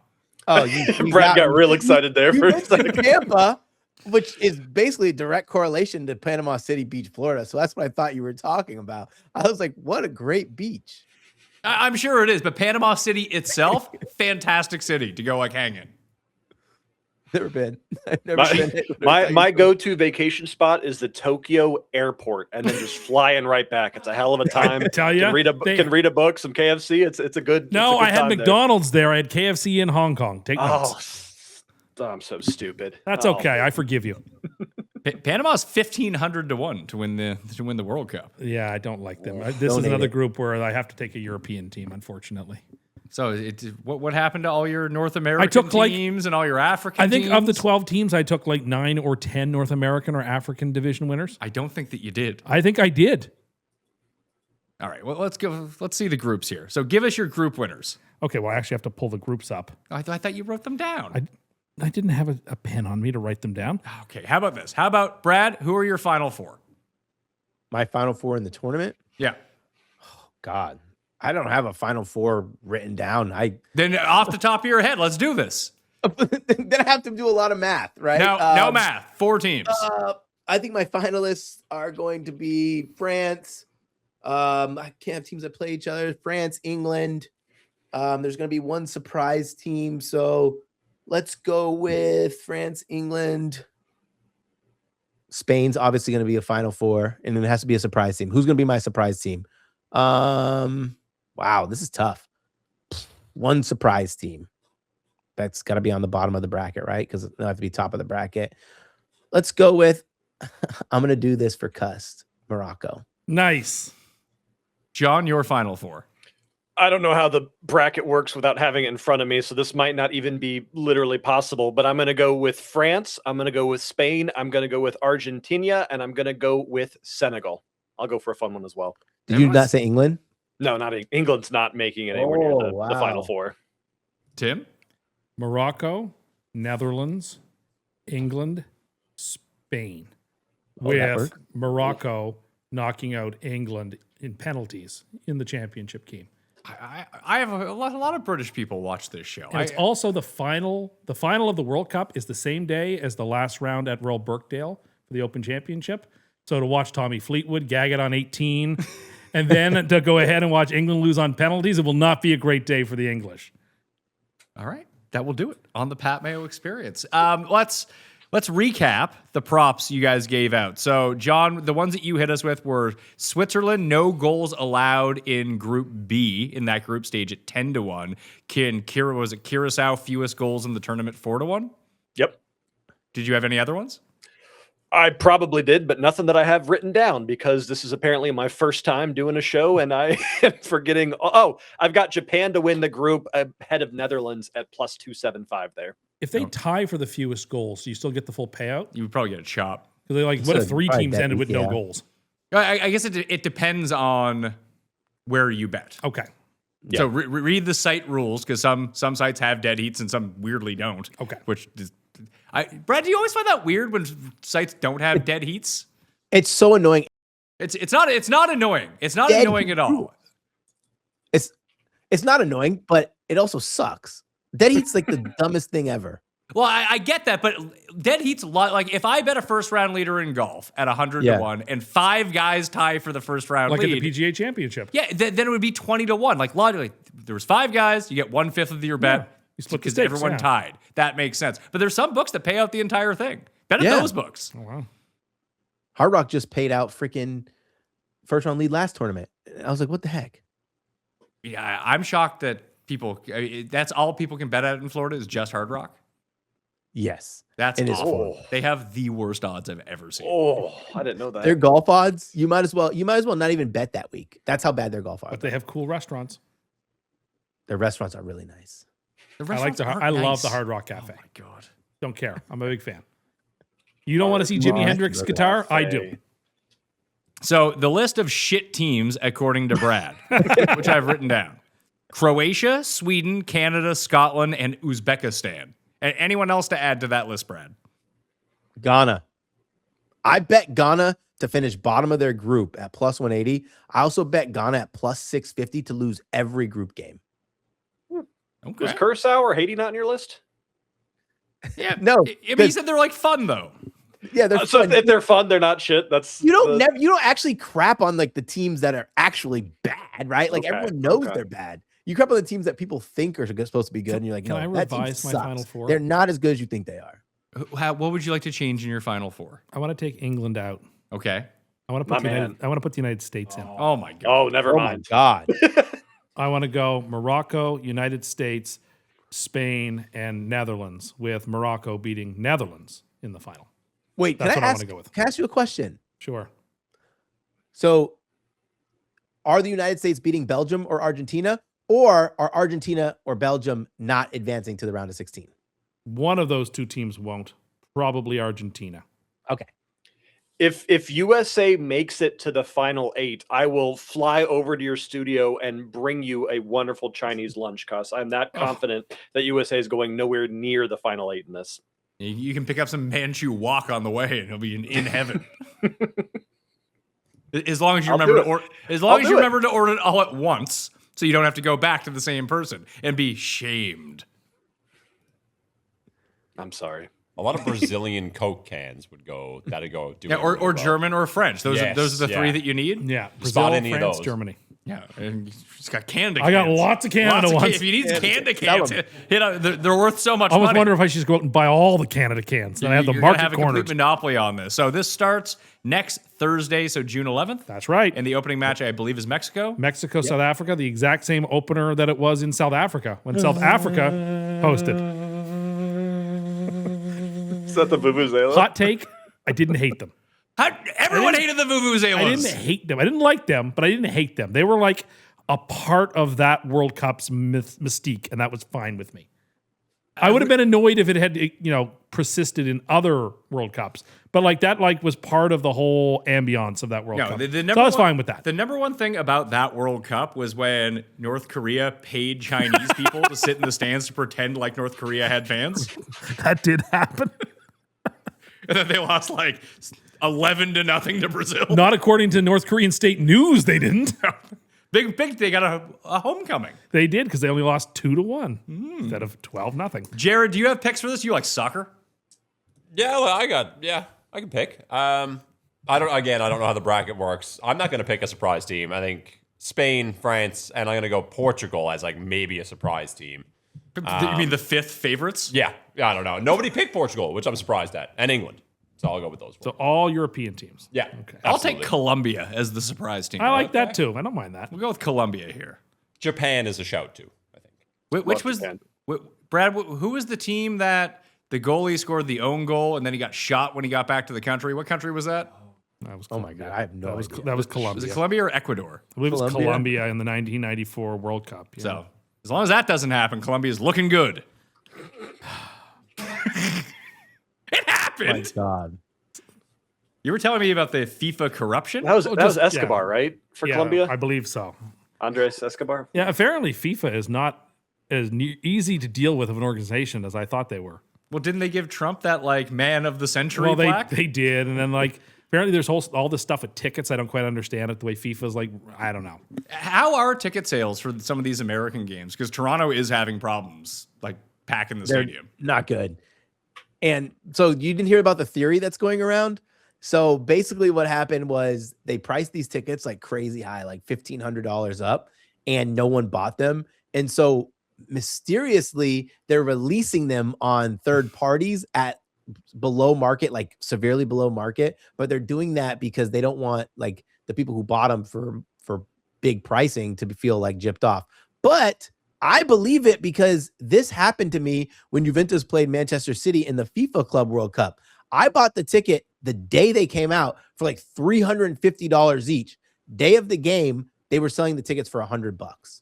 Oh, you Brad got real excited there you for a mentioned second. Tampa, which is basically a direct correlation to Panama City Beach, Florida. So that's what I thought you were talking about. I was like, what a great beach. I'm sure it is, but Panama City itself, fantastic city to go like hang in. Never been. I've never been. My go-to vacation spot is the Tokyo airport, and then just flying right back. It's a hell of a time. I tell ya, can read a book, some KFC. It's a good. No, it's a good I had time there. McDonald's there. I had KFC in Hong Kong. Take notes. Oh, I'm so stupid. That's Oh. okay. I forgive you. Panama's 1,500 to 1 to win the World Cup. Yeah, I don't like them. This is donate another it. group where I have to take a European team, unfortunately. So what happened to all your North American teams and all your African I think teams? of the 12 teams, I took like 9 or 10 North American or African division winners. I don't think that you did. I think I did. All right, well let's see the groups here. So give us your group winners. Okay, well, I actually have to pull the groups up. I thought you wrote them down. I didn't have a pen on me to write them down. Okay, how about this? How about Brad? Who are your final four? My final four in the tournament? Yeah. God, I don't have a final four written down. Then off the top of your head, let's do this. Then I have to do a lot of math, right? No math. 4 teams. I think my finalists are going to be France. I can't have teams that play each other. France, England. There's going to be one surprise team. So let's go with France, England. Spain's obviously going to be a final four, and then it has to be a surprise team. Who's going to be my surprise team? Wow, this is tough. One surprise team. That's got to be on the bottom of the bracket, right? Because it'll have to be top of the bracket. Let's go with, I'm going to do this for Cust, Morocco. Nice. John, your final four. I don't know how the bracket works without having it in front of me, so this might not even be literally possible, but I'm going to go with France, I'm going to go with Spain, I'm going to go with Argentina, and I'm going to go with Senegal. I'll go for a fun one as well. Did you not say England? No, not England's not making it anywhere near the wow. Final Four. Tim? Morocco, Netherlands, England, Spain. Oh, that with worked. Morocco knocking out England in penalties in the championship game. I have a lot of British people watch this show. And it's also the final. The final of the World Cup is the same day as the last round at Royal Birkdale for the Open Championship. So to watch Tommy Fleetwood gag it on 18 and then to go ahead and watch England lose on penalties, it will not be a great day for the English. All right. That will do it on the Pat Mayo experience. Let's recap the props you guys gave out. So, John, the ones that you hit us with were Switzerland, no goals allowed in Group B in that group stage at 10 to 1. Was it Curaçao fewest goals in the tournament 4 to 1? Yep. Did you have any other ones? I probably did, but nothing that I have written down because this is apparently my first time doing a show and I am forgetting. Oh, I've got Japan to win the group ahead of Netherlands at plus 275 there. If they tie for the fewest goals, do you still get the full payout? You would probably get a chop. Because they're like, what if 3 probably teams bet, ended with no yeah. goals? I guess it depends on where you bet. Okay. So read the site rules because some sites have dead heats and some weirdly don't. Okay. Which is, Brad, do you always find that weird when sites don't have dead heats? It's so annoying. It's not annoying. It's not Dead annoying at all. It's not annoying, but it also sucks. Dead heat's like the dumbest thing ever. Well, I get that, but dead heat's a lot. Like if I bet a first round leader in golf at 100 to 1 and 5 guys tie for the first round Like lead, at the PGA Championship. yeah, then it would be 20 to 1. Like logically, there was 5 guys, you get 1/5 of your bet. You split the because stakes, everyone yeah. tied. That makes sense. But there's some books that pay out the entire thing. Bet at Yeah. those books. Oh, wow. Hard Rock just paid out freaking first round lead last tournament. I was like, what the heck? Yeah, I'm shocked that that's all people can bet at in Florida is just Hard Rock. Yes. That's It is awful. fun. They have the worst odds I've ever seen. Oh, I didn't know that. Their golf odds, you might as well not even bet that week. That's how bad their golf odds. But they have cool restaurants. Their restaurants are really nice. The I like restaurants aren't I love nice. the Hard Rock Cafe. Oh my god. Don't care. I'm a big fan. You don't want to see Jimi Rock Hendrix guitar? I do. Cafe. So the list of shit teams, according to Brad, which I've written down: Croatia, Sweden, Canada, Scotland, and Uzbekistan. And anyone else to add to that list, Brad? Ghana. I bet Ghana to finish bottom of their group at plus 180. I also bet Ghana at plus 650 to lose every group game. Okay. Was Curaçao or Haiti not on your list? Yeah. No, I mean, he 'cause- said they're like fun though. Yeah, they're So fun. if they're fun, they're not shit. That's you don't actually crap on like the teams that are actually bad, right? Like Okay, everyone knows okay. they're bad. You crap on the teams that people think are supposed to be good, and you're like, Can no, I that team revise my sucks. Final Four? They're not as good as you think they are. What would you like to change in your Final Four? I want to take England out. Okay. I want to My put man. I want to put the United States in. Oh my god. Oh, never Oh my mind. god. I want to go Morocco, United States, Spain, and Netherlands, with Morocco beating Netherlands in the final. Wait, That's can what I I wanna ask? go with. Can I ask you a question? Sure. So, are the United States beating Belgium or Argentina, or are Argentina or Belgium not advancing to the round of 16? One of those two teams won't. Probably Argentina. Okay. If USA makes it to the final 8, I will fly over to your studio and bring you a wonderful Chinese lunch, Cus. I'm that confident that USA is going nowhere near the final 8 in this. You can pick up some Manchu wok on the way, and he'll be in heaven. As long as you I'll remember do it. as long I'll as you do it. remember to order it all at once, so you don't have to go back to the same person and be shamed. I'm sorry. A lot of Brazilian Coke cans would go. That'd go. Do Yeah, it or really well. German or French. Those Yes, are the three yeah. that you need. Yeah. Spot Brazil, any of France, those. Germany. Yeah, and it's got Canada. I got cans. lots of Canada Lots of ones. If you need Canada Tell cans, 'em. they're worth so much I almost money. wonder if I should just go out and buy all the Canada cans. Then I have the You're gonna market have a cornered. complete monopoly on this. So this starts next Thursday, so June 11th. That's right. And the opening match, I believe, is Mexico. Mexico, South Africa, the exact same opener that it was in South Africa when South Africa hosted. Is that the Vuvuzela? Hot take, I didn't hate them. Everyone hated the Vuvuzelas. I didn't hate them. I didn't like them, but I didn't hate them. They were like a part of that World Cup's mystique, and that was fine with me. I would have been annoyed if it had, persisted in other World Cups, but like that, was part of the whole ambiance of that World Cup. So I was fine with that. The number one thing about that World Cup was when North Korea paid Chinese people to sit in the stands to pretend like North Korea had fans, That did happen. and then they lost like 11-0 to Brazil. Not according to North Korean state news, they didn't. Big. They got a homecoming. They did because they only lost 2-1 instead of 12-0. Jared, do you have picks for this? You like soccer? Yeah, well, I can pick. I don't know how the bracket works. I'm not going to pick a surprise team. I think Spain, France, and I'm going to go Portugal as like maybe a surprise team. You mean the fifth favorites? Yeah, I don't know. Nobody picked Portugal, which I'm surprised at, and England. So I'll go with those. So all European teams. Yeah, Okay. I'll absolutely. take Colombia as the surprise team. I like that too. I don't mind that. We'll go with Colombia here. Japan is a shout too. I think. Which was Japan. Brad? Who was the team that the goalie scored the own goal and then he got shot when he got back to the country? What country was that? That was Oh my god, I have no idea. That was Was Colombia. it Colombia or Ecuador? I believe it was Colombia? Colombia in the 1994 World Cup. Yeah. So as long as that doesn't happen, Colombia's looking good. It My happened. god. You were telling me about the FIFA corruption. That was just- Escobar, yeah. right? For Yeah, Colombia? I believe so. Andres Escobar. Yeah, apparently FIFA is not as easy to deal with of an organization as I thought they were. Well, didn't they give Trump that like man of the century Well, plaque? they did, and then like apparently there's all this stuff with tickets. I don't quite understand it. The way FIFA's like, I don't know. How are ticket sales for some of these American games? Because Toronto is having problems like packing the They're stadium. not good. And so you didn't hear about the theory that's going around? So basically what happened was they priced these tickets like crazy high, like $1,500 up, and no one bought them. And so mysteriously they're releasing them on third parties at below market, like severely below market, but they're doing that because they don't want like the people who bought them for big pricing to feel like gypped off. But I believe it because this happened to me when Juventus played Manchester City in the FIFA Club World Cup. I bought the ticket the day they came out for like $350 each. Day of the game, they were selling the tickets for $100.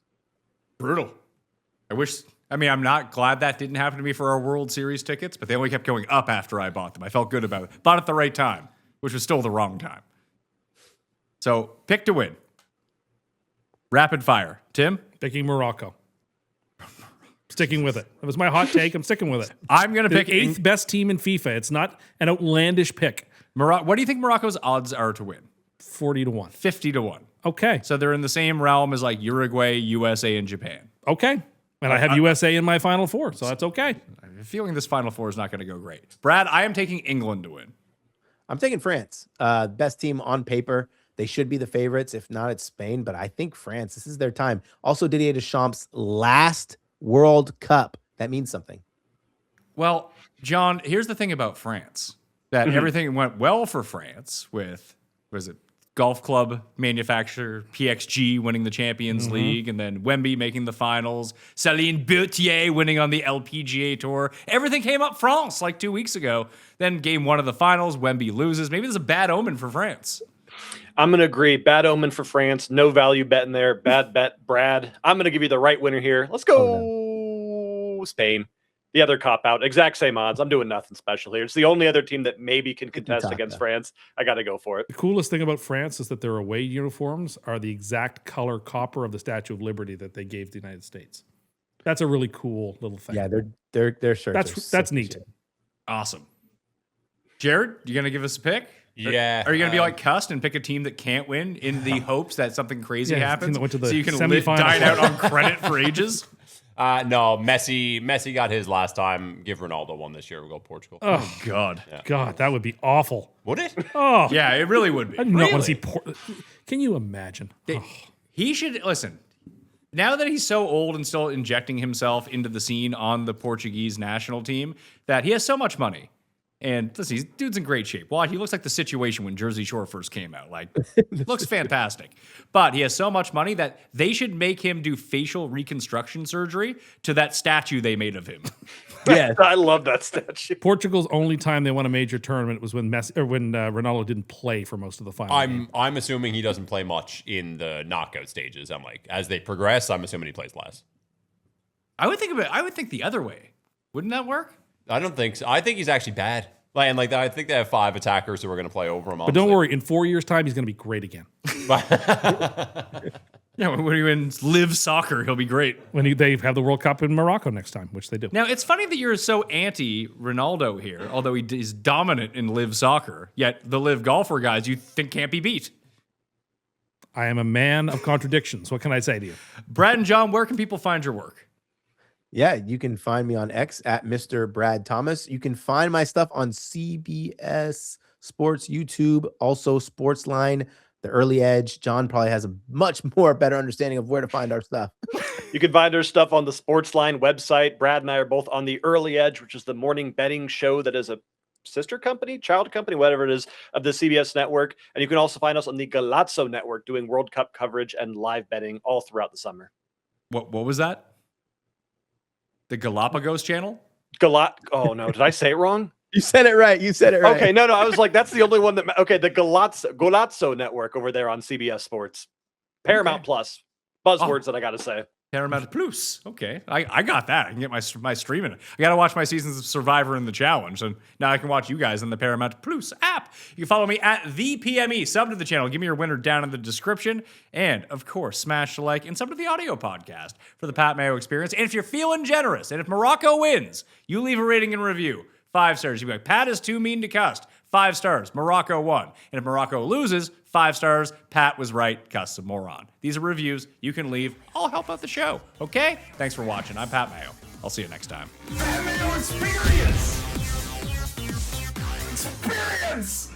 Brutal. I'm not glad that didn't happen to me for our World Series tickets, but they only kept going up after I bought them. I felt good about it. Bought at the right time, which was still the wrong time. So pick to win. Rapid fire. Tim? Picking Morocco. Sticking with it. That was my hot take. I'm sticking with it. I'm going to pick the eighth best team in FIFA. It's not an outlandish pick. What do you think Morocco's odds are to win? 40-1. 50-1. Okay. So they're in the same realm as like Uruguay, USA, and Japan. Okay. And I have USA in my Final Four, so that's okay. I have a feeling this Final Four is not going to go great. Brad, I am taking England to win. I'm taking France. Best team on paper. They should be the favorites. If not, it's Spain. But I think France, this is their time. Also, Didier Deschamps' last World Cup. That means something. Well, John, here's the thing about France. That everything went well for France with, golf club manufacturer PXG winning the Champions League, and then Wemby making the finals, Céline Berthier winning on the LPGA Tour. Everything came up France like 2 weeks ago. Then game one of the finals, Wemby loses. Maybe there's a bad omen for France. I'm going to agree. Bad omen for France. No value bet in there. Bad bet, Brad. I'm going to give you the right winner here. Let's go Spain. The other cop-out. Exact same odds. I'm doing nothing special here. It's the only other team that maybe can contest against France. I got to go for it. The coolest thing about France is that their away uniforms are the exact color copper of the Statue of Liberty that they gave the United States. That's a really cool little thing. Yeah, their shirts. That's neat. Awesome. Jared, you going to give us a pick? Yeah. Are you going to be like Cust and pick a team that can't win in the hopes that something crazy happens? that went to the so you can semifinals. dine out on credit for ages? No, Messi got his last time. Give Ronaldo one this year. We'll go Portugal. Oh, God. God, that would be awful. Would it? Oh, Yeah, it really would be. I do not want to see Can you imagine? He should, listen, now that he's so old and still injecting himself into the scene on the Portuguese national team, that he has so much money. And listen, dude's in great shape. Well, he looks like the Situation when Jersey Shore first came out. Like, looks fantastic. But he has so much money that they should make him do facial reconstruction surgery to that statue they made of him. Yeah, I love that statue. Portugal's only time they won a major tournament was when Ronaldo didn't play for most of the final. I'm assuming he doesn't play much in the knockout stages. I'm like, as they progress, I'm assuming he plays less. I would think the other way. Wouldn't that work? I don't think so. I think he's actually bad. I think they have 5 attackers who are going to play over him. But don't worry, in 4 years' time, he's going to be great again. Yeah, when he wins live soccer, he'll be great. When they have the World Cup in Morocco next time, which they do. Now, it's funny that you're so anti-Ronaldo here, although he is dominant in live soccer, yet the live golfer guys you think can't be beat. I am a man of contradictions. What can I say to you? Brad and John, where can people find your work? Yeah, you can find me on X at Mr. Brad Thomas. You can find my stuff on CBS Sports YouTube, also Sportsline, The Early Edge. John probably has a much more better understanding of where to find our stuff. You can find our stuff on the Sportsline website. Brad and I are both on The Early Edge, which is the morning betting show that is a sister company, child company, whatever it is, of the CBS network. And you can also find us on the Galazzo network doing World Cup coverage and live betting all throughout the summer. What was that? The Galapagos channel? Oh, no. Did I say it wrong? You said it right. Okay, no. I was like, that's the only one that... Okay, the Galazzo network over there on CBS Sports. Paramount Plus. Buzzwords that I got to say. Paramount Plus. Okay, I got that. I can get my streaming. I got to watch my seasons of Survivor and The Challenge, and now I can watch you guys in the Paramount Plus app. You can follow me at the PME. Sub to the channel. Give me your winner down in the description, and of course, smash the like and sub to the audio podcast for the Pat Mayo Experience. And if you're feeling generous, and if Morocco wins, you leave a rating and review. 5 stars. You be like, Pat is too mean to Cust. 5 stars. Morocco won. And if Morocco loses, 5 stars. Pat was right. Cust's a moron. These are reviews you can leave. I'll help out the show. Okay? Thanks for watching. I'm Pat Mayo. I'll see you next time. Mayo Experience! Experience!